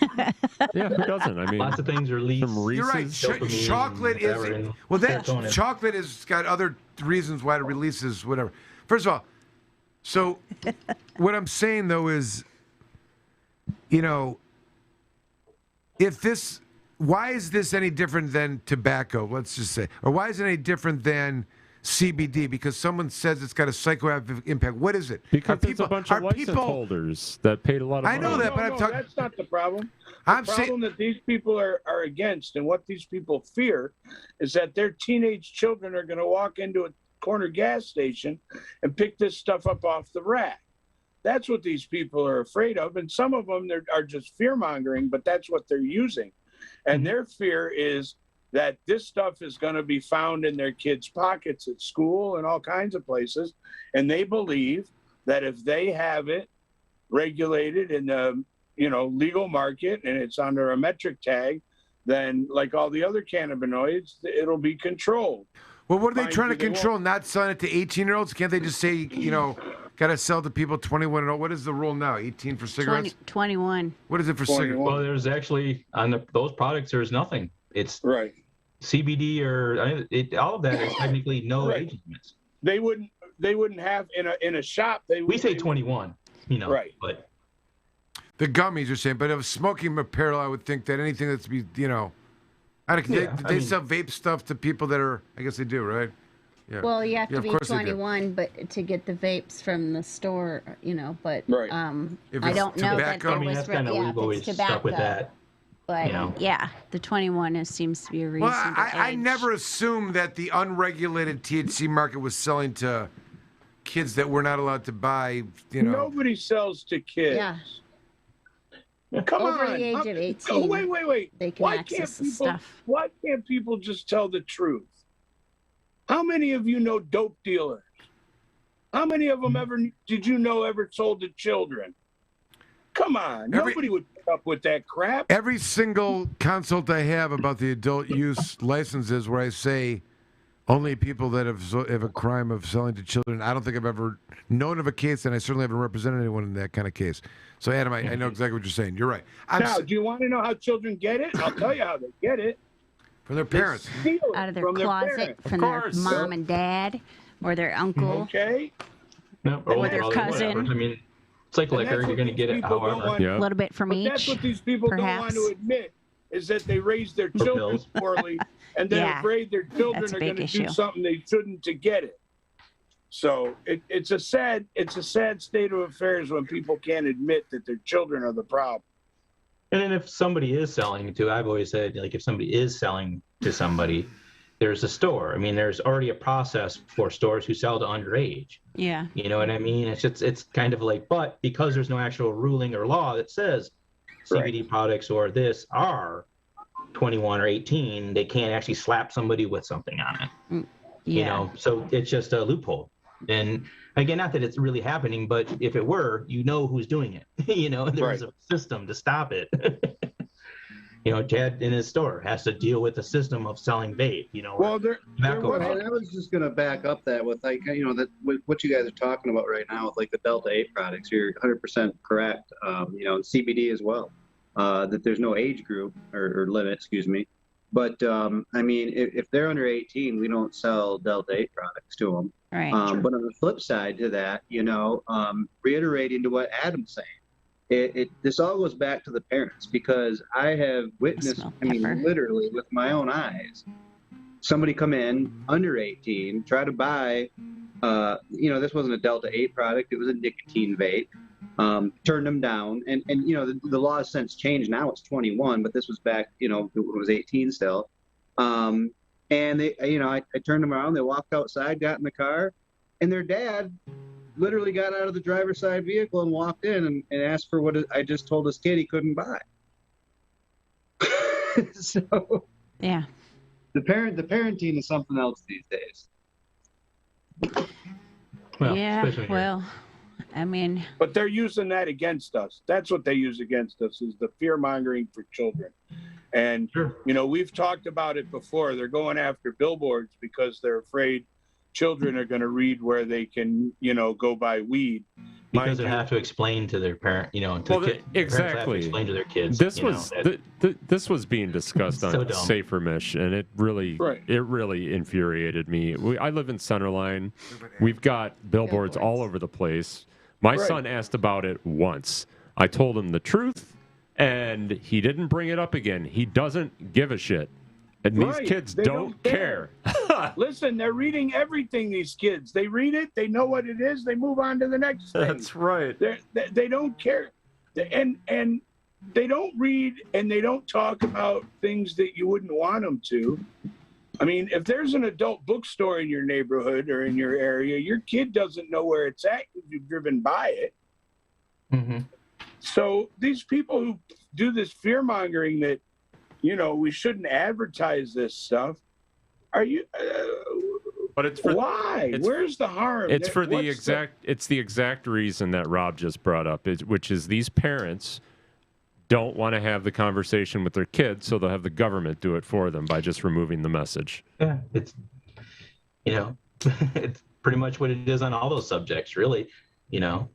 S2: who doesn't? I mean,
S16: Lots of things release.
S2: some Reese's.
S1: You're right.
S16: dopamine,
S1: Chocolate
S16: whatever,
S1: is
S16: and
S1: well. That
S16: serotonin.
S1: chocolate has got other reasons why it releases whatever. First of all, so what I'm saying though is, why is this any different than tobacco? Let's just say, or why is it any different than CBD? Because someone says it's got a psychoactive impact. What is it?
S2: Because it's a bunch of license holders that paid a lot of money.
S1: I know that, but I'm talking.
S14: That's not the problem.
S1: I'm
S14: The problem that these people are against, and what these people fear, is that their teenage children are going to walk into a corner gas station and pick this stuff up off the rack. That's what these people are afraid of, and some of them are just fear mongering, but that's what they're using, and their fear is that this stuff is going to be found in their kids' pockets at school and all kinds of places, and they believe that if they have it regulated in the legal market and it's under a metric tag, then like all the other cannabinoids, it'll be controlled.
S1: Well, what are they
S14: Mind
S1: trying to
S14: you, they
S1: control?
S14: won't.
S1: Not selling it to 18-year-olds? Can't they just say, got to sell to people 21 and old? What is the rule now? 18 for cigarettes?
S4: 21.
S1: What is it for cigarettes?
S16: Well, there's actually on those products. There's nothing. It's
S14: right.
S16: CBD or all of that is technically no
S14: Right.
S16: age limits.
S14: They wouldn't have in a shop.
S16: We say 21.
S14: Right.
S16: But
S1: The gummies are saying, but if smoking apparel, I would think that anything that's they sell vape stuff to people that are, I guess they do, right? Yeah.
S17: Well, you have to
S1: of
S17: be
S1: course they do.
S17: 21, but to get the vapes from the store, but
S1: Right.
S17: I
S1: it's
S17: don't know that
S1: tobacco-
S17: there
S1: I mean,
S17: was
S16: that's kinda we've
S17: if
S16: always
S17: it's tobacco,
S16: stuck with that.
S17: But
S4: Yeah, the 21 seems to be a reasonable
S1: Well, I
S4: age.
S1: never assumed that the unregulated THC market was selling to kids that were not allowed to buy,
S14: Nobody sells to kids.
S17: yeah,
S14: Come
S17: over
S14: on.
S17: the age of 18.
S14: Oh, wait.
S17: They can
S14: Why
S17: access the
S14: can't people?
S17: stuff.
S14: Why can't people just tell the truth? How many of you know dope dealers? How many of them ever sold to children? Come on, nobody would put up with that crap.
S1: Every single consult I have about the adult use licenses where I say only people that have a crime of selling to children, I don't think I've ever known of a case, and I certainly haven't represented anyone in that kind of case. So, Adam, I know exactly what you're saying. You're right.
S14: Now, do you want to know how children get it? I'll tell you how they get it.
S1: From their parents.
S14: They steal it
S4: Out of their
S14: from
S4: closet,
S14: parents.
S4: from their mom and dad, or their uncle.
S14: Okay.
S16: No,
S4: Or their
S16: whatever.
S4: cousin.
S16: I mean, it's like
S14: And
S16: liquor.
S14: that's
S16: You're
S14: what
S16: going to get
S14: these
S16: it
S14: people don't
S16: however.
S14: want-
S4: A little bit from
S14: But
S4: each.
S14: that's what these people don't want
S4: perhaps.
S14: to admit, is that they raise their
S16: For
S14: children
S16: pills.
S14: poorly, and they're
S4: Yeah,
S14: afraid their children
S4: that's a
S14: are
S4: big
S14: going to do
S4: issue.
S14: something they shouldn't to get it. So it's a sad state of affairs when people can't admit that their children are the problem.
S16: And then if somebody is selling to, I've always said, like if somebody is selling to somebody, there's a store. I mean, there's already a process for stores who sell to underage.
S4: Yeah.
S16: You know what I mean? It's kind of like, but because there's no actual ruling or law that says CBD products or this are 21 or 18, they can't actually slap somebody with something on it. You
S4: Yeah.
S16: know, so it's just a loophole. And again, not that it's really happening, but if it were, you know who's doing it. You know, and there's a system to stop it. You know, Chad in his store has to deal with the system of selling vape. You know,
S14: Well,
S16: tobacco.
S15: And I was just going to back up that with that with what you guys are talking about right now with like the Delta 8 products. You're 100% correct. CBD as well. That there's no age group or limit, excuse me. But I mean, if they're under 18, we don't sell Delta 8 products to them.
S4: Right.
S15: But on the flip side to that, reiterating to what Adam's saying, this all goes back to the parents, because I have witnessed, literally with my own eyes, somebody come in under 18, try to buy, this wasn't a Delta 8 product, it was a nicotine vape, turned them down, and the law has since changed. Now it's 21, but this was back, it was 18 still. And they, I turned them around, they walked outside, got in the car, and their dad literally got out of the driver's side vehicle and walked in and asked for what I just told his kid he couldn't buy. So
S4: yeah,
S15: the parenting is something else these days.
S4: Yeah, well, I mean,
S14: but they're using that against us. That's what they use against us, is the fear mongering for children. And, you know, we've talked about it before. They're going after billboards because they're afraid children are going to read where they can, you know, go buy weed.
S16: Because they have to explain to their parent, you know, to parents have to
S2: exactly.
S16: explain to their kids.
S2: This
S16: you know,
S2: was
S16: that-
S2: this was being discussed
S16: So
S2: on
S16: dumb.
S2: Safer Mish, and it really infuriated me. I live in Centerline. We've got billboards all over the place. My son asked about it once. I told him the truth, and he didn't bring it up again. He doesn't give a shit. And these kids
S14: They
S2: don't care.
S14: Listen, they're reading everything, these kids. They read it, they know what it is, they move on to the next thing.
S2: That's right.
S14: They don't care. And they don't read and they don't talk about things that you wouldn't want them to. I mean, if there's an adult bookstore in your neighborhood or in your area, your kid doesn't know where it's at if you've driven by it.
S16: Mm-hmm.
S14: So these people who do this fear mongering that, you know, we shouldn't advertise this stuff. Are you?
S2: But it's for
S14: why? Where's the harm?
S2: It's for the exact reason that Rob just brought up, which is these parents don't want to have the conversation with their kids, so they'll have the government do it for them by just removing the message.
S16: Yeah, it's, you know, it's pretty much what it is on all those subjects, really. You know.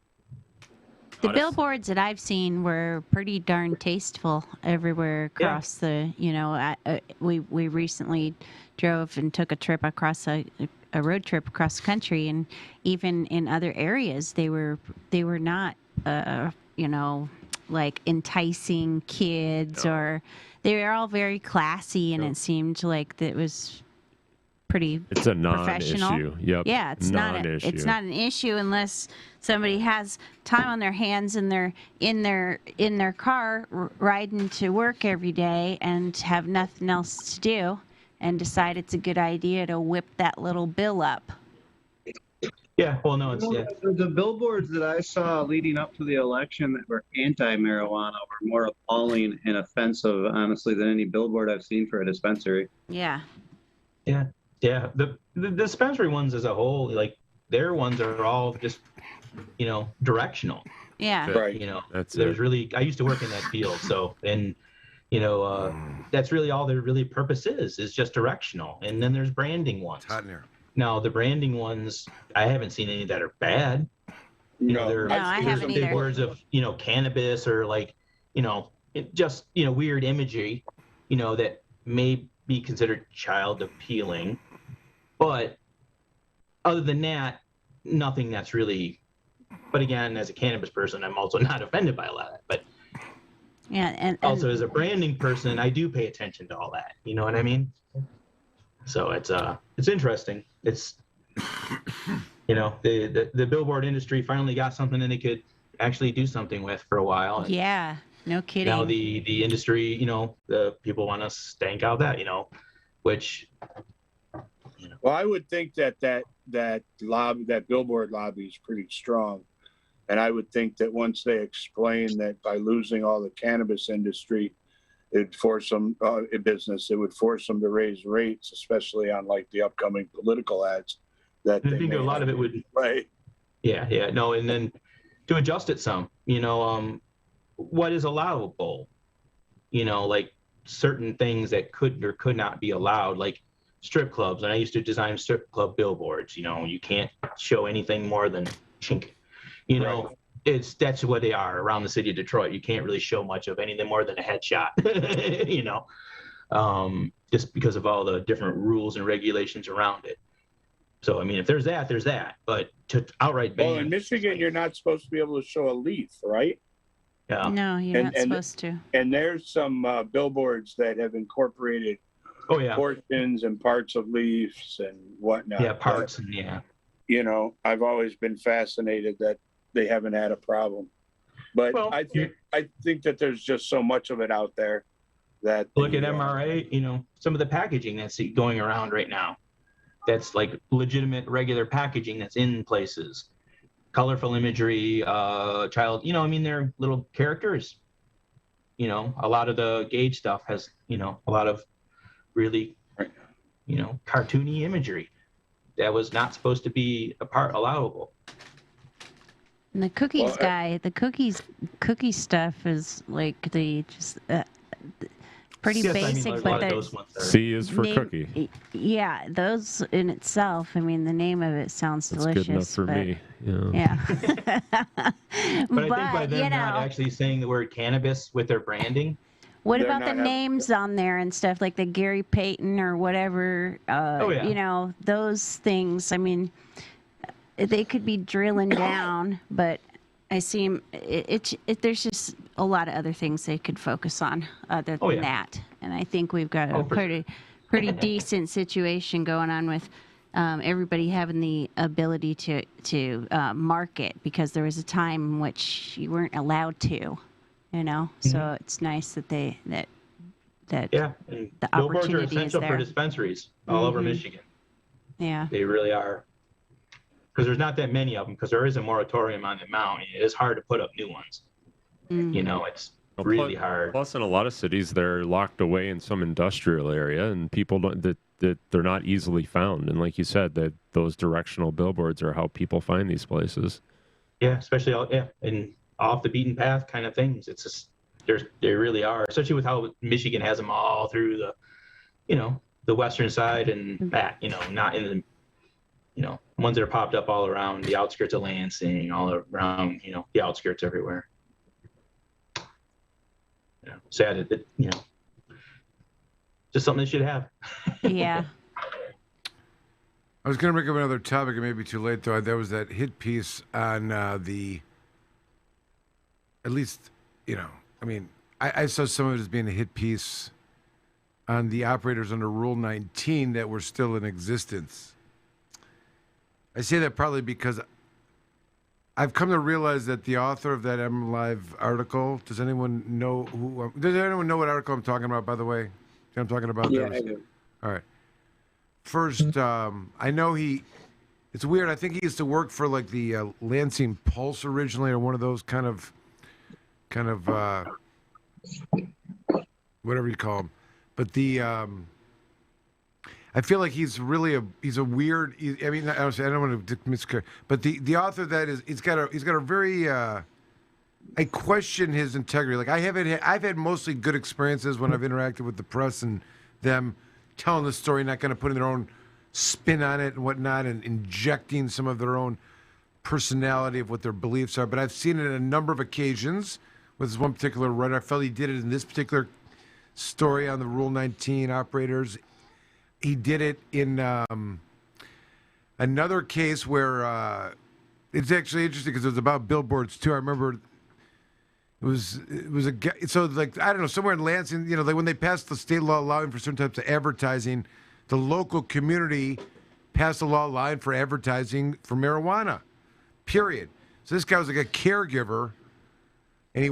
S4: the billboards that I've seen were pretty darn tasteful everywhere across the, you know, we recently drove and took a trip across a road trip across the country, and even in other areas, they were not, you know, like enticing kids, or they were all very classy, and it seemed like that was pretty
S2: It's a
S4: professional.
S2: non-issue. Yep.
S4: Yeah, it's not an issue unless somebody has time on their hands and they're in their car riding to work every day and have nothing else to do and decide it's a good idea to whip that little bill up.
S16: Yeah, well, no, it's
S15: the billboards that I saw leading up to the election that were anti-marijuana were more appalling and offensive, honestly, than any billboard I've seen for a dispensary.
S4: Yeah.
S16: Yeah. The dispensary ones as a whole, like their ones are all just, you know, directional.
S4: Yeah.
S14: Right.
S16: You know,
S2: That's
S16: there's really, I used to work in that field, so, and, you know, that's really all their really purpose is just directional. And then there's branding ones.
S1: Hot in here.
S16: Now, the branding ones, I haven't seen any that are bad. You know,
S14: No,
S4: I haven't
S16: big
S4: either.
S16: words of, you know, cannabis or like, you know, just, you know, weird imagery, you know, that may be considered child appealing. But other than that, nothing that's really, but again, as a cannabis person, I'm also not offended by a lot of that. But
S4: Yeah, and
S16: also as a branding person, I do pay attention to all that. You know what I mean? So it's interesting. It's, you know, the billboard industry finally got something that they could actually do something with for a while. And
S4: yeah, no kidding.
S16: now the industry, you know, the people want to stank out that, you know, which. You know.
S14: Well, I would think that billboard lobby is pretty strong. And I would think that once they explain that by losing all the cannabis industry, it'd force them it would force them to raise rates, especially on like the upcoming political ads. That
S16: I think a lot of it would.
S14: Right.
S16: Yeah, no, and then to adjust it some, you know, what is allowable, you know, like certain things that could or could not be allowed, like strip clubs. And I used to design strip club billboards. You know, you can't show anything more than chink. You know, that's what they are around the city of Detroit. You can't really show much of anything more than a headshot. You know, just because of all the different rules and regulations around it. So I mean, if there's that, there's that. But to outright ban.
S14: Well, in Michigan, you're not supposed to be able to show a leaf, right?
S16: Yeah.
S4: No, you're not supposed to.
S14: And there's some billboards that have incorporated portions and parts of leaves and whatnot.
S16: Yeah, parts and
S14: You know, I've always been fascinated that they haven't had a problem. But I think that there's just so much of it out there that
S16: look at MRA, you know, some of the packaging that's going around right now. That's like legitimate regular packaging that's in places. Colorful imagery, child, you know, I mean, they're little characters. You know, a lot of the Gauge stuff has, you know, a lot of really, you know, cartoony imagery. that was not supposed to be allowable.
S17: And the cookies guy, the cookie stuff is like pretty
S16: Yes,
S17: basic,
S16: a lot
S17: but
S16: of those ones are.
S2: C is for cookie.
S17: Yeah, those in itself. I mean, the name of it sounds
S2: That's
S17: delicious.
S2: good enough for
S17: but,
S2: me.
S17: Yeah.
S16: But I think by them not actually saying the word cannabis with their branding.
S17: What
S14: They're
S17: about the
S14: not
S17: names on there and stuff like the Gary Payton or whatever?
S16: Yeah.
S17: You know, those things. I mean, they could be drilling down, but I see 'em- there's just a lot of other things they could focus on other than that. And I think we've got a pretty decent situation going on with everybody having the ability to market, because there was a time in which you weren't allowed to, you know. So it's nice that that
S16: Yeah, and
S17: the
S16: billboards are
S17: opportunity is
S16: essential for
S17: there.
S16: dispensaries all over Michigan.
S17: Yeah.
S16: They really are. Because there's not that many of them, because there is a moratorium on the amount. It is hard to put up new ones. You know, it's really hard.
S2: Plus, in a lot of cities, they're locked away in some industrial area, and people don't that they're not easily found. And like you said, that those directional billboards are how people find these places.
S16: Yeah, especially in off the beaten path kind of things. It's just they really are, especially with how Michigan has them all through the, you know, the western side and that, you know, not in the, you know, ones that are popped up all around the outskirts of Lansing, all around, you know, the outskirts everywhere. Yeah, sad that, you know, just something they should have.
S17: Yeah.
S1: I was going to bring up another topic. It may be too late, though. There was that hit piece on at least, you know, I mean, I saw some of it as being a hit piece on the operators under Rule 19 that were still in existence. I say that probably because I've come to realize that the author of that MLive article, does anyone know what article I'm talking about, by the way? I'm talking about?
S15: Yeah, I do.
S1: All right. First, I know it's weird. I think he used to work for like the Lansing Pulse originally, or one of those kind of whatever you call them. But I feel like he's a weird. I mean, I don't want to miscarry, but the author that is, he's got a very. I question his integrity. Like I've had mostly good experiences when I've interacted with the press and them telling the story, not going to put in their own spin on it and whatnot, and injecting some of their own personality of what their beliefs are. But I've seen it on a number of occasions with this one particular writer. I felt he did it in this particular story on the Rule 19 operators. He did it in another case where it's actually interesting because it was about billboards too. I remember it was a guy. So like I don't know, somewhere in Lansing, you know, like when they passed the state law allowing for certain types of advertising, the local community passed a law allowing for advertising for marijuana. Period. So this guy was like a caregiver, and he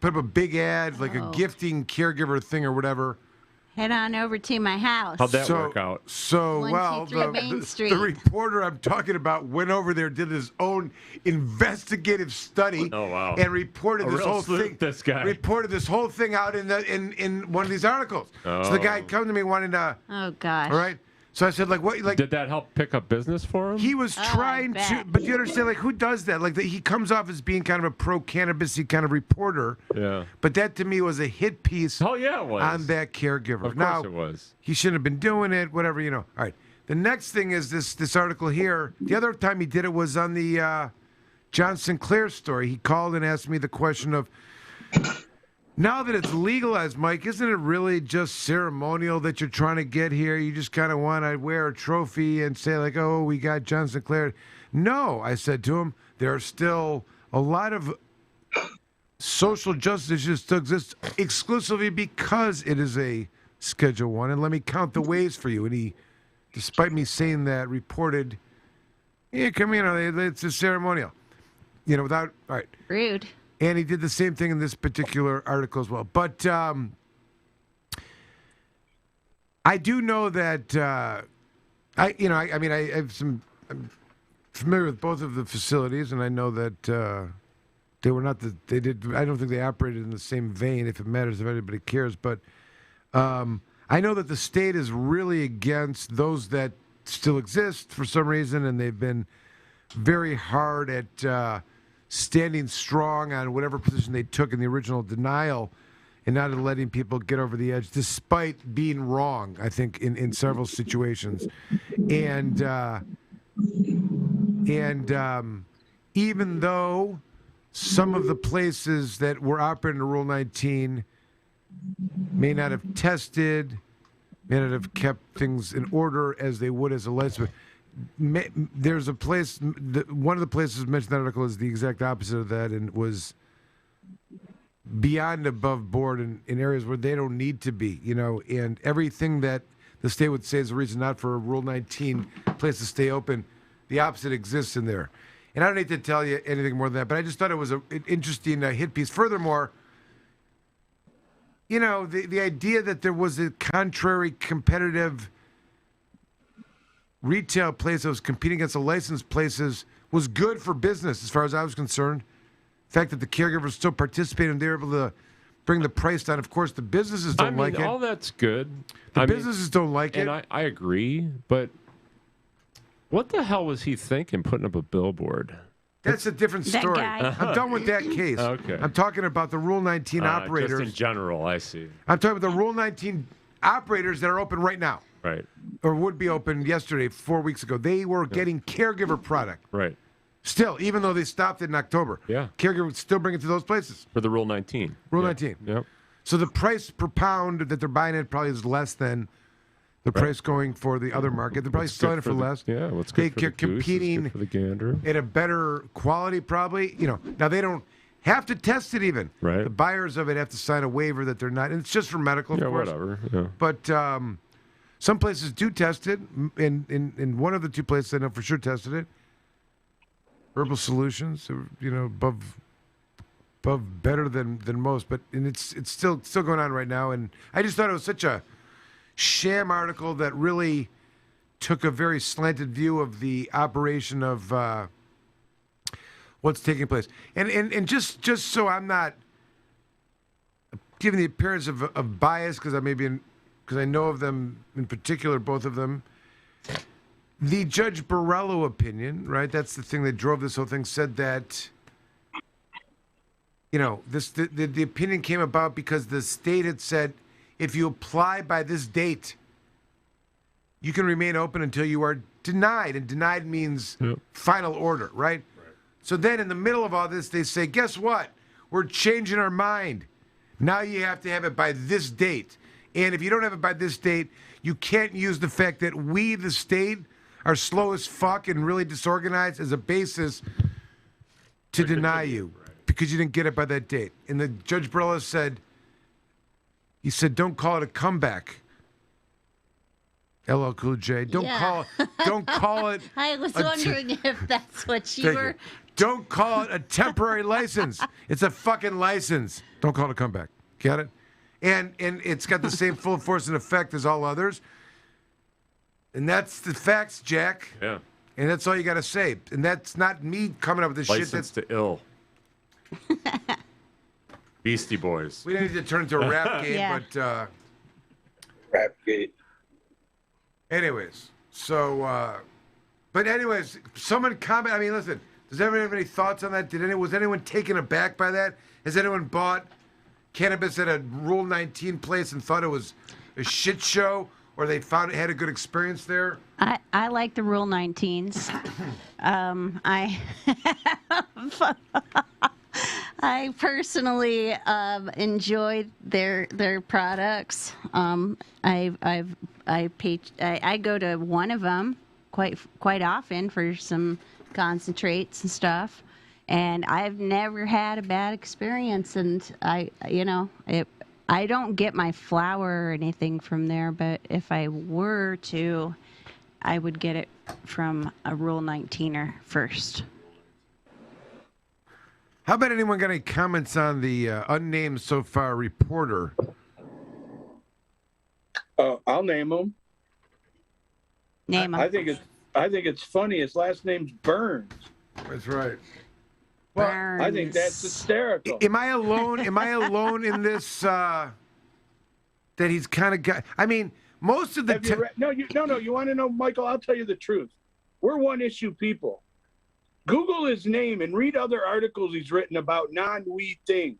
S1: put up a big ad, like a gifting caregiver thing or whatever.
S17: Head on over to my house.
S2: How'd that work out?
S1: So,
S17: 123 Main Street.
S1: the reporter I'm talking about went over there, did his own investigative study.
S2: Oh wow!
S1: And reported
S2: A
S1: this
S2: real
S1: whole
S2: sleuth,
S1: thing.
S2: this guy
S1: Reported this whole thing out in one of these articles.
S2: Oh.
S1: So the guy come to me wanting to.
S17: Oh gosh.
S1: All right. So I said, like, what? Like,
S2: did that help pick up business for him?
S1: he was trying to, but you understand, like, who does that? Like, he comes off as being kind of a pro-cannabis-y kind of reporter.
S2: Yeah.
S1: But that to me was a hit piece.
S2: Oh yeah, it was.
S1: On that caregiver.
S2: Of course
S1: now,
S2: it was.
S1: He shouldn't have been doing it. Whatever, you know. All right. The next thing is this article here. The other time he did it was on the John Sinclair story. He called and asked me the question of, now that it's legalized, Mike, isn't it really just ceremonial that you're trying to get here? You just kind of want to wear a trophy and say, like, oh, we got John Sinclair. No, I said to him, there are still a lot of social justice issues still exist exclusively because it is a Schedule I. And let me count the ways for you. And he, despite me saying that, reported, yeah, come in, it's a ceremonial. You know, without, all right.
S17: Rude.
S1: And he did the same thing in this particular article as well. But I do know that I'm familiar with both of the facilities, and I know that they were not I don't think they operated in the same vein, if it matters, if anybody cares. But I know that the state is really against those that still exist for some reason, and they've been very hard at standing strong on whatever position they took in the original denial and not letting people get over the edge, despite being wrong, I think, in several situations. And even though some of the places that were operating under Rule 19 may not have tested, may not have kept things in order as they would as a license. There's a place, one of the places mentioned in that article is the exact opposite of that, and was beyond above board in areas where they don't need to be, and everything that the state would say is a reason not for a Rule 19 place to stay open, the opposite exists in there. And I don't need to tell you anything more than that, but I just thought it was an interesting hit piece. Furthermore, the idea that there was a contrary competitive retail place that was competing against the licensed places was good for business as far as I was concerned. The fact that the caregivers still participated and they were able to bring the price down. Of course, the businesses don't like it.
S2: All that's good.
S1: The businesses don't like it.
S2: And I agree, but what the hell was he thinking putting up a billboard?
S1: That's a different story. I'm done with that case.
S2: Okay.
S1: I'm talking about the Rule 19 operators.
S2: Just in general, I see.
S1: I'm talking about the Rule 19 operators that are open right now.
S2: Right.
S1: Or would be open yesterday, 4 weeks ago. They were getting caregiver product.
S2: Right.
S1: Still, even though they stopped it in October.
S2: Yeah.
S1: Caregiver would still bring it to those places.
S2: For the Rule 19.
S1: Rule 19.
S2: Yep.
S1: So the price per pound that they're buying it probably is less than the price going for the other market. They're probably selling it for less.
S2: Yeah, what's good for the goose is good for the gander.
S1: At a better quality, probably. Now they don't have to test it even.
S2: Right.
S1: The buyers of it have to sign a waiver that they're not, and it's just for medical, of course.
S2: Whatever. Yeah.
S1: But some places do test it. In one of the two places I know for sure tested it. Herbal Solutions, above better than most, but it's still going on right now. And I just thought it was such a sham article that really took a very slanted view of the operation of what's taking place. And just so I'm not giving the appearance of bias, because I know of them in particular, both of them. The Judge Borrello opinion, right? That's the thing that drove this whole thing. Said that, the opinion came about because the state had said, if you apply by this date, you can remain open until you are denied, and denied means final order, right? So then, in the middle of all this, they say, guess what? We're changing our mind. Now you have to have it by this date, and if you don't have it by this date, you can't use the fact that we, the state, are slow as fuck and really disorganized as a basis to deny you because you didn't get it by that date. And the Judge Borrello said, don't call it a comeback. LL Cool J. Don't call it.
S4: I was wondering if that's what you were.
S1: Don't call it a temporary license. It's a fucking license. Don't call it a comeback. Get it? And it's got the same full force and effect as all others. And that's the facts, Jack.
S2: Yeah.
S1: And that's all you got to say. And that's not me coming up with this
S2: License
S1: shit.
S2: to ill. Beastie Boys.
S1: We didn't need to turn into a rap game, but...
S14: Rap game.
S1: Anyways, someone comment. I mean, listen, does anyone have any thoughts on that? Was anyone taken aback by that? Has anyone bought cannabis at a Rule 19 place and thought it was a shit show? Or they had a good experience there?
S17: I like the Rule 19s. I personally enjoy their products. I go to one of them quite often for some concentrates and stuff, and I've never had a bad experience. And I don't get my flour or anything from there, but if I were to, I would get it from a Rule 19er first.
S1: How about anyone got any comments on the unnamed so far reporter?
S14: I'll name him.
S17: Name him.
S14: I think it's funny. His last name's Burns.
S1: That's right.
S14: Well, I think that's hysterical.
S1: Am I alone? Am I alone in this? That he's kind of got. I mean, most of the
S14: Have you read, no, you want to know, Michael? I'll tell you the truth. We're one-issue people. Google his name and read other articles he's written about non-weed things.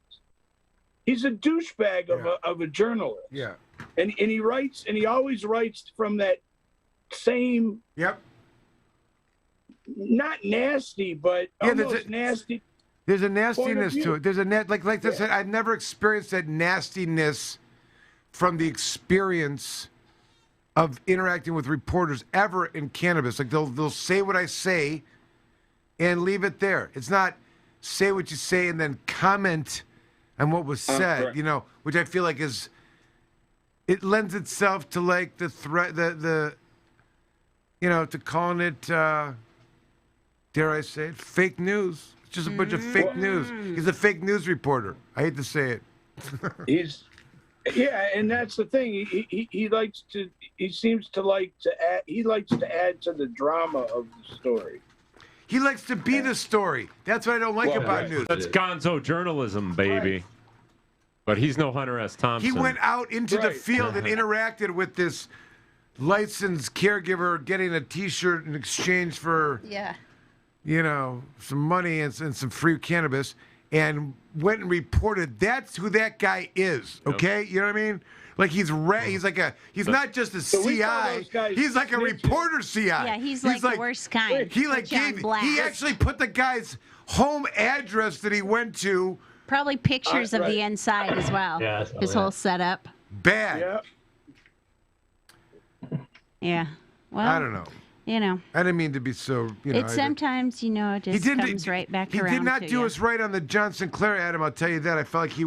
S14: He's a douchebag of a journalist.
S1: Yeah.
S14: And he writes, and he always writes from that same.
S1: Yep.
S14: Not nasty, but almost nasty.
S1: There's a nastiness to it. There's a like I said, I've never experienced that nastiness from the experience of interacting with reporters ever in cannabis. Like they'll say what I say and leave it there. It's not say what you say and then comment on what was said, which I feel like it lends itself to like the threat, the to calling it, dare I say it, fake news. It's just a bunch of fake news. He's a fake news reporter. I hate to say it.
S14: And that's the thing. He seems to like to add to the drama of the story.
S1: He likes to be the story. That's what I don't like about news.
S2: That's gonzo journalism, baby. Right. But he's no Hunter S. Thompson.
S1: He went out into the field and interacted with this licensed caregiver getting a T-shirt in exchange for some money and some free cannabis, and went and reported. That's who that guy is. Okay, you know what I mean? Like he's not just a CI. He's like a reporter CI.
S17: Yeah, he's like the worst kind.
S1: He actually put the guy's home address that he went to.
S17: Probably pictures of the inside as well. Yeah, his whole setup.
S1: Bad.
S17: Yeah. Well,
S1: I don't know. I didn't mean to be so.
S17: It's sometimes it just comes right back around.
S1: He did not do us right on the John Sinclair, Adam. I'll tell you that. I felt like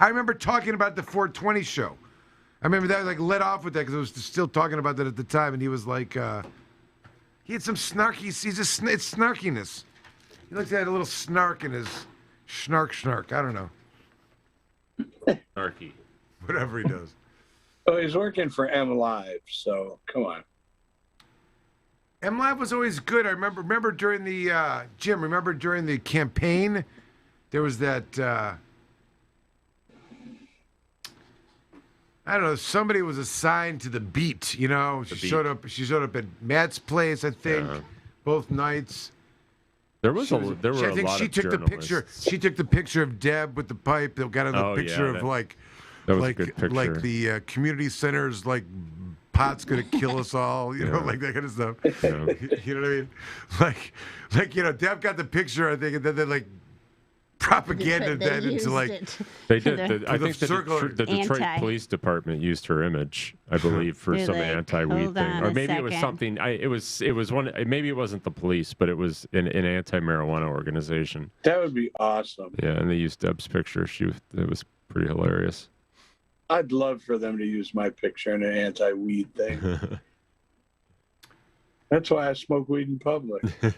S1: I remember talking about the 420 show. I remember that like let off with that because I was still talking about that at the time, and he was like, he had some snarky. It's snarkiness. He looks like a little snark in his snark. I don't know.
S2: Snarky.
S1: Whatever he does.
S14: Oh, he's working for M Live, so come on.
S1: M Live was always good. I remember during the Jim. Remember during the campaign, there was that. I don't know. Somebody was assigned to the beat. She showed up. She showed up at Matt's place. I think both nights.
S2: There were a lot of journalists.
S1: She took the picture of Deb with the pipe. They got the picture of
S2: that was a good picture.
S1: Like the community centers, like pot's gonna kill us all, like that kind of stuff. You know what I mean? Deb got the picture, I think, and then they like propaganda that into like
S2: they did. I think the Detroit Police Department used her image, I believe, for some anti-weed thing, or maybe it was something. It was one. Maybe it wasn't the police, but it was an anti-marijuana organization.
S14: That would be awesome.
S2: Yeah, and they used Deb's picture. It was pretty hilarious.
S14: I'd love for them to use my picture in an anti-weed thing. That's why I smoke weed in public.
S2: Yeah,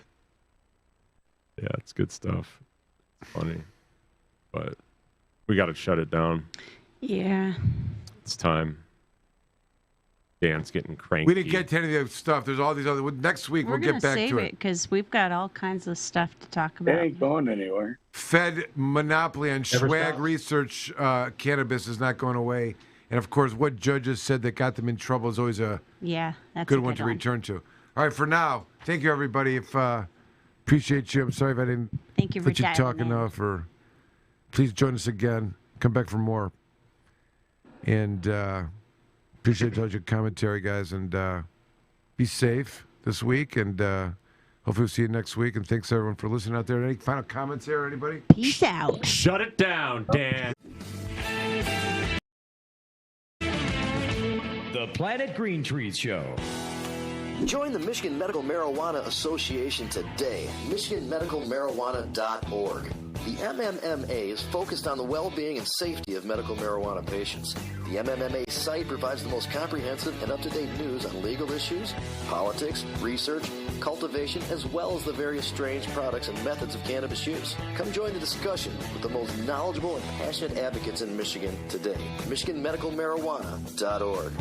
S2: it's good stuff. It's funny. But we got to shut it down.
S17: Yeah.
S2: It's time. Dan's getting cranky.
S1: We didn't get to any of the stuff. There's all these other. Next week we'll get back to it.
S17: Because we've got all kinds of stuff to talk about.
S14: It ain't going anywhere.
S1: Fed monopoly on swag research cannabis is not going away. And, of course, what judges said that got them in trouble is always a good one to return to. All right, for now, thank you, everybody. Appreciate you. I'm sorry if I didn't let you talk enough. Please join us again. Come back for more. And appreciate all your commentary, guys. And be safe this week. And hopefully we'll see you next week. And thanks, everyone, for listening out there. Any final comments here, anybody?
S17: Peace out.
S2: Shut it down, Dan.
S3: The Planet Green Trees Show.
S6: Join the Michigan Medical Marijuana Association today, michiganmedicalmarijuana.org. The MMMA is focused on the well-being and safety of medical marijuana patients. The MMMA site provides the most comprehensive and up-to-date news on legal issues, politics, research, cultivation, as well as the various strange products and methods of cannabis use. Come join the discussion with the most knowledgeable and passionate advocates in Michigan today. michiganmedicalmarijuana.org.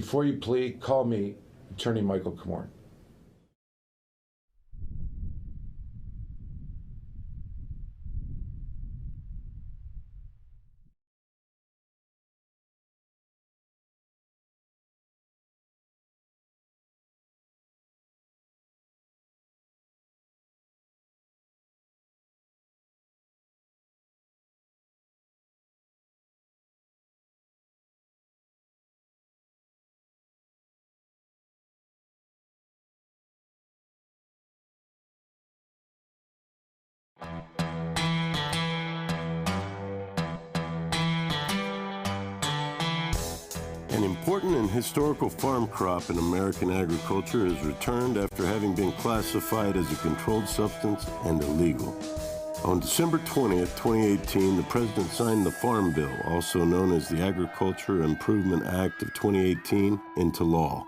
S1: before you plead, call me, Attorney Michael Komorn.
S7: An important and historical farm crop in American agriculture is returned after having been classified as a controlled substance and illegal. On December 20th, 2018, the President signed the Farm Bill, also known as the Agriculture Improvement Act of 2018, into law.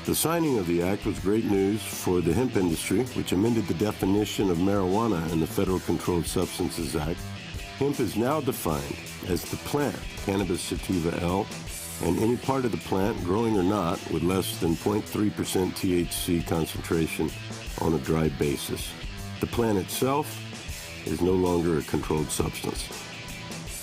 S7: The signing of the act was great news for the hemp industry, which amended the definition of marijuana in the Federal Controlled Substances Act. Hemp is now defined as the plant, Cannabis sativa L, and any part of the plant, growing or not, with less than 0.3% THC concentration on a dry basis. The plant itself is no longer a controlled substance.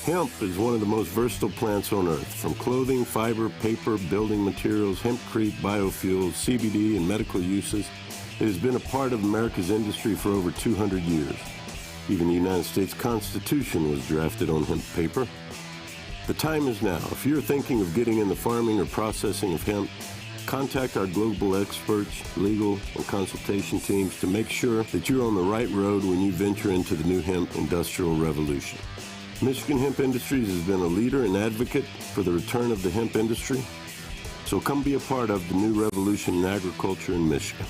S7: Hemp is one of the most versatile plants on earth. From clothing, fiber, paper, building materials, hempcrete, biofuels, CBD, and medical uses, it has been a part of America's industry for over 200 years. Even the United States Constitution was drafted on hemp paper. The time is now. If you're thinking of getting in the farming or processing of hemp, contact our global experts, legal, and consultation teams to make sure that you're on the right road when you venture into the new hemp industrial revolution. Michigan Hemp Industries has been a leader and advocate for the return of the hemp industry, so come be a part of the new revolution in agriculture in Michigan.